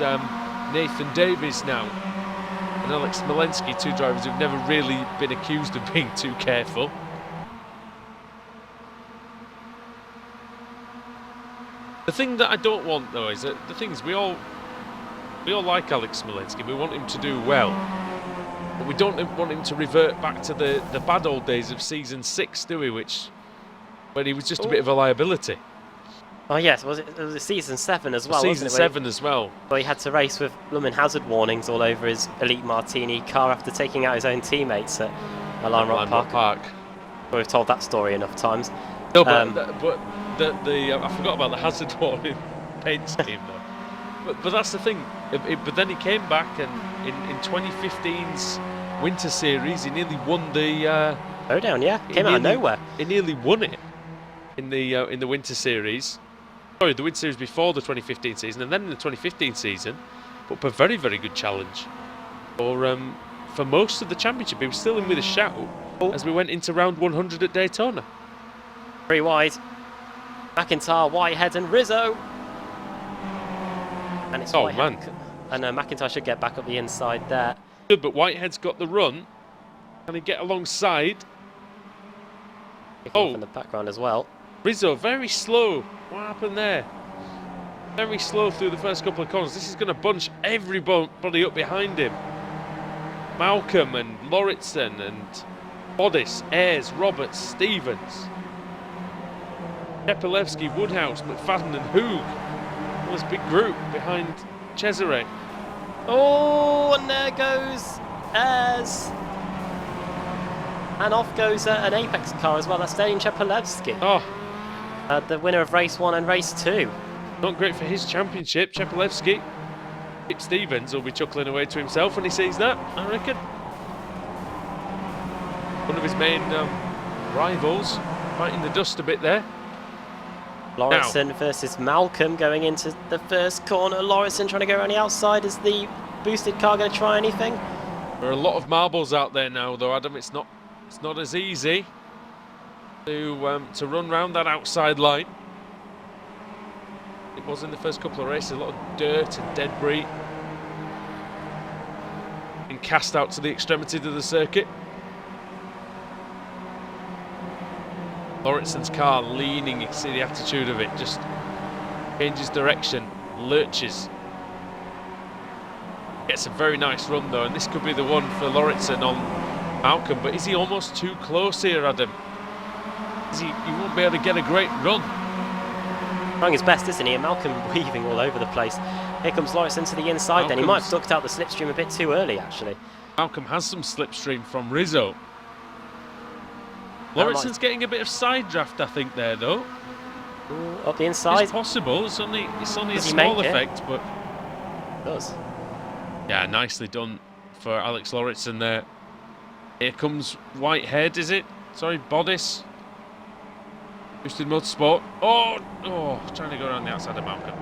Nathan Davies now and Alex Smolensky, two drivers who've never really been accused of being too careful. The thing that I don't want though is that the thing is we all like Alex Smolensky. We want him to do well. But we don't want him to revert back to the bad old days of season 6, do we? When he was just a bit of a liability. Oh yes, it was season 7 as well. Season 7 as well. Well, he had to race with blooming hazard warnings all over his Elite Martini car after taking out his own teammates at Lime Rock Park. Well, we've told that story enough times. No, but I forgot about the hazard warning paint scheme though. But that's the thing. But then he came back and in 2015's Winter Series, he nearly won the showdown. Yeah, came out of nowhere. He nearly won it in the Winter Series. Sorry, the Winter Series before the 2015 season, and then in the 2015 season, but a very good challenge. For most of the championship, he was still in with a shout as we went into round 100 at Daytona. 3 wide. McIntyre, Whitehead, and Rizzo. And it's Whitehead. Man. And McIntyre should get back up the inside there. Good, but Whitehead's got the run. Can he get alongside? Picking up in the background as well. Rizzo, very slow. What happened there? Very slow through the first couple of corners. This is going to bunch everybody up behind him. Malcolm and Lauritsen and Bodice, Ayres, Roberts, Stevens. Chepelevsky, Woodhouse, McFadden and Hoog. Well, this big group behind Cesare. Oh, and there goes Ez. And off goes an Apex car as well. That's Dejan Chepelevsky. Oh, The winner of race 1 and race 2. not great for his championship. Chepelevsky. Pete Stevens will be chuckling away to himself when he sees that, I reckon. One of his main rivals fighting the dust a bit there. Lauritsen versus Malcolm going into the first corner. Lauritsen trying to go around the outside. Is the boosted car going to try anything? There are a lot of marbles out there now, though, Adam. It's not as easy to run round that outside line. It was in the first couple of races. A lot of dirt and debris and cast out to the extremities of the circuit. Lauritsen's car leaning, you can see the attitude of it, just changes direction, lurches. Gets a very nice run though, and this could be the one for Lauritsen on Malcolm, but is he almost too close here, Adam? He won't be able to get a great run. Trying his best, isn't he? And Malcolm weaving all over the place. Here comes Lauritsen to the inside then. He might have ducked out the slipstream a bit too early, actually. Malcolm has some slipstream from Rizzo. Lauritsen's getting a bit of side draft, I think, there, though. Ooh, up the inside. It's possible. It's only a Does he small make it? effect, but Does. yeah, nicely done for Alex Lauritsen there. Here comes Whitehead, is it? Sorry, Bodis. Boosted Motorsport. Oh, trying to go around the outside of Malcolm.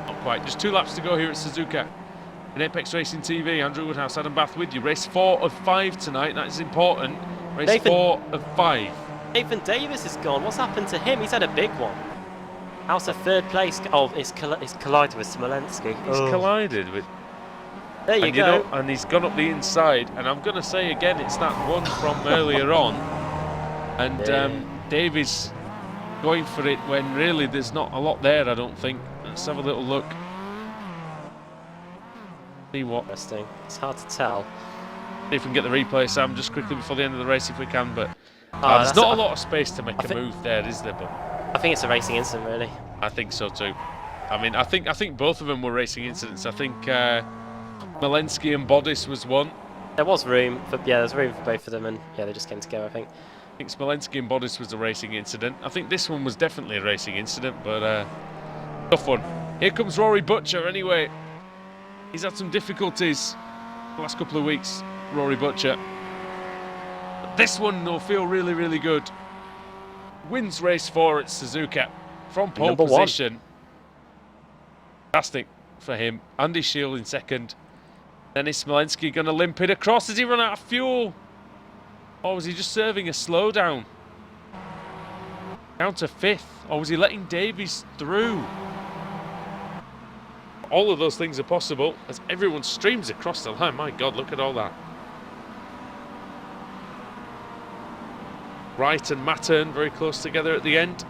Not quite. Just 2 laps to go here at Suzuka. In Apex Racing TV, Andrew Woodhouse, Adam Bath with you. Race 4 of 5 tonight. That is important. Race 4 of 5. Nathan Davis is gone. What's happened to him? He's had a big one. How's a 3rd place? Oh, it's collided with Smolenski. He's collided with. There you go. And he's gone up the inside. And I'm going to say again, it's that one from earlier on. And Davies going for it when really there's not a lot there, I don't think. Let's have a little look. See what. Interesting. It's hard to tell. See if we can get the replay, Sam, just quickly before the end of the race if we can. But there's not a lot of space to make a move there, is there? But I think it's a racing incident, really. I think so too. I mean, I think both of them were racing incidents. I think Malensky and Bodis was one. There was room for there's room for both of them, and yeah, they just came together, I think. I think Smolenski and Bodis was a racing incident. I think this one was definitely a racing incident, but tough one. Here comes Rory Butcher anyway. He's had some difficulties the last couple of weeks, Rory Butcher. But this one will feel really, really good. Wins race 4 at Suzuka from pole position. Fantastic for him. Andy Shield in second. Dennis Smolenski going to limp it across. Has he run out of fuel? Or was he just serving a slowdown? Down to 5th. Or was he letting Davies through? All of those things are possible as everyone streams across the line. My God, look at all that. Wright and Mattern very close together at the end.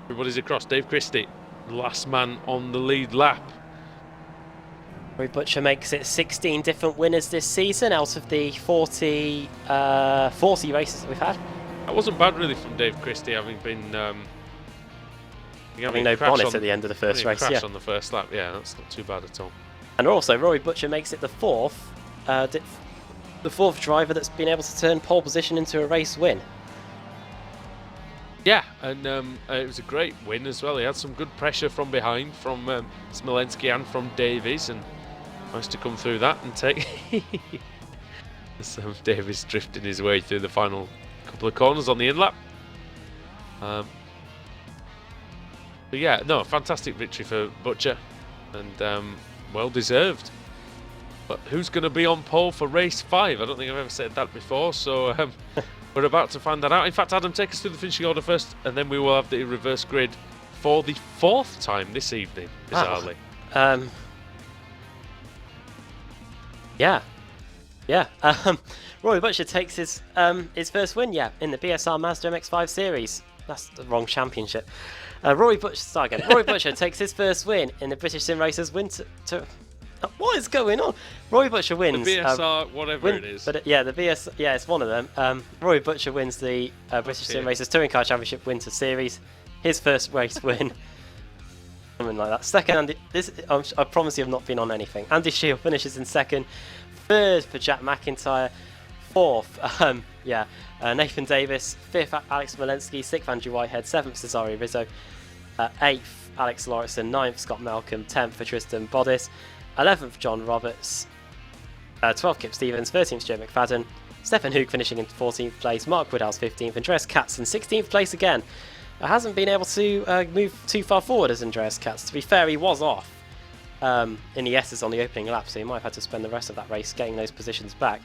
Everybody's across. Dave Christie, the last man on the lead lap. Rory Butcher makes it 16 different winners this season out of the 40 races that we've had. That wasn't bad really from Dave Christie, having been having no bonnet at the end of the first race. Crash on the first lap, yeah, that's not too bad at all. And also, Rory Butcher makes it the fourth driver that's been able to turn pole position into a race win. Yeah, and it was a great win as well. He had some good pressure from behind, from Smolenski and from Davies, and managed to come through that and take Davies drifting his way through the final couple of corners on the in-lap. But yeah, no, fantastic victory for Butcher, and well deserved. But who's going to be on pole for race 5? I don't think I've ever said that before, so we're about to find that out. In fact, Adam, take us through the finishing order first, and then we will have the reverse grid for the 4th time this evening, bizarrely. Yeah. Rory Butcher takes his first win, in the BSR Mazda MX-5 series. That's the wrong championship. Rory Butcher takes his first win in the British Sim Racers Winter What is going on? Roy Butcher wins. The BSR, whatever it is. But yeah, the yeah, it's one of them. Roy Butcher wins the British Sim Racers Touring Car Championship Winter Series. His first race win. Something like that. Second, Andy. I promise you, I've not been on anything. Andy Shield finishes in second. Third for Jack McIntyre. Fourth, Nathan Davis. Fifth, Alex Smolensky. Sixth, Andrew Whitehead. Seventh, Cesare Rizzo. Eighth, Alex Lauritsen. Ninth, Scott Malcolm. 10th for Tristan Bodis. 11th, John Roberts. 12th, Kip Stevens. 13th, Joe McFadden. Stefan Hoog finishing in 14th place. Mark Woodhouse 15th. Andreas Katz in 16th place again. Hasn't been able to move too far forward as Andreas Katz. To be fair, he was off in the S's on the opening lap, so he might have had to spend the rest of that race getting those positions back.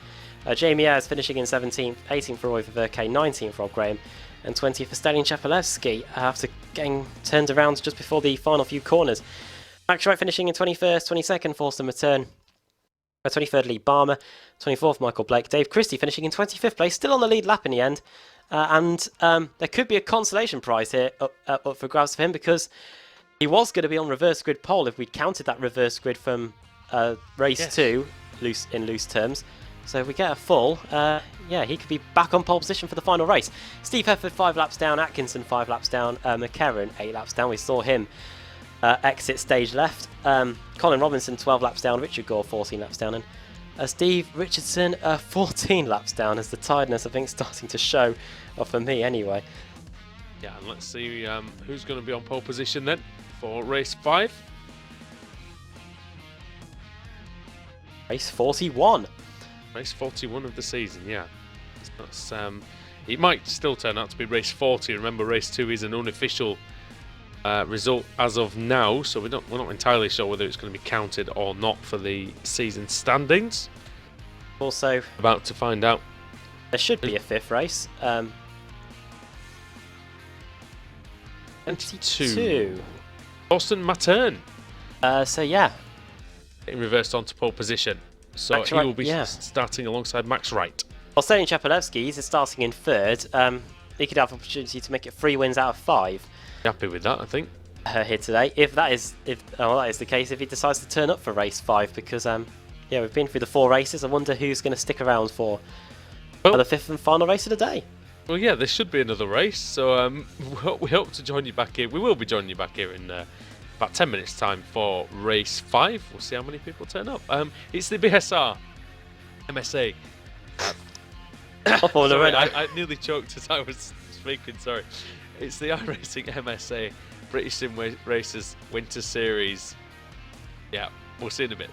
Jamie Ayres finishing in 17th, 18th for Roy Verke, 19th for Rob Graham, and 20th for Stalin Chapelevsky after getting turned around just before the final few corners. Max Wright finishing in 21st, 22nd, Forster Matern, 23rd, Lee Barmer, 24th, Michael Blake. Dave Christie finishing in 25th place, still on the lead lap in the end. And there could be a consolation prize here up for grabs for him, because he was going to be on reverse grid pole if we counted that reverse grid from race 2 in loose terms. So if we get a full, he could be back on pole position for the final race. Steve Hefford 5 laps down, Atkinson 5 laps down, McCarron 8 laps down. We saw him exit stage left. Colin Robinson 12 laps down, Richard Gore 14 laps down, and Steve Richardson 14 laps down, as the tiredness I think starting to show, for me anyway. Yeah, and let's see who's going to be on pole position then for race 5. Race 41. Race 41 of the season, yeah. That's, it might still turn out to be race 40. Remember, race 2 is an unofficial result as of now, so we're not entirely sure whether it's going to be counted or not for the season standings. Also, about to find out. There should be a 5th race. 22. Austin Matern. So yeah, getting reversed onto pole position. So Max he will be starting alongside Max Wright. Well, Stalin Chapelevsky is starting in 3rd. He could have an opportunity to make it 3 wins out of 5. Happy with that, I think. Here today, if that is the case, if he decides to turn up for race 5, because we've been through the 4 races. I wonder who's going to stick around for the 5th and final race of the day. Well, yeah, there should be another race, so we hope to join you back here. We will be joining you back here in about 10 minutes' time for race 5. We'll see how many people turn up. It's the BSR MSA. Sorry, I nearly choked as I was speaking, sorry. It's the iRacing MSA British Sim Racers Winter Series. Yeah, we'll see in a bit.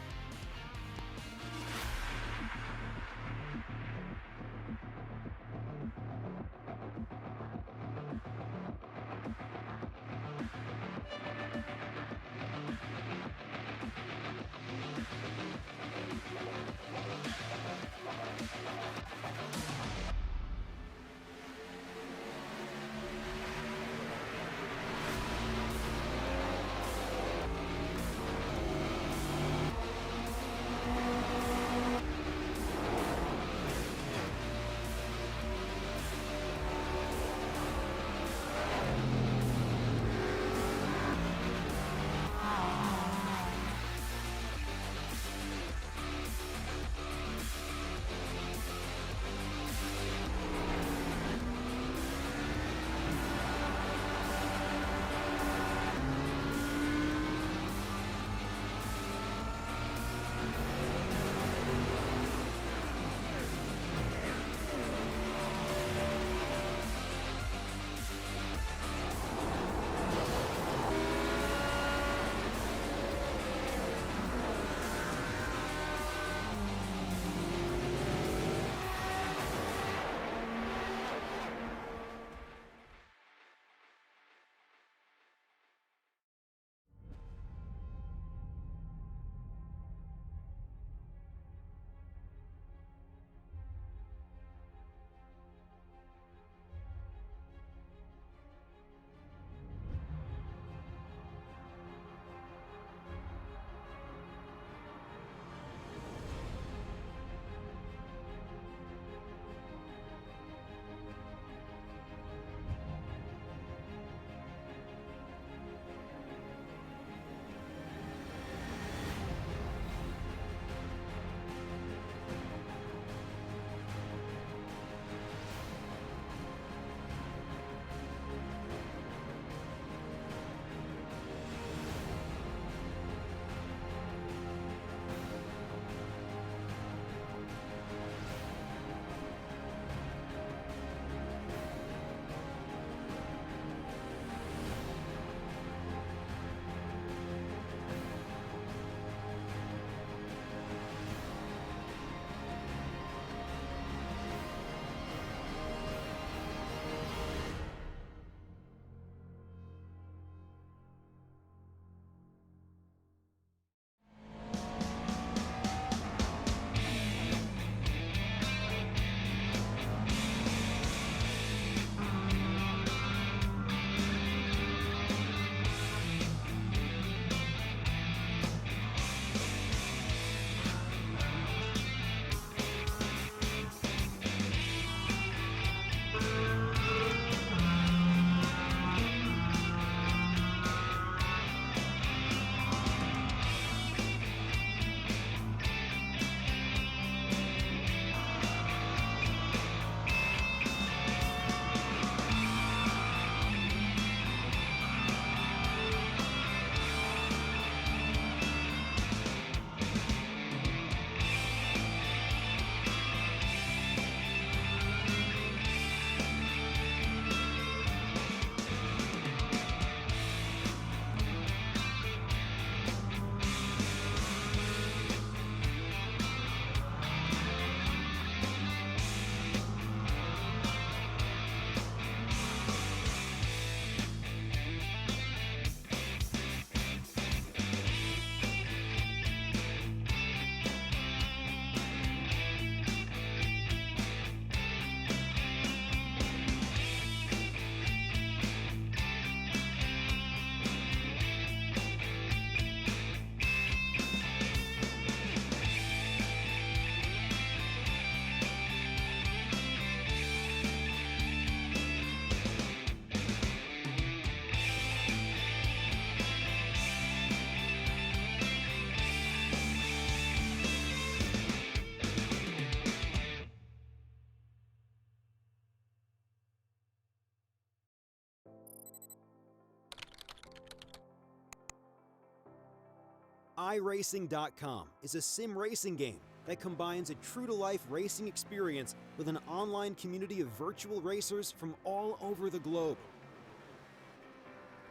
iRacing.com is a sim racing game that combines a true-to-life racing experience with an online community of virtual racers from all over the globe.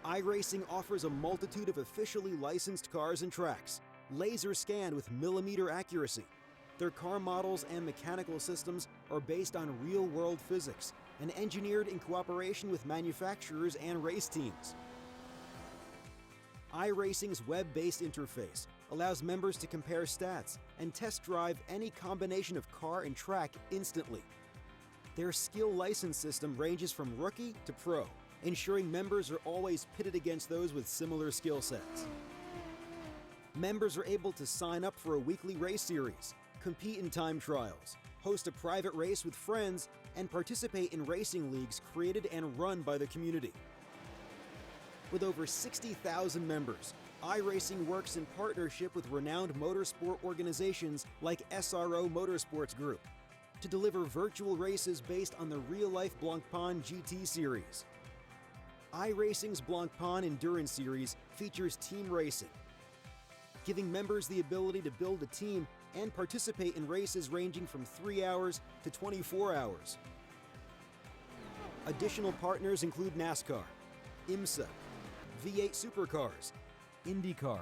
iRacing offers a multitude of officially licensed cars and tracks, laser scanned with millimeter accuracy. Their car models and mechanical systems are based on real-world physics and engineered in cooperation with manufacturers and race teams. iRacing's web-based interface allows members to compare stats and test drive any combination of car and track instantly. Their skill license system ranges from rookie to pro, ensuring members are always pitted against those with similar skill sets. Members are able to sign up for a weekly race series, compete in time trials, host a private race with friends, and participate in racing leagues created and run by the community. With over 60,000 members, iRacing works in partnership with renowned motorsport organizations like SRO Motorsports Group to deliver virtual races based on the real-life Blancpain GT series. iRacing's Blancpain Endurance Series features team racing, giving members the ability to build a team and participate in races ranging from 3 hours to 24 hours. Additional partners include NASCAR, IMSA, V8 Supercars, IndyCar,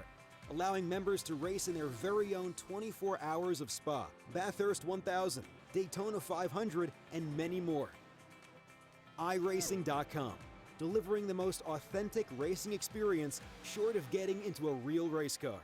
allowing members to race in their very own 24 hours of Spa, Bathurst 1000, Daytona 500, and many more. iRacing.com, delivering the most authentic racing experience short of getting into a real race car.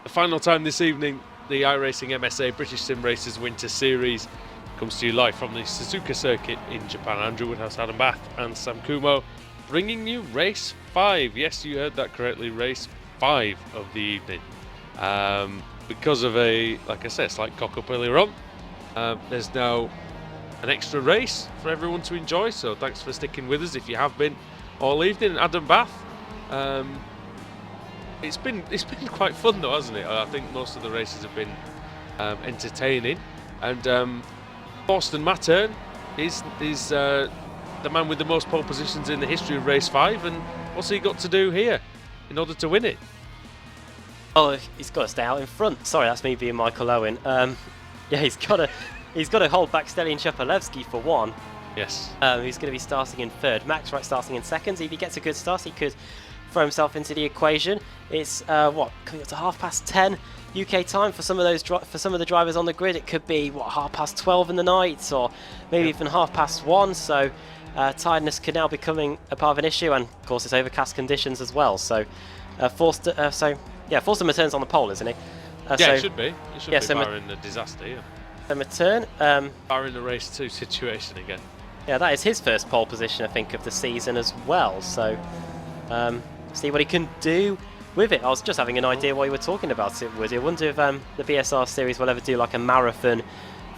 The final time this evening, the iRacing MSA British Sim Racers Winter Series comes to you live from the Suzuka circuit in Japan. Andrew Woodhouse, Adam Bath and Sam Kumo bringing you race 5. Yes, you heard that correctly, race 5 of the evening. Because of a, like I said, slight cock-up earlier on, there's now an extra race for everyone to enjoy, so thanks for sticking with us if you have been all evening. Adam Bath, it's been quite fun though, hasn't it? I think most of the races have been entertaining, and Boston Mattern is the man with the most pole positions in the history of race 5, and what's he got to do here in order to win it? Oh, he's got to stay out in front. Sorry, that's me being Michael Owen. Yeah, he's got to hold back Stelian Shepalevsky for one. Yes. Who's going to be starting in third. Max Wright starting in second. If he gets a good start, he could throw himself into the equation. It's coming up to 10:30 UK time for some of the drivers on the grid. It could be 12:30 in the night, or maybe even 1:30. So tiredness could now be becoming a part of an issue, and of course it's overcast conditions as well. So Forster Mattern's on the pole, isn't he? It should be. It should be barring a disaster. Yeah. So Mattern, barring the race 2 situation again. Yeah, that is his first pole position, I think, of the season as well. So see what he can do with it. I was just having an idea while you were talking about it, Woody. I wonder if the BSR series will ever do like a marathon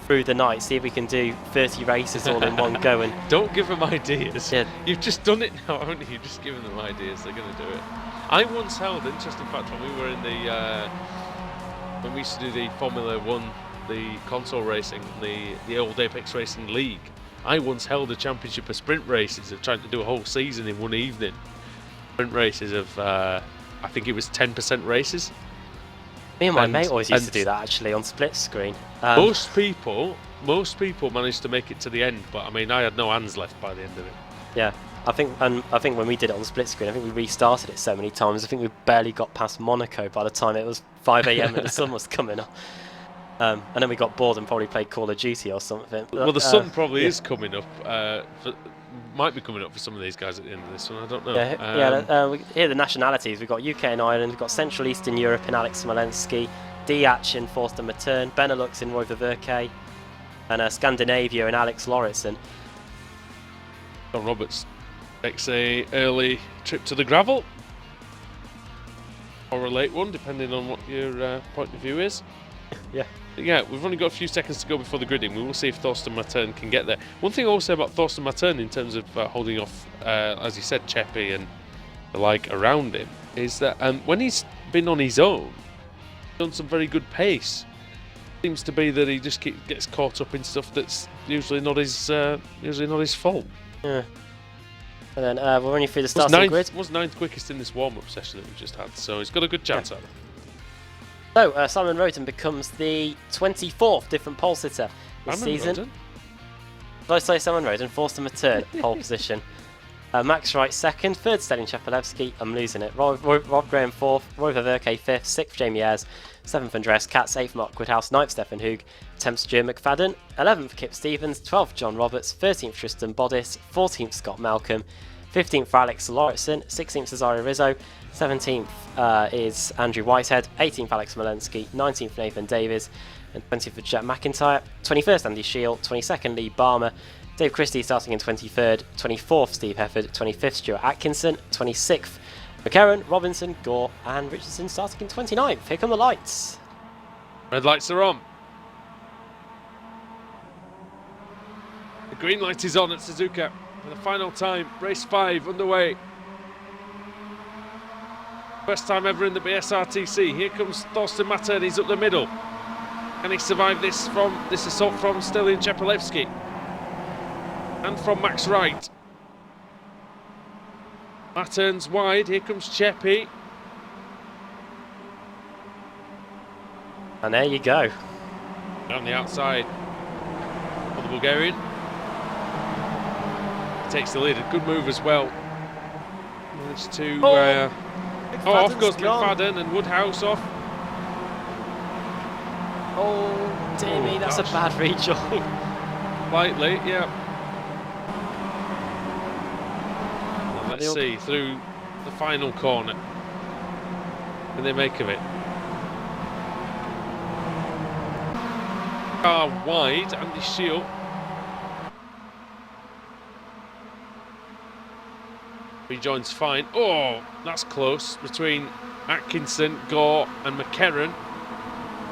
through the night, see if we can do 30 races all in one go. And don't give them ideas. Yeah. You've just done it now, haven't you? You've just given them ideas. They're going to do it. I once held, interesting fact, when we were in the when we used to do the Formula One, the console racing, the old Apex Racing League. I once held a championship of sprint races of trying to do a whole season in one evening. Sprint races of I think it was 10% races. Me and my mate always used to do that actually on split screen. Most people managed to make it to the end, but I mean, I had no hands left by the end of it. Yeah, I think when we did it on split screen, I think we restarted it so many times. I think we barely got past Monaco by the time it was 5 AM and the sun was coming up. And then we got bored and probably played Call of Duty or something. But, well, the sun probably is coming up. Might be coming up for some of these guys at the end of this one. I don't know. Here are the nationalities. We've got UK and Ireland. We've got Central Eastern Europe in Alex Smolensky, Diach in Forster Matern, Benelux in Roy Ververke, and Scandinavia in Alex Lauritsen. John Roberts takes a early trip to the gravel, or a late one, depending on what your point of view is. Yeah. Yeah, we've only got a few seconds to go before the gridding. We will see if Thorsten Matern can get there. One thing I will say about Thorsten Matern in terms of holding off, as you said, Cheppy and the like around him, is that when he's been on his own, he's done some very good pace. Seems to be that he just gets caught up in stuff that's usually not his fault. Yeah. And then we're running through the starting grid. Was ninth quickest in this warm-up session that we've just had, so he's got a good chance at it. So, Simon Roden becomes the 24th different pole sitter this season. Did I say Simon Roden? Forster Matern, pole position. Max Wright second, third Stelin Chapelevsky, I'm losing it. Rob Graham fourth, Roy Ververke fifth, sixth Jamie Ayres, seventh Andreas Katz, eighth Mark Woodhouse, ninth Stefan Hoog, 10th Stuart McFadden, 11th Kip Stevens, 12th John Roberts, 13th Tristan Bodis, 14th Scott Malcolm, 15th for Alex Lauritsen, 16th Cesario Rizzo, 17th is Andrew Whitehead, 18th Alex Smolensky, 19th Nathan Davies, and 20th for Jet McIntyre, 21st Andy Shield, 22nd Lee Barmer, Dave Christie starting in 23rd, 24th Steve Hefford, 25th Stuart Atkinson, 26th McCarron, Robinson, Gore, and Richardson starting in 29th. Here come the lights. Red lights are on. The green light is on at Suzuka. For the final time, race 5 underway. First time ever in the BSRTC. Here comes Thorsten Matern, he's up the middle. Can he survive this assault from Stelin Chapelevsky? And from Max Wright. Matern's wide, here comes Cheppy. And there you go. On the outside of the Bulgarian. Takes the lead, a good move as well. Managed to... off goes McFadden and Woodhouse off. Oh, dear me, that's a bad rejoin. Lightly, yeah. Well, let's see, through the final corner. What do they make of it? Car wide, Andy Shield. Rejoins fine. Oh, that's close between Atkinson, Gore and McCarron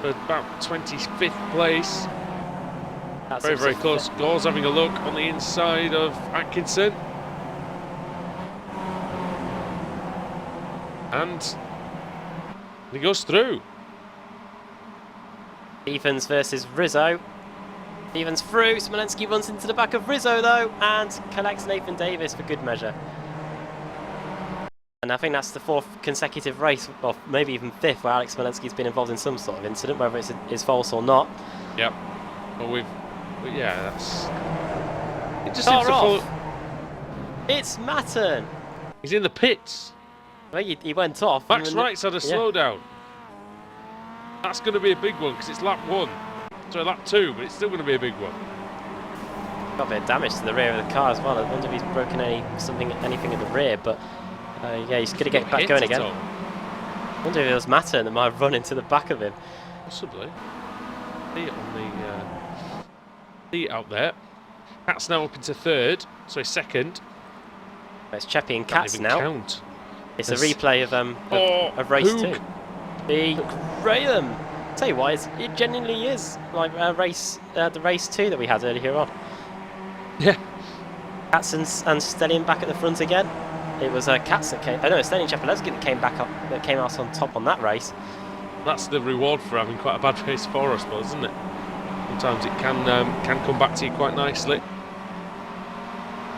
for about 25th place. That's very, very close. Gore's having a look on the inside of Atkinson. And he goes through. Stevens versus Rizzo. Stevens through. Smolensky runs into the back of Rizzo though and collects Nathan Davis for good measure. And I think that's the 4th consecutive race, or maybe even 5th, where Alex Smolensky's been involved in some sort of incident, whether it's his fault or not. Yep. Well, yeah, that's... It just seems to follow... It's Matern. He's in the pits. Well, he went off. Max Wright's had a slowdown. That's going to be a big one because it's lap 1. Sorry, lap 2, but it's still going to be a big one. Got a bit of damage to the rear of the car as well. I wonder if he's broken anything at the rear, but yeah, he's going to get back going again. I wonder if it was Matern that might have run into the back of him. Possibly. See it on the seat out there. Katz now up into 3rd, sorry, 2nd. It's Cheppy and Katz now. Count. It's a replay of race Hoog. 2. The Graham. Tell you what, it genuinely is like a race, the race 2 that we had earlier on. Yeah. Katz and Stellian back at the front again. It was Katz that came. Oh no, Stellian Chepelevsky that came back up, that came out on top on that race. That's the reward for having quite a bad race 4, I suppose, isn't it? Sometimes it can come back to you quite nicely.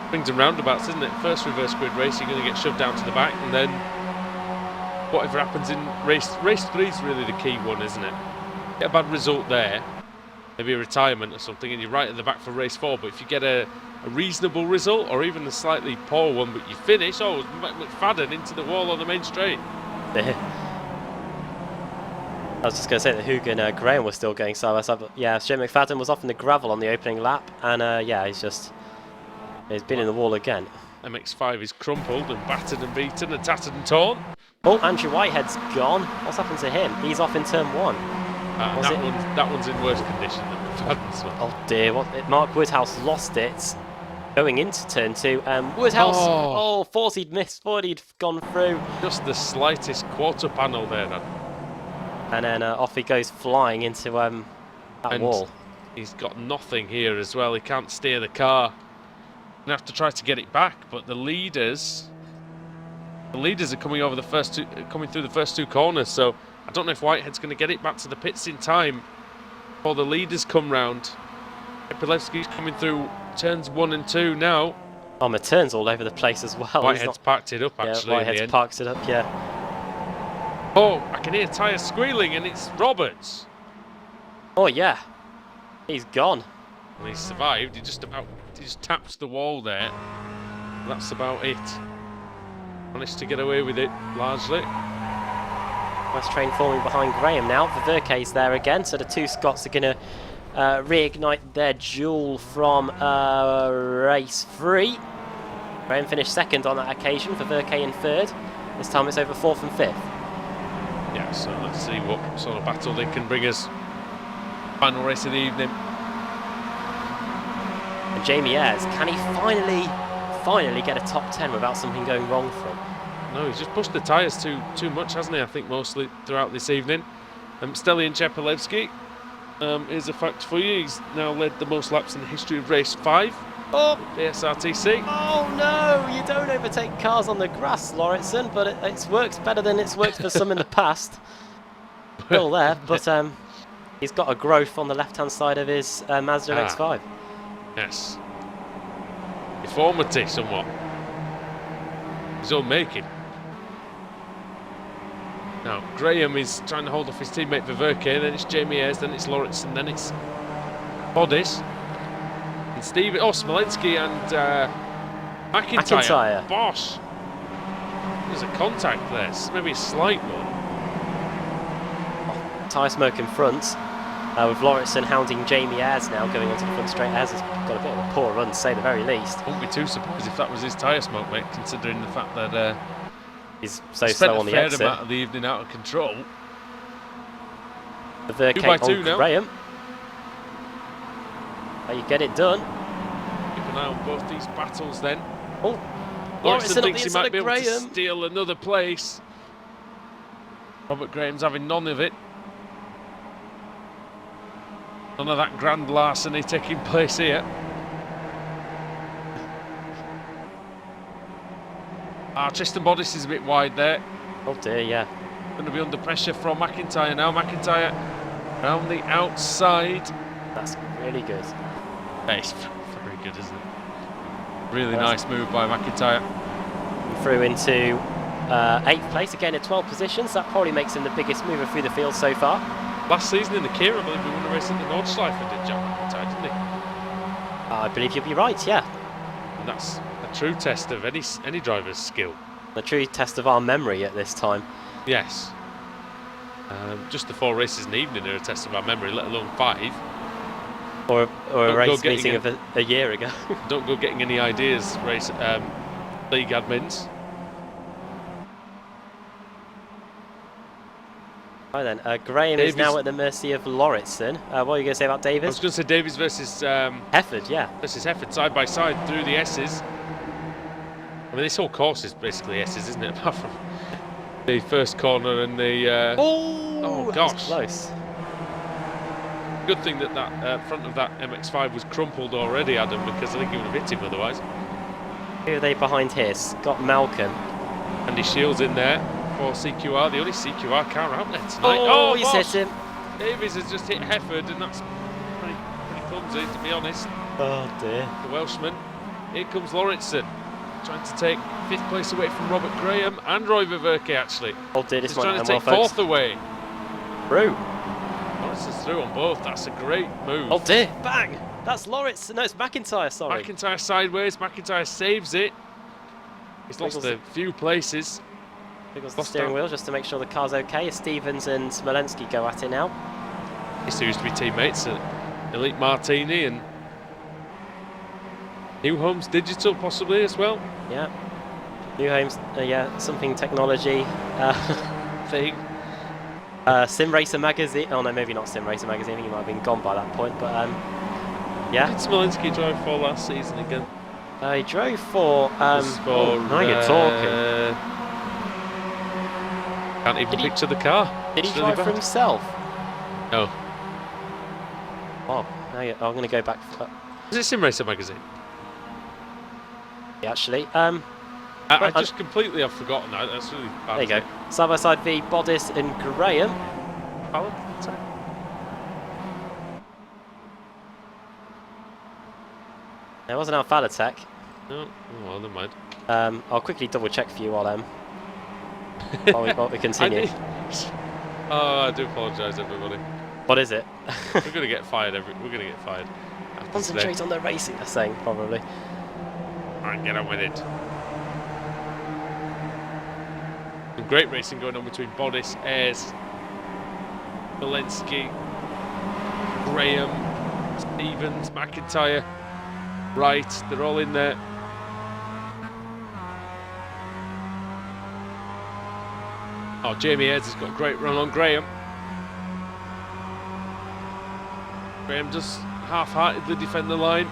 Swings and roundabouts, isn't it? First reverse grid race, you're going to get shoved down to the back, and then whatever happens in race 3 is really the key one, isn't it? Get a bad result there, maybe a retirement or something, and you're right at the back for race 4. But if you get a reasonable result, or even a slightly poor one, but you finish, McFadden into the wall on the main straight. I was just going to say that Hugo and Graham were still going side by side, but yeah, Stuart McFadden was off in the gravel on the opening lap, and yeah, he's been in the wall again. MX5 is crumpled and battered and beaten and tattered and torn. Oh, Andrew Whitehead's gone. What's happened to him? He's off in turn 1. That one's in worse condition than McFadden's one. Oh dear, Mark Woodhouse lost it going into turn 2. Woodhouse, thought he'd missed, thought he'd gone through. Just the slightest quarter panel there then. And then off he goes flying into that wall. He's got nothing here as well. He can't steer the car. Gonna have to try to get it back, but the leaders are coming over coming through the first 2 corners. So I don't know if Whitehead's going to get it back to the pits in time before the leaders come round. Chepelevsky's coming through turns 1 and 2 now. Oh, my turn's all over the place as well. Whitehead's parked it up actually. Yeah, Whitehead's parked it up. Yeah. Oh, I can hear tyres squealing, and it's Roberts. Oh yeah, he's gone. And he survived. He just tapped the wall there. That's about it. Managed to get away with it largely. West Train forming behind Graham now. Verke's there again, so the 2 Scots are going to reignite their duel from race 3. Graham finished 2nd on that occasion, for Verke in 3rd. This time it's over 4th and 5th. Yeah, so let's see what sort of battle they can bring us. Final race of the evening. And Jamie Ayres, can he finally get a top 10 without something going wrong for him? No, he's just pushed the tyres too much, hasn't he? I think mostly throughout this evening. Stellian Chepelevsky, here's a fact for you. He's now led the most laps in the history of race 5. Oh, BSRTC. Oh no, you don't overtake cars on the grass, Lauritsen, but it works better than it's worked for some in the past. Still there, but he's got a growth on the left-hand side of his Mazda MX-5. Yes. Deformity somewhat. His own making. Now, Graham is trying to hold off his teammate Verke, then it's Jamie Ayres, then it's Lauritsen, then it's Bodis. And Steve, Smolensky and McIntyre. Bosh. There's a contact there, maybe a slight one. Tyre smoke in front, with Lauritsen hounding Jamie Ayres now, going onto the front straight. Ayres has got a bit of a poor run, to say the very least. Wouldn't be too surprised if that was his tyre smoke, mate, considering the fact that he's so slow on the exit. Spent a fair amount of the evening out of control. The Verke 2 by 2 now. Graham. You get it done. Keep an eye on both these battles then. Oh, Lauritsen thinks he might be able Graham to steal another place. Robert Graham's having none of it. None of that grand larceny taking place here. Tristan Bodis is a bit wide there. Oh dear, yeah. Going to be under pressure from McIntyre now. McIntyre around the outside. That's really good. It's very good, isn't it? Really nice move by McIntyre. Through into 8th place, again at 12 positions. That probably makes him the biggest mover through the field so far. Last season in the Kia, I believe he won a race in the Nordschleife, did Jack McIntyre, didn't he? I believe you'll be right, yeah. And that's a true test of any driver's skill. A true test of our memory at this time. Yes. Just the 4 races in the evening are a test of our memory, let alone 5. Or a race meeting of a year ago. Don't go getting any ideas, race league admins. Right then, Graham is now at the mercy of Lauritsen. What are you going to say about Davies? I was going to say Davies versus Hefford, yeah. Versus Hefford, side by side through the S's. I mean, this whole course is basically S's, isn't it? Apart from the first corner and the. Oh gosh! Close. Good thing that that front of that MX-5 was crumpled already, Adam, because I think he would have hit him otherwise. Who are they behind here? Scott Malcolm. Andy Shields in there for CQR, the only CQR car out there tonight. Oh, he's boss! hit him. Davies has just hit Hefford, and that's pretty clumsy, to be honest. Oh dear. The Welshman. Here comes Lauritsen, trying to take 5th place away from Robert Graham and Roy Viverke, actually. Oh dear, this He's one trying to well, take 4th folks. away. Through. Lauritsen's through on both. That's a great move. Oh dear, bang! That's Lawrence. No, it's McIntyre, sorry. McIntyre sideways. McIntyre saves it. He's lost a few places. Wiggles the steering wheel just to make sure the car's okay. Stevens and Smolensky go at it now. These two used to be teammates at Elite Martini and New Homes Digital, possibly as well. Yeah. New Homes, yeah, something technology Thing. Sim Racer magazine. Oh no, maybe not Sim Racer magazine. I think he might have been gone by that point. But yeah. What did Smolinski drive for last season again? He drove for. Now you're talking. Can't even picture the car. Did he It's really drive for bad. himself? No. Oh, I'm going to go back. Is it Sim Racer magazine? Actually, I just completely have forgotten that. That's really bad. there you go. Side by side V, Bodis and Graham. Alan? There was an Alpha attack. No. Oh, well, never mind. I'll quickly double check for you while we continue. I do apologise, everybody. What is it? We're gonna get fired. We're gonna get fired. after Concentrate today. on the racing, they're saying, probably. Alright, get on with it. Some great racing going on between Bodis, Ayres, Walensky, Graham, Stevens, McIntyre, Wright. They're all in there. Oh, Jamie Ayres has got a great run on Graham. Graham does half-heartedly defend the line.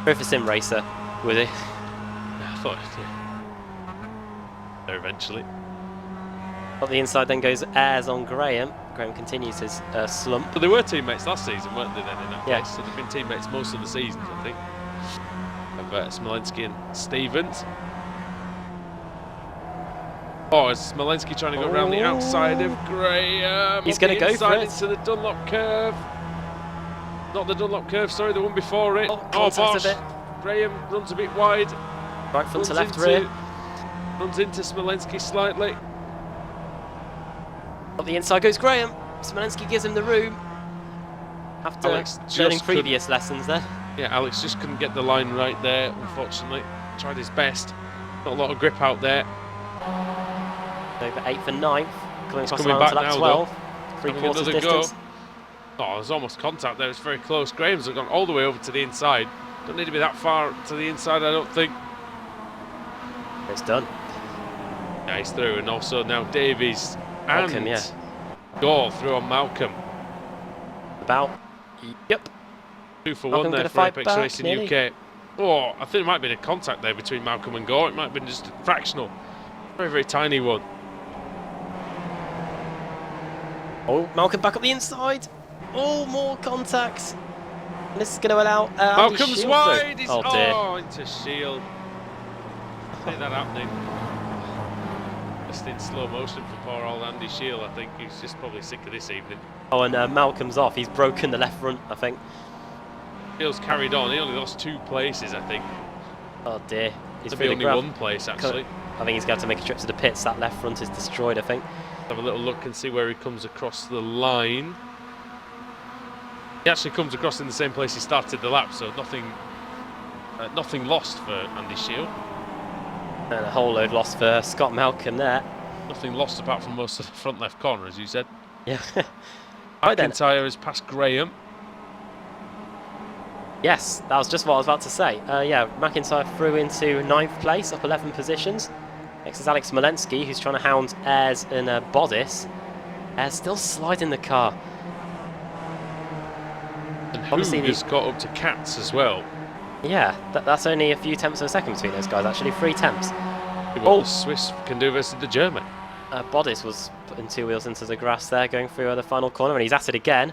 Go for Sim Racer, would he? I thought, yeah. There eventually. Up the inside then goes Ayres on Graham. Graham continues his slump. But they were teammates last season, weren't they, then, in that Yeah. case? So they've been teammates most of the season, I think. Of Smolensky and Stevens. Oh, is Smolensky trying to go around the outside of Graham? He's going to go for it. Into the Dunlop curve. Not the Dunlop curve, sorry, the one before it. Contact Bosch. a bit. Graham runs a bit wide. Right front to Runs left rear. Runs into Smolensky slightly. Up the inside goes Graham. Smolensky gives him the room. After Alex just learning previous lessons there. Yeah, Alex just couldn't get the line right there, unfortunately. Tried his best. Not a lot of grip out there. Over 8th and 9th. Coming across the coming line back to lap now, 12. though. 3 Having quarters another distance. go. Oh, there's almost contact there. It's very close. Graham's gone all the way over to the inside. Don't need to be that far to the inside, I don't think. It's done. Yeah, he's through. And also now Davies Malcolm, and yeah. Gall through on Malcolm. About. Yep. 2 for Malcolm 1 there gonna for fight Apex back, Racing nearly. UK. Oh, I think there might have been a contact there between Malcolm and Gore. It might have been just fractional. Very, very tiny one. Oh, Malcolm back up the inside. Oh, more contacts. And this is going to allow. Andy Malcolm's Shield wide. through. He's, Oh dear. into Shield. See that happening. Just in slow motion for poor old Andy Shield. I think he's just probably sick of this evening. Oh, and Malcolm's off. He's broken the left front, I think. Shield's carried on. He only lost 2 places, I think. Oh dear. He's Maybe really only 1 place, actually. I think he's going to have to make a trip to the pits. That left front is destroyed, I think. Have a little look and see where he comes across the line. He actually comes across in the same place he started the lap, so nothing lost for Andy Shield. And a whole load lost for Scott Malcolm there. Nothing lost apart from most of the front left corner, as you said. Yeah. Right then. McIntyre has passed Graham. Yes, that was just what I was about to say. Yeah, McIntyre through into 9th place, up 11 positions. Next is Alex Smolensky, who's trying to hound Ayres and Bodis. Ayres still sliding the car. And Obviously Hoog has got up to Katz as well. Yeah, that's only a few tenths of a second between those guys, actually. 3 tenths. What the Swiss can do versus the German. Bodis was putting 2 wheels into the grass there, going through the final corner, and he's at it again.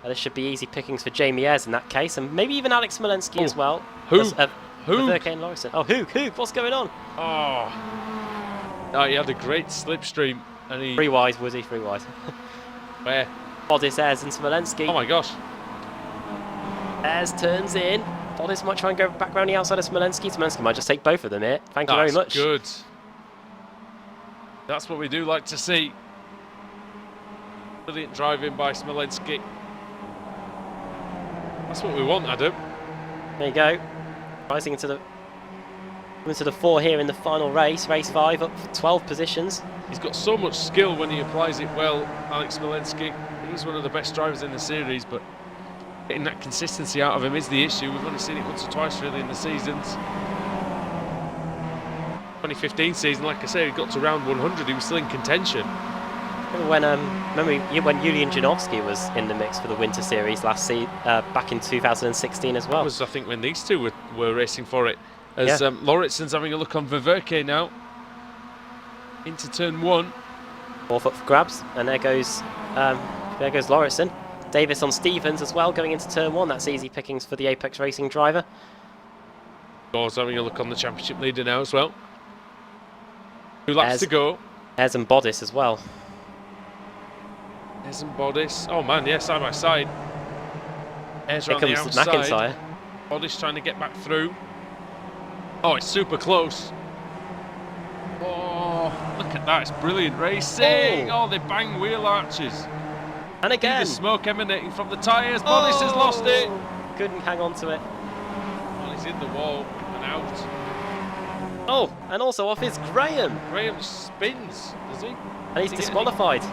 This should be easy pickings for Jamie Ayres in that case, and maybe even Alex Smolensky as well. Hoog. Verke and Lauritsen. Oh, Hoog, what's going on? Oh, he had a great slipstream. And he... Free wide, Woody, free wide. Where? Bodice, Ayres and Smolensky. Oh my gosh. Ayres turns in. Bodice might try and go back round the outside of Smolensky. Smolensky might just take both of them here. Thank you very much. Good. That's what we do like to see. Brilliant driving by Smolensky. That's what we want, Adam. There you go. Rising into the 4 here in the final race. Race 5 up for 12 positions. He's got so much skill when he applies it well, Alex Smolensky. He's one of the best drivers in the series, but getting that consistency out of him is the issue. We've only seen it once or twice really in the seasons. 2015 season, like I say, he got to round 100, he was still in contention. Remember when Julian Janowski was in the mix for the Winter Series back in 2016 as well. That was, I think, when these two were racing for it. As Lauritsen's having a look on Verke now. Into turn 1. 4 foot for grabs, and there goes Lauritsen. Davis on Stevens as well, going into turn 1. That's easy pickings for the Apex Racing driver. Gore's having a look on the championship leader now as well. 2 laps to go. Ayres and Bodice as well. Ayres and Bodice. Oh man, yeah, side by side. Ayres Here around the comes outside. McIntyre. Bodice trying to get back through. Oh, it's super close. Oh, look at that, it's brilliant racing. Oh, they bang wheel arches. And again. The smoke emanating from the tyres. Bodice has lost it. Couldn't hang on to it. Well, he's in the wall and out. Oh, and also off is Graham. Graham spins, does he? And he's disqualified.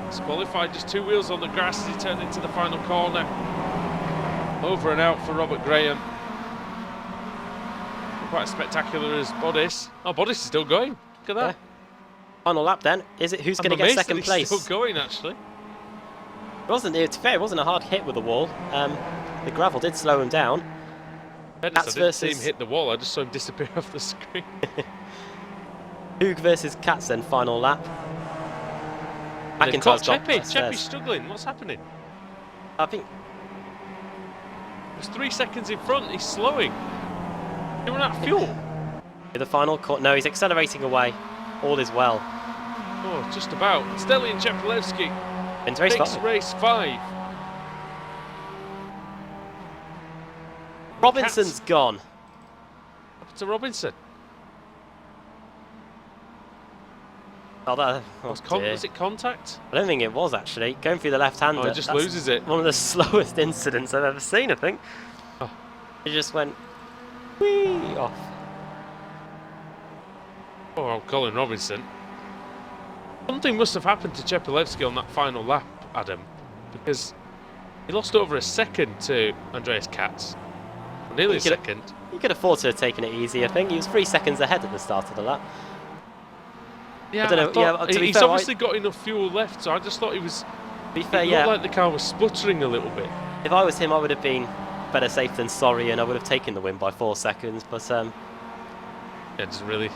Disqualified, just 2 wheels on the grass as he turned into the final corner. Over and out for Robert Graham. Quite as spectacular as Bodice. Oh, Bodice is still going. Look at that. Yeah. Final lap then. Is it who's going to get second place? Still going actually. It wasn't a hard hit with the wall. The gravel did slow him down. I didn't see him hit the wall, I just saw him disappear off the screen. Hoog versus Katz then, final lap. McIntyre's got Cheppy's struggling, what's happening? I think... He's 3 seconds in front, he's slowing. He ran out of fuel. The final corner, no, he's accelerating away. All is well. Oh, just about. Stelian Chepelevsky Into race takes 5. race 5. Robinson's gone. Up to Robinson. Was it contact? I don't think it was actually. Going through the left-hander. Oh, he just loses it. One of the slowest incidents I've ever seen, I think. Oh. He just went whee off. Oh, Colin Robinson. Something must have happened to Chepelevsky on that final lap, Adam, because he lost over a second to Andreas Katz. Nearly a second. He could afford to have taken it easy, I think. He was 3 seconds ahead at the start of the lap. Yeah, I don't know. He's obviously got enough fuel left, so I just thought he was... To be fair, it looked like the car was sputtering a little bit. If I was him, I would have been better safe than sorry, and I would have taken the win by 4 seconds, but... Yeah, it doesn't really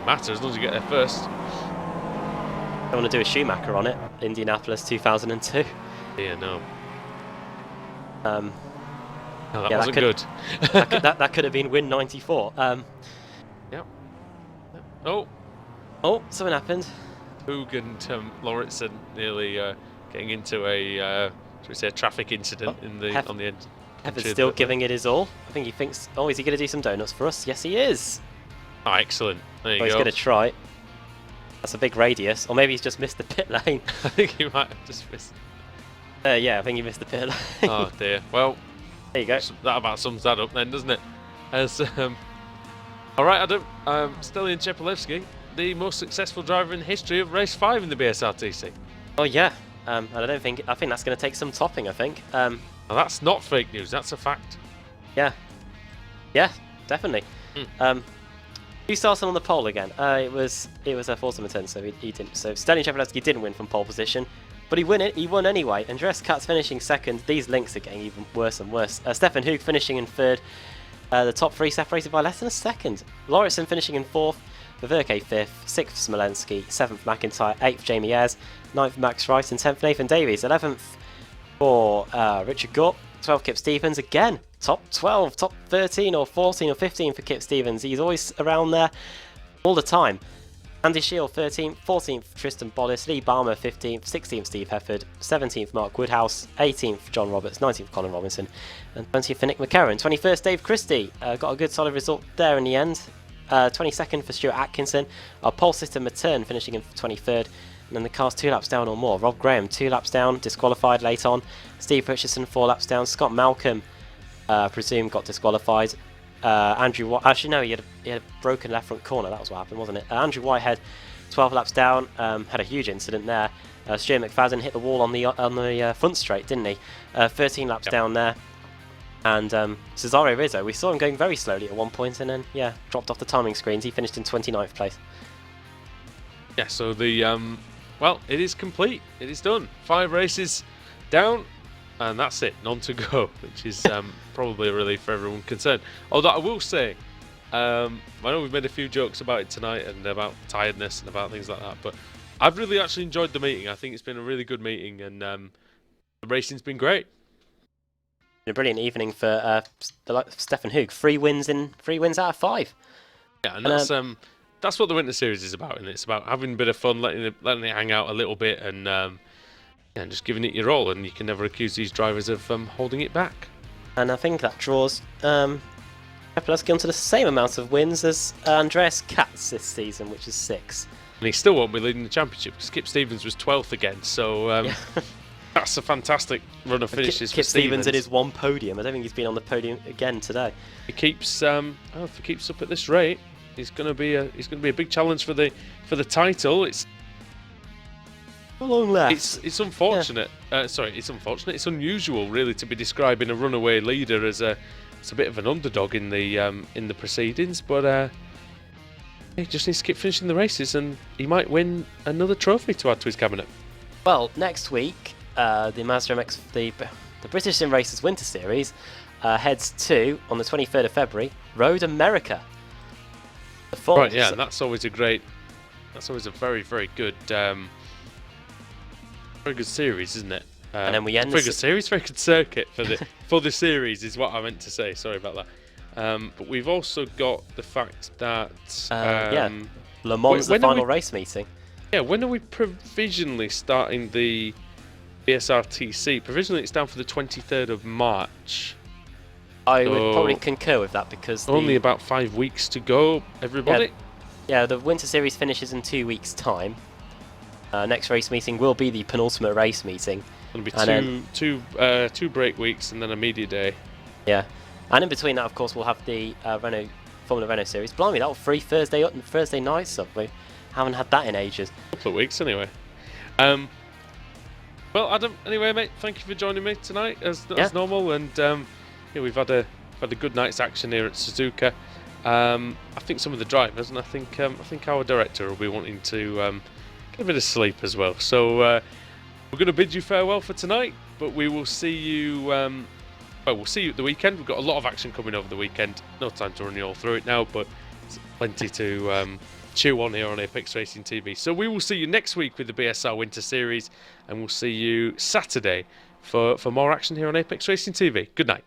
matter as long as you get there first. I want to do a Schumacher on it, Indianapolis 2002. Yeah, no. No, that wasn't good. that could have been win 94. Yep. Oh, something happened. Hoog and Lauritsen nearly getting into a should we say a traffic incident on the end. Heaven's still giving it his all. I think he thinks, oh, is he going to do some donuts for us? Yes, he is. Oh, excellent. There you go. He's going to try. That's a big radius, or maybe he's just missed the pit lane. I think he might have just missed. Yeah, I think he missed the pit lane. Oh dear. Well, there you go. That about sums that up then, doesn't it? As all right, Adam. Stelian Chepelevsky, the most successful driver in the history of race 5 in the BSRTC. Oh yeah. And I think that's going to take some topping. I think. Now that's not fake news. That's a fact. Yeah, definitely. Who started on the pole again? It was a Forza, so he didn't. So Stelian Chepelevsky didn't win from pole position, but he won anyway. Andreas Katz finishing second. These links are getting even worse and worse. Stefan Hoog finishing in third. The top 3 separated by less than a second. Lauritsen finishing in 4th. Verke 5th. 6th Smolensky. 7th McIntyre. 8th Jamie Ayres. 9th Max Wright and 10th Nathan Davies. 11th for Richard Gore. 12 Kip Stevens again. Top 12, top 13 or 14 or 15 for Kip Stevens. He's always around there all the time. Andy Shield 13th, 14th Tristan Bollis, Lee Balmer 15th, 16th Steve Hefford, 17th Mark Woodhouse, 18th John Roberts, 19th Colin Robinson, and 20th for Nick McCarron. 21st Dave Christie, got a good solid result there in the end. 22nd for Stuart Atkinson, our pole sitter Matern finishing in 23rd, and then the car's 2 laps down or more. Rob Graham 2 laps down, disqualified late on. Steve Richardson 4 laps down. Scott Malcolm, presumed got disqualified. Andrew White, actually no, he had a broken left front corner, that was what happened, wasn't it? Andrew Whitehead 12 laps down, had a huge incident there. Stuart McFadden hit the wall on the front straight, didn't he? 13 laps down there. And Cesare Rizzo, we saw him going very slowly at one point and then, yeah, dropped off the timing screens. He finished in 29th place. Yeah, so the, well, it is complete. It is done. 5 races down, and that's it. None to go, which is probably a relief for everyone concerned. Although I will say, I know we've made a few jokes about it tonight and about tiredness and about things like that, but I've really actually enjoyed the meeting. I think it's been a really good meeting, and the racing's been great. A brilliant evening for Stefan Hoog. 3 wins out of 5. Yeah, and that's what the Winter Series is about, and it's about having a bit of fun, letting it hang out a little bit, and just giving it your all. And you can never accuse these drivers of holding it back. And I think that draws Keselowski onto the same amount of wins as Andreas Katz this season, which is 6. And he still won't be leading the championship because Kip Stevens was 12th again. So that's a fantastic run of finishes for Kip Stevens. Stevens in his 1 podium. I don't think he's been on the podium again today. He keeps if he keeps up at this rate, he's going to be a big challenge for the title. It's How long left? It's unfortunate. Yeah. It's unfortunate. It's unusual, really, to be describing a runaway leader as a bit of an underdog in the proceedings. But he just needs to keep finishing the races, and he might win another trophy to add to his cabinet. Well, next week, the Mazda MX, the British Sim Racers Winter Series heads to, on the 23rd of February, Road America. The fall. Right, yeah, and that's always a very, very good. Very good series, isn't it? And then we end very good series, very good circuit for the series is what I meant to say. Sorry about that. But we've also got the fact that Le Mans, the final race meeting. Yeah, when are we provisionally starting the BSRTC? Provisionally, it's down for the 23rd of March. I would probably concur with that because only about 5 weeks to go, everybody. Yeah, the Winter Series finishes in 2 weeks' time. Next race meeting will be the penultimate race meeting. It'll be two break weeks and then a media day. Yeah, and in between that, of course, we'll have the Formula Renault Series. Blimey, that was free Thursday nights up. We haven't had that in ages. A couple of weeks, anyway. Well, Adam, anyway, mate, thank you for joining me tonight as normal, and we've had a good night's action here at Suzuka. I think some of the drivers, and I think our director will be wanting to get a bit of sleep as well. So we're going to bid you farewell for tonight, but we will see you. We'll see you at the weekend. We've got a lot of action coming over the weekend. No time to run you all through it now, but it's plenty to chew on here on Apex Racing TV. So we will see you next week with the BSR Winter Series, and we'll see you Saturday for more action here on Apex Racing TV. Good night.